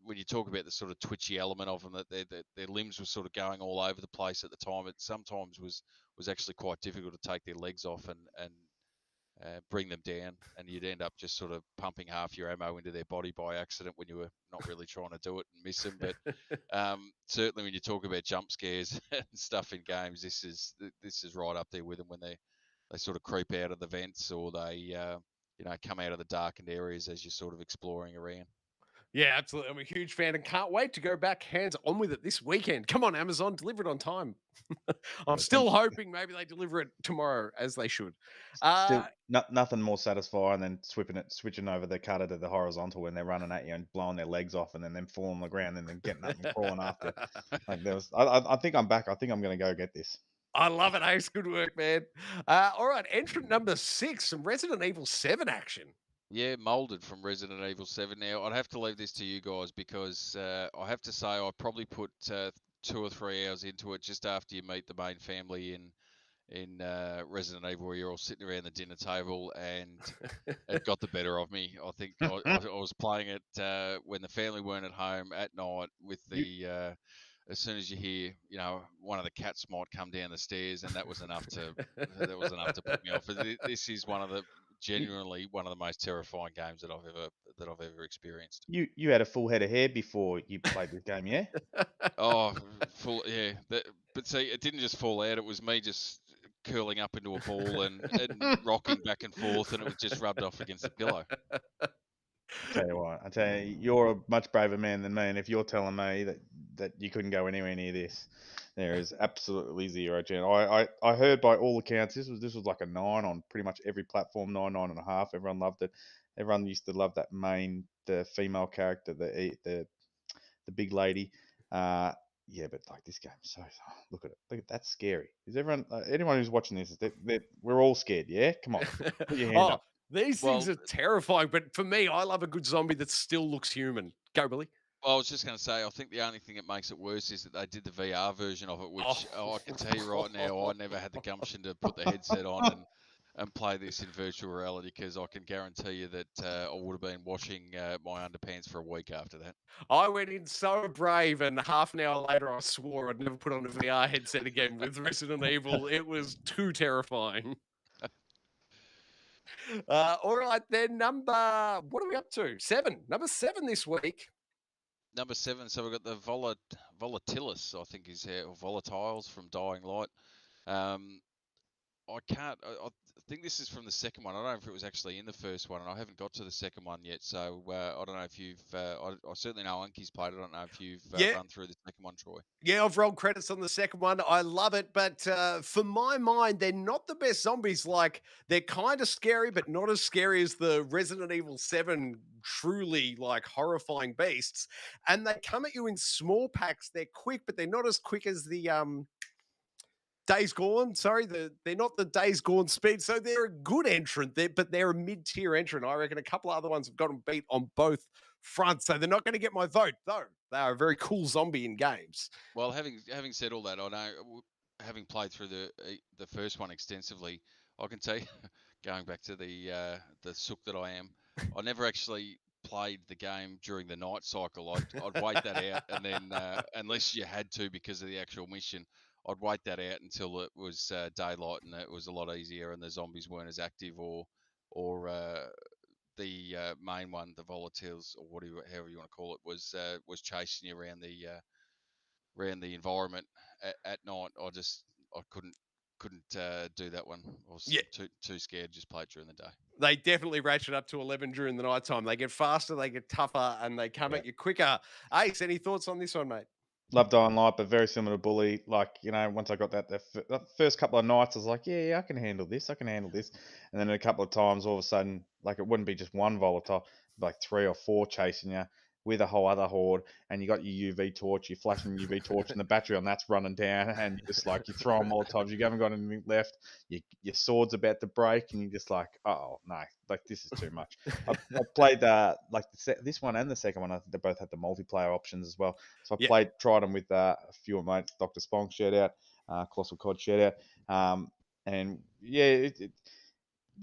C: when you talk about the sort of twitchy element of them, that their limbs were sort of going all over the place at the time, it sometimes was actually quite difficult to take their legs off and bring them down, and you'd end up just sort of pumping half your ammo into their body by accident when you were not really trying to do it and miss them. But certainly when you talk about jump scares and stuff in games, this is right up there with them when they sort of creep out of the vents, or they come out of the darkened areas as you're sort of exploring around.
A: Yeah, absolutely. I'm a huge fan and can't wait to go back hands on with it this weekend. Come on, Amazon, deliver it on time. I'm still hoping maybe they deliver it tomorrow, as they should.
B: Still, nothing more satisfying than switching over the cutter to the horizontal when they're running at you and blowing their legs off, and then them falling on the ground and then getting up and crawling after. Like, I think I'm back. I think I'm going to go get this.
A: I love it, Ace. Good work, man. All right, entrant number 6, some Resident Evil 7 action.
C: Yeah, molded from Resident Evil 7. Now, I'd have to leave this to you guys because I have to say I probably put 2 or 3 hours into it just after you meet the main family in Resident Evil, where you're all sitting around the dinner table, and it got the better of me. I think I was playing it when the family weren't at home at night with the as soon as you hear, one of the cats might come down the stairs, and that was enough to put me off. This is genuinely one of the most terrifying games that I've ever experienced.
B: You had a full head of hair before you played this game, yeah?
C: Oh, full, yeah. But see, it didn't just fall out. It was me just curling up into a ball and rocking back and forth, and it was just rubbed off against the pillow.
B: I tell you, you're a much braver man than me, and if you're telling me that you couldn't go anywhere near this, there is absolutely zero chance. I heard by all accounts this was like a 9 on pretty much every platform, 9.5. Everyone loved it. Everyone used to love the female character, the big lady. Yeah, but like this game, look at it. Look at that's scary. Is everyone anyone who's watching this? We're all scared. Yeah, come on, put your hand up.
A: These things
C: Well,
A: are terrifying, but for me, I love a good zombie that still looks human. Go, Billy.
C: I was just going to say, I think the only thing that makes it worse is that they did the VR version of it, which I can tell you right now, I never had the gumption to put the headset on and play this in virtual reality, because I can guarantee you that I would have been washing my underpants for a week after that.
A: I went in so brave, and half an hour later, I swore I'd never put on a VR headset again with Resident Evil. It was too terrifying. All right, then, what are we up to? 7. Number 7 this week.
C: Number 7, so we've got the Volatilis, I think is here, or Volatiles from Dying Light. I think this is from the second one. I don't know if it was actually in the first one, and I haven't got to the second one yet. So I don't know if you've. I certainly know Unky's played. I don't know if you've run through the second one, Troy.
A: Yeah, I've rolled credits on the second one. I love it, but for my mind, they're not the best zombies. Like, they're kind of scary, but not as scary as the Resident Evil 7 truly, like, horrifying beasts. And they come at you in small packs. They're quick, but they're not as quick as the Days Gone. Sorry, they're not the Days Gone speed. So they're a good entrant, but they're a mid-tier entrant. I reckon a couple of other ones have gotten beat on both fronts. So they're not going to get my vote, though. They are a very cool zombie in games.
C: Well, having said all that, I know, having played through the first one extensively, I can tell you, going back to the sook that I am, I never actually played the game during the night cycle. I'd wait that out, and then unless you had to because of the actual mission, I'd wait that out until it was daylight, and it was a lot easier, and the zombies weren't as active, or the main one, the volatiles, or however you want to call it, was chasing you around the environment at night. I couldn't do that one. I was too scared. Just play it during the day.
A: They definitely ratchet up to 11 during the night time. They get faster, they get tougher, and they come at you quicker. Ace, any thoughts on this one, mate?
B: Love Dying Light, but very similar to Bully. Like, once I got the first couple of nights, I was like, yeah, I can handle this. And then a couple of times, all of a sudden, like, it wouldn't be just one volatile, like 3 or 4 chasing you with a whole other horde. And you got your UV torch, you're flashing your UV torch, and the battery on that's running down. And you're just like, you throw them all the times, you haven't got anything left. Your sword's about to break, and you're just like, oh, no, like, this is too much. I played this one and the second one. I think they both had the multiplayer options as well. So I tried them with a few of my mates, Dr. Spong, shout out, Colossal Cod, shout out. And yeah,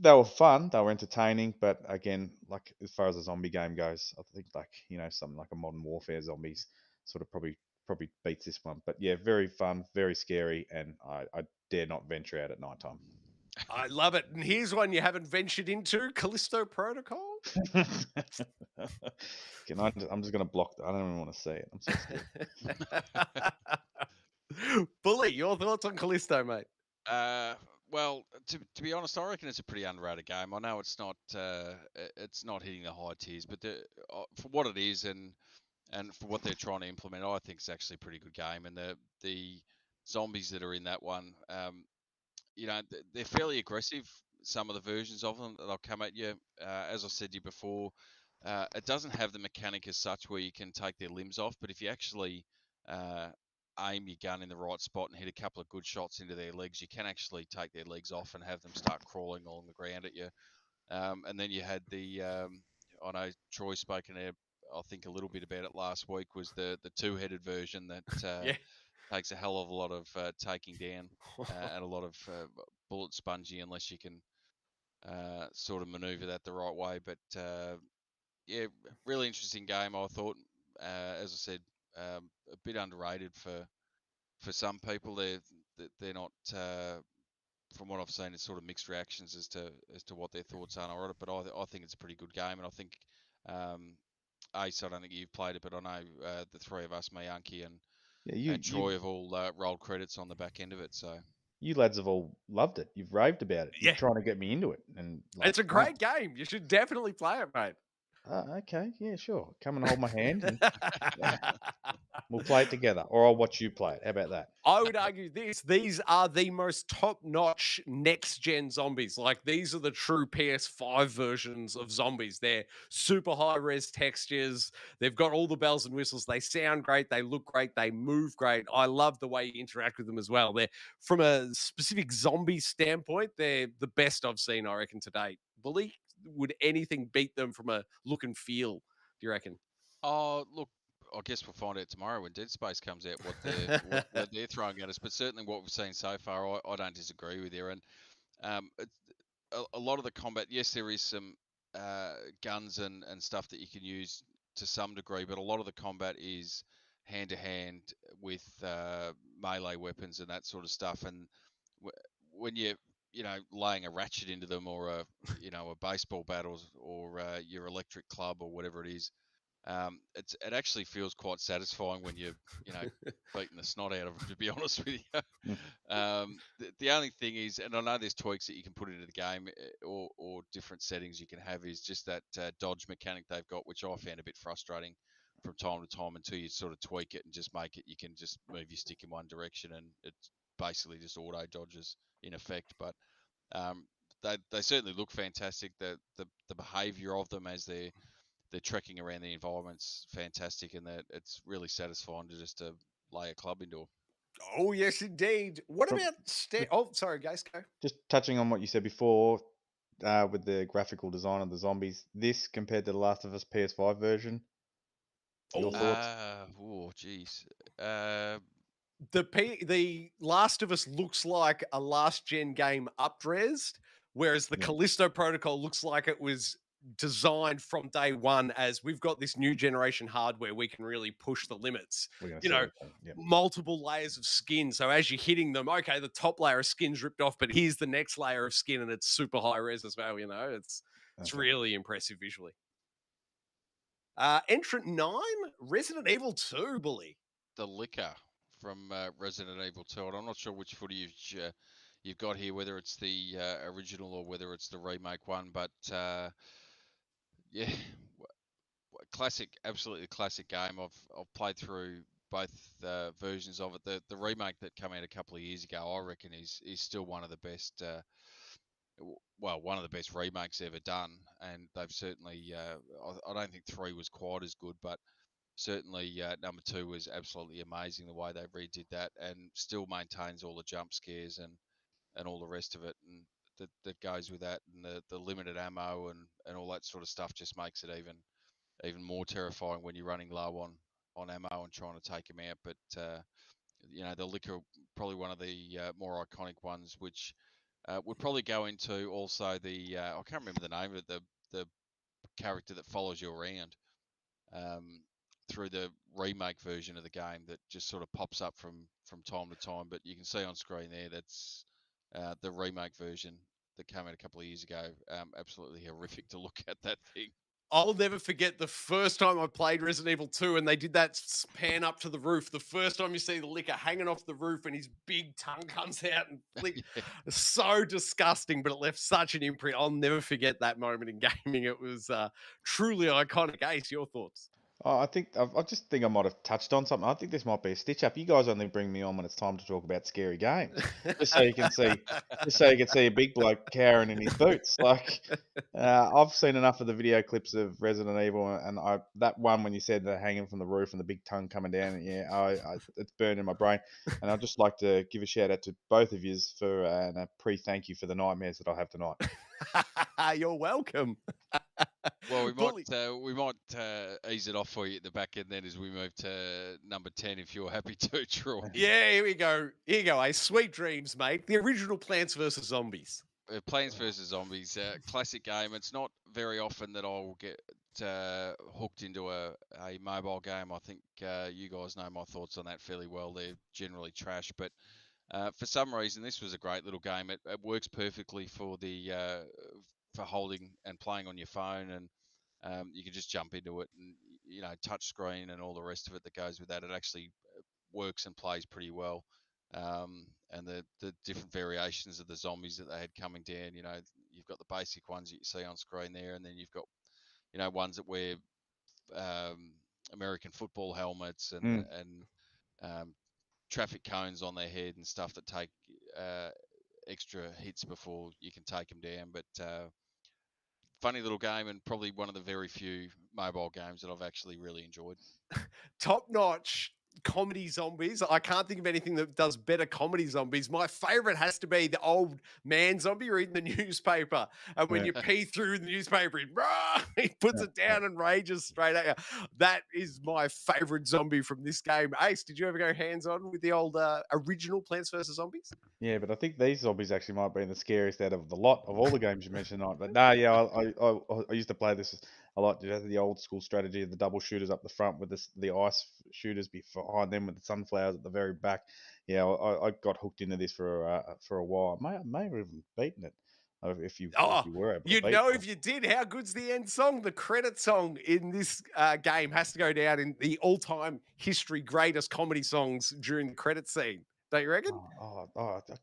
B: they were fun, they were entertaining, but again, like, as far as a zombie game goes, I think, like, something like a Modern Warfare Zombies sort of probably beats this one. But yeah, very fun, very scary, and I dare not venture out at night time.
A: I love it. And here's one you haven't ventured into, Callisto Protocol.
B: I'm just going to block that. I don't even want to see it. I'm so
A: scared. Bully, your thoughts on Callisto, mate?
C: Well, to be honest, I reckon it's a pretty underrated game. I know it's not hitting the high tiers, but for what it is and for what they're trying to implement, I think it's actually a pretty good game. And the zombies that are in that one, they're fairly aggressive. Some of the versions of them, they'll come at you. As I said to you before, it doesn't have the mechanic as such where you can take their limbs off, but if you actually aim your gun in the right spot and hit a couple of good shots into their legs, you can actually take their legs off and have them start crawling along the ground at you. And then you had I know Troy spoke in there, I think a little bit about it last week, was the two-headed version that takes a hell of a lot of taking down and a lot of bullet spongy unless you can sort of maneuver that the right way. But yeah, really interesting game, I thought. As I said, a bit underrated for some people. They're not. From what I've seen, it's sort of mixed reactions as to what their thoughts are on it. But I think it's a pretty good game, and I think Ace, I don't think you've played it, but I know the three of us, me, Unky, and Troy, have all rolled credits on the back end of it. So
B: you lads have all loved it. You've raved about it. You're
A: Yeah.
B: trying to get me into it, and
A: It's a great game. You should definitely play it, mate.
B: Okay, yeah, sure. Come and hold my hand, and we'll play it together, or I'll watch you play it. How about that?
A: I would argue these are the most top-notch next-gen zombies. Like, these are the true PS5 versions of zombies. They're super high-res textures. They've got all the bells and whistles. They sound great. They look great. They move great. I love the way you interact with them as well. They're, from a specific zombie standpoint, they're the best I've seen, I reckon, to date. Bully, would anything beat them from a look and feel, do you reckon?
C: Oh, look, I guess we'll find out tomorrow when Dead Space comes out what they're throwing at us. But certainly what we've seen so far, I don't disagree with you. And a lot of the combat, yes, there is some guns and stuff that you can use to some degree, but a lot of the combat is hand to hand with melee weapons and that sort of stuff. And when you know, laying a ratchet into them, or a baseball bat, or your electric club or whatever it is, it actually feels quite satisfying when you're beating the snot out of them, to be honest with you. The only thing is, and I know there's tweaks that you can put into the game, or different settings you can have, is just that dodge mechanic they've got, which I found a bit frustrating from time to time, until you sort of tweak it and just make it, you can just move your stick in one direction and it basically just auto dodges in effect. But they certainly look fantastic. The behaviour of them as they're trekking around the environment's fantastic, and that it's really satisfying to lay a club into them.
A: Oh, yes, indeed. What
B: From-
A: about... Oh, sorry, guys, go.
B: Just touching on what you said before, with the graphical design of the zombies, this compared to the Last of Us PS5 version. Your thoughts?
C: Oh, geez.
A: The Last of Us looks like a last gen game up-resed, whereas the
B: Yeah.
A: Callisto Protocol looks like it was designed from day one as we've got this new generation hardware, we can really push the limits.
B: We're gonna
A: You
B: see
A: know,
B: everything. Yep.
A: multiple layers of skin. So as you're hitting them, okay, the top layer of skin's ripped off, but here's the next layer of skin, and it's super high res as well. It's
B: Okay.
A: really impressive visually. Entrant 9, Resident Evil 2, Bully.
C: The liquor from Resident Evil 2. And I'm not sure which footage you've got here, whether it's the original or whether it's the remake one, but yeah, classic, absolutely classic game. I've played through both versions of it. The remake that came out a couple of years ago, I reckon, is still one of the best. One of the best remakes ever done, and they've certainly. I don't think 3 was quite as good, but certainly number 2 was absolutely amazing, the way they redid that, and still maintains all the jump scares and all the rest of it, and that goes with that, and the limited ammo and all that sort of stuff just makes it even more terrifying when you're running low on ammo and trying to take them out. But the liquor, probably one of the more iconic ones, which would probably go into also the I can't remember the name of it, the character that follows you around through the remake version of the game, that just sort of pops up from time to time. But you can see on screen there, that's the remake version that came out a couple of years ago. Absolutely horrific to look at, that thing.
A: I'll never forget the first time I played Resident Evil 2 and they did that pan up to the roof. The first time you see the liquor hanging off the roof and his big tongue comes out and flick.
C: Yeah.
A: So disgusting, but it left such an imprint. I'll never forget that moment in gaming. It was truly iconic. Ace, your thoughts?
B: Oh, I just think I might have touched on something. I think this might be a stitch up. You guys only bring me on when it's time to talk about scary games, just so you can see a big bloke cowering in his boots. Like, I've seen enough of the video clips of Resident Evil, and that one when you said the hanging from the roof and the big tongue coming down, it's burned in my brain. And I'd just like to give a shout out to both of you for and a thank you for the nightmares that I have tonight.
A: You're welcome.
C: Well, we might ease it off for you at the back end then, as we move to number 10, if you're happy to, Troy.
A: Yeah, here we go. Here you go, Sweet dreams, mate. The original Plants vs. Zombies.
C: Plants vs. Zombies, classic game. It's not very often that I'll get hooked into a mobile game. I think you guys know my thoughts on that fairly well. They're generally trash, but for some reason, this was a great little game. It works perfectly for for holding and playing on your phone, and you can just jump into it, and touch screen and all the rest of it that goes with that. It actually works and plays pretty well. And the different variations of the zombies that they had coming down. You've got the basic ones that you see on screen there, and then you've got ones that wear American football helmets and traffic cones on their head and stuff that take extra hits before you can take them down. But funny little game, and probably one of the very few mobile games that I've actually really enjoyed.
A: Top notch comedy zombies. I can't think of anything that does better comedy zombies. My favorite has to be the old man zombie reading the newspaper. And when you pee through the newspaper, he puts it down and rages straight at you. That is my favorite zombie from this game. Ace, did you ever go hands on with the old original Plants vs. Zombies?
B: Yeah, but I think these zombies actually might be the scariest out of the lot of all the games you mentioned tonight. But no, yeah, I used to play this a lot. The old school strategy of the double shooters up the front with the ice shooters behind them with the sunflowers at the very back. Yeah, I got hooked into this for a while. I may have even beaten it if you were able to
A: You'd
B: beat
A: know
B: it.
A: if you did. How good's the end song? The credit song in this game has to go down in the all-time history greatest comedy songs during the credit scene. Don't you reckon?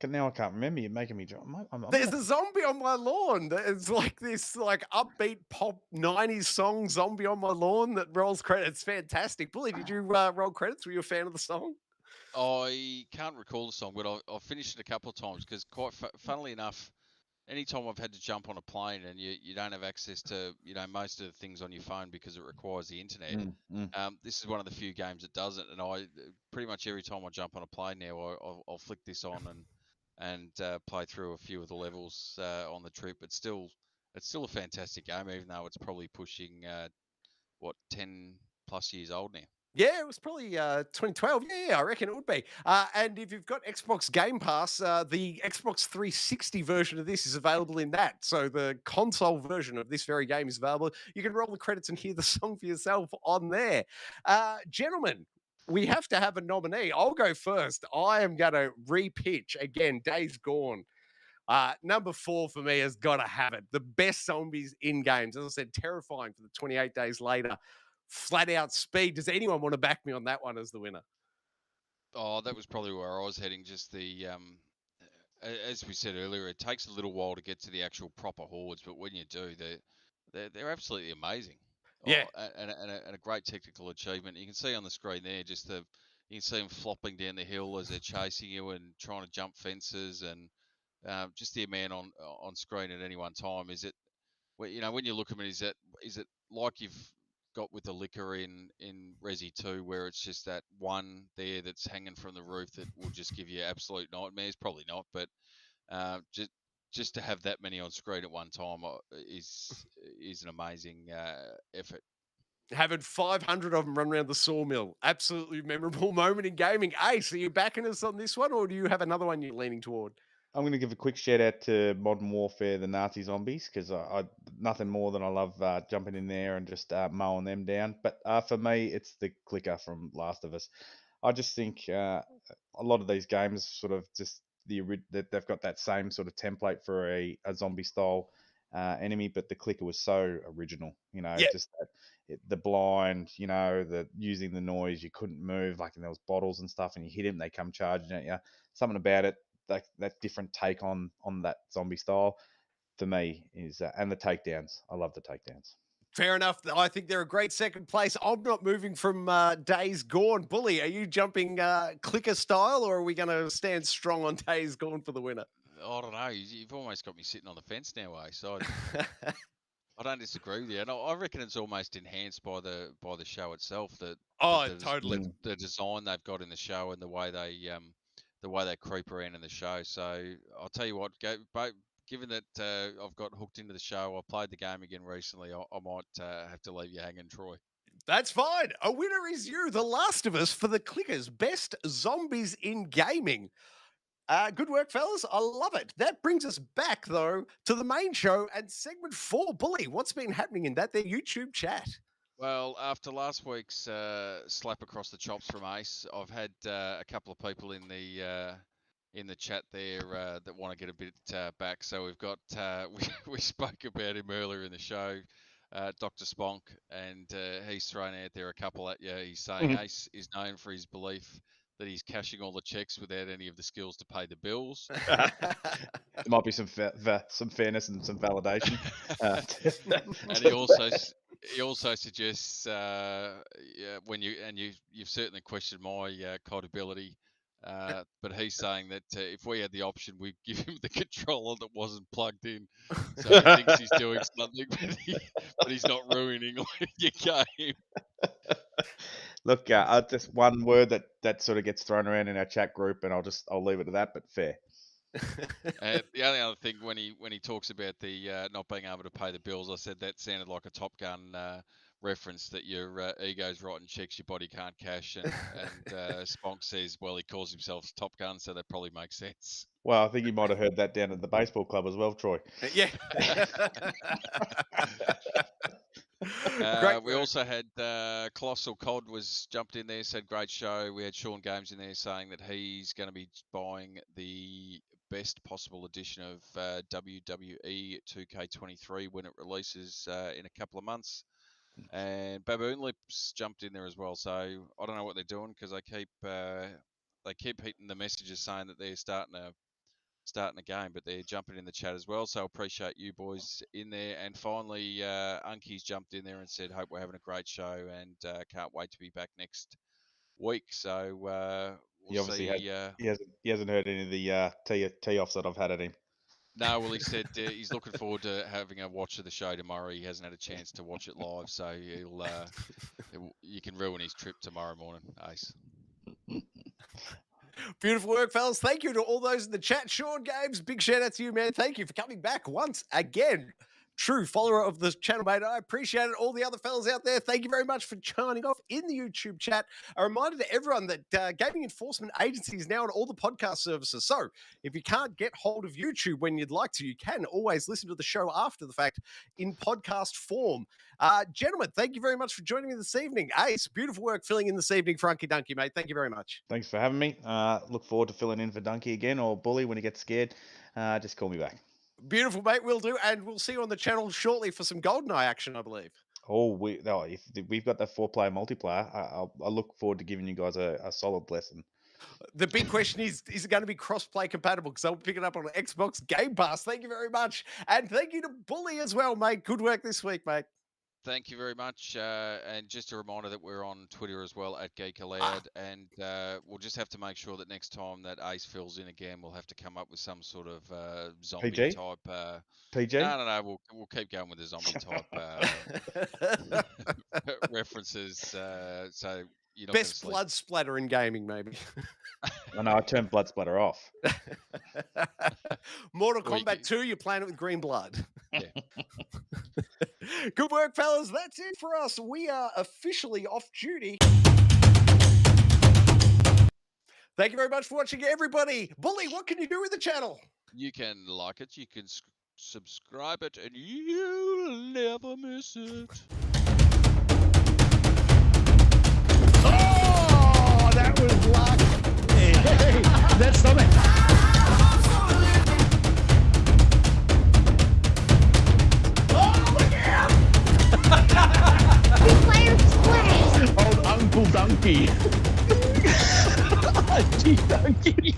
B: Now I can't remember. You're making me jump. I'm
A: There's
B: gonna
A: a zombie on my lawn. It's like this upbeat pop 90s song, Zombie on My Lawn, that rolls credits. Fantastic. Bully, did you roll credits? Were you a fan of the song?
C: I can't recall the song, but I've finished it a couple of times because, quite funnily enough, anytime I've had to jump on a plane and you don't have access to most of the things on your phone because it requires the internet. This is one of the few games that doesn't, and I pretty much every time I jump on a plane now, I'll flick this on and play through a few of the levels on the trip. It's still a fantastic game, even though it's probably pushing 10+ years old now.
A: Yeah, it was probably 2012. Yeah, I reckon it would be. And if you've got Xbox Game Pass, the Xbox 360 version of this is available in that. So the console version of this very game is available. You can roll the credits and hear the song for yourself on there. Gentlemen, we have to have a nominee. I'll go first. I am going to repitch again Days Gone. Number 4 for me has got to have it. The best zombies in games. As I said, terrifying for the 28 days later. Flat out speed. Does anyone want to back me on that one as the winner?
C: Oh, that was probably where I was heading. Just as we said earlier, it takes a little while to get to the actual proper hordes, but when you do, they're absolutely amazing.
A: Yeah.
C: Oh, and a great technical achievement. You can see on the screen there, you can see them flopping down the hill as they're chasing you and trying to jump fences, and just the amount on screen at any one time. Is it, when you look at it, is it like you've got with the liquor in Resi 2, where it's just that one there that's hanging from the roof that will just give you absolute nightmares? Probably not, but just to have that many on screen at one time is an amazing effort.
A: Having 500 of them run around the sawmill. Absolutely memorable moment in gaming. Ace, are you backing us on this one, or do you have another one you're leaning toward?
B: I'm going to give a quick shout out to Modern Warfare, the Nazi zombies, because I nothing more than I love jumping in there and just mowing them down. But for me, it's the clicker from Last of Us. I just think a lot of these games sort of just that they've got that same sort of template for a zombie style enemy, but the clicker was so original.
A: Yeah.
B: Just the blind, the using the noise, you couldn't move, like, and there was bottles and stuff, and you hit him, they come charging at you. Something about it, that different take on that zombie style for me is and the takedowns. I love the takedowns.
A: Fair enough. I think they're a great second place. I'm not moving from Days Gone. Bully, are you jumping clicker style, or are we going to stand strong on Days Gone for the winner?
C: I don't know. You've almost got me sitting on the fence now, So I don't disagree with you, and I reckon it's almost enhanced by the show itself.
A: Totally.
C: The design they've got in the show and the way they creep around in the show. So I'll tell you what, given that I've got hooked into the show, I played the game again recently. I might have to leave you hanging, Troy.
A: That's fine. A winner is you, The Last of Us, for the clickers. Best zombies in gaming. Good work, fellas. I love it. That brings us back, though, to the main show and segment 4. Bully, what's been happening in that? Their YouTube chat.
C: Well, after last week's slap across the chops from Ace, I've had a couple of people in the chat there that want to get a bit back. So we've got we spoke about him earlier in the show, Dr. Sponk, and he's thrown out there a couple at you. He's saying Ace is known for his belief that he's cashing all the checks without any of the skills to pay the bills.
B: There might be some fairness and some validation.
C: And he also suggests when you've certainly questioned my codability, but he's saying that if we had the option, we'd give him the controller that wasn't plugged in. So he thinks he's doing something, but he's not ruining your game.
B: Look, just one word that sort of gets thrown around in our chat group, and I'll leave it at that. But fair.
C: The only other thing when he talks about the not being able to pay the bills, I said that sounded like a Top Gun reference, that your ego's writing checks your body can't cash, and Sponk says, well, he calls himself Top Gun, so that probably makes sense.
B: Well, I think you might have heard that down at the baseball club as well, Troy.
A: Yeah.
C: We also had Colossal Cod was jumped in there, said great show. We had Sean Games in there saying that he's going to be buying the best possible edition of WWE 2K23 when it releases in a couple of months. And Baboon Lips jumped in there as well. So I don't know what they're doing, because they keep hitting the messages saying that they're starting a game, but they're jumping in the chat as well. So appreciate you boys in there. And finally, Unky's jumped in there and said, hope we're having a great show, and can't wait to be back next week. So we'll see.
B: He hasn't heard any of the tee-offs that I've had at him.
C: No, well, he said he's looking forward to having a watch of the show tomorrow. He hasn't had a chance to watch it live, so you can ruin his trip tomorrow morning, Ace.
A: Beautiful work, fellas. Thank you to all those in the chat. Sean Games, big shout out to you, man. Thank you for coming back once again. True follower of the channel, mate. I appreciate it. All the other fellas out there, thank you very much for chiming off in the YouTube chat. A reminder to everyone that Gaming Enforcement Agency is now on all the podcast services. So if you can't get hold of YouTube when you'd like to, you can always listen to the show after the fact in podcast form. Gentlemen, thank you very much for joining me this evening. Ace, beautiful work filling in this evening for Unky Dunky, mate. Thank you very much.
B: Thanks for having me. Look forward to filling in for Dunky again, or Bully when he gets scared. Just call me back.
A: Beautiful, mate. We'll do. And we'll see you on the channel shortly for some GoldenEye action, I believe.
B: If we've got that 4-player multiplayer, I look forward to giving you guys a solid lesson.
A: The big question is it going to be cross-play compatible? Because I'll pick it up on Xbox Game Pass. Thank you very much. And thank you to Bully as well, mate. Good work this week, mate.
C: Thank you very much. And just a reminder that we're on Twitter as well, at Geek Aloud. And we'll just have to make sure that next time that Ace fills in again, we'll have to come up with some sort of zombie
B: PG?
C: type.
B: PG?
C: No. We'll keep going with the zombie type references. So you're not
A: Best blood splatter in gaming, maybe.
B: I turned blood splatter off.
A: Mortal Kombat 2, you're playing it with green blood.
C: Yeah.
A: Good work, fellas. That's it for us. We are officially off duty. Thank you very much for watching, everybody. Bully, what can you do with the channel?
C: You can like it, you can subscribe it, and you'll never miss it.
A: Oh, that was luck.
D: Hey, that's something. Old Uncle Donkey. G. Donkey.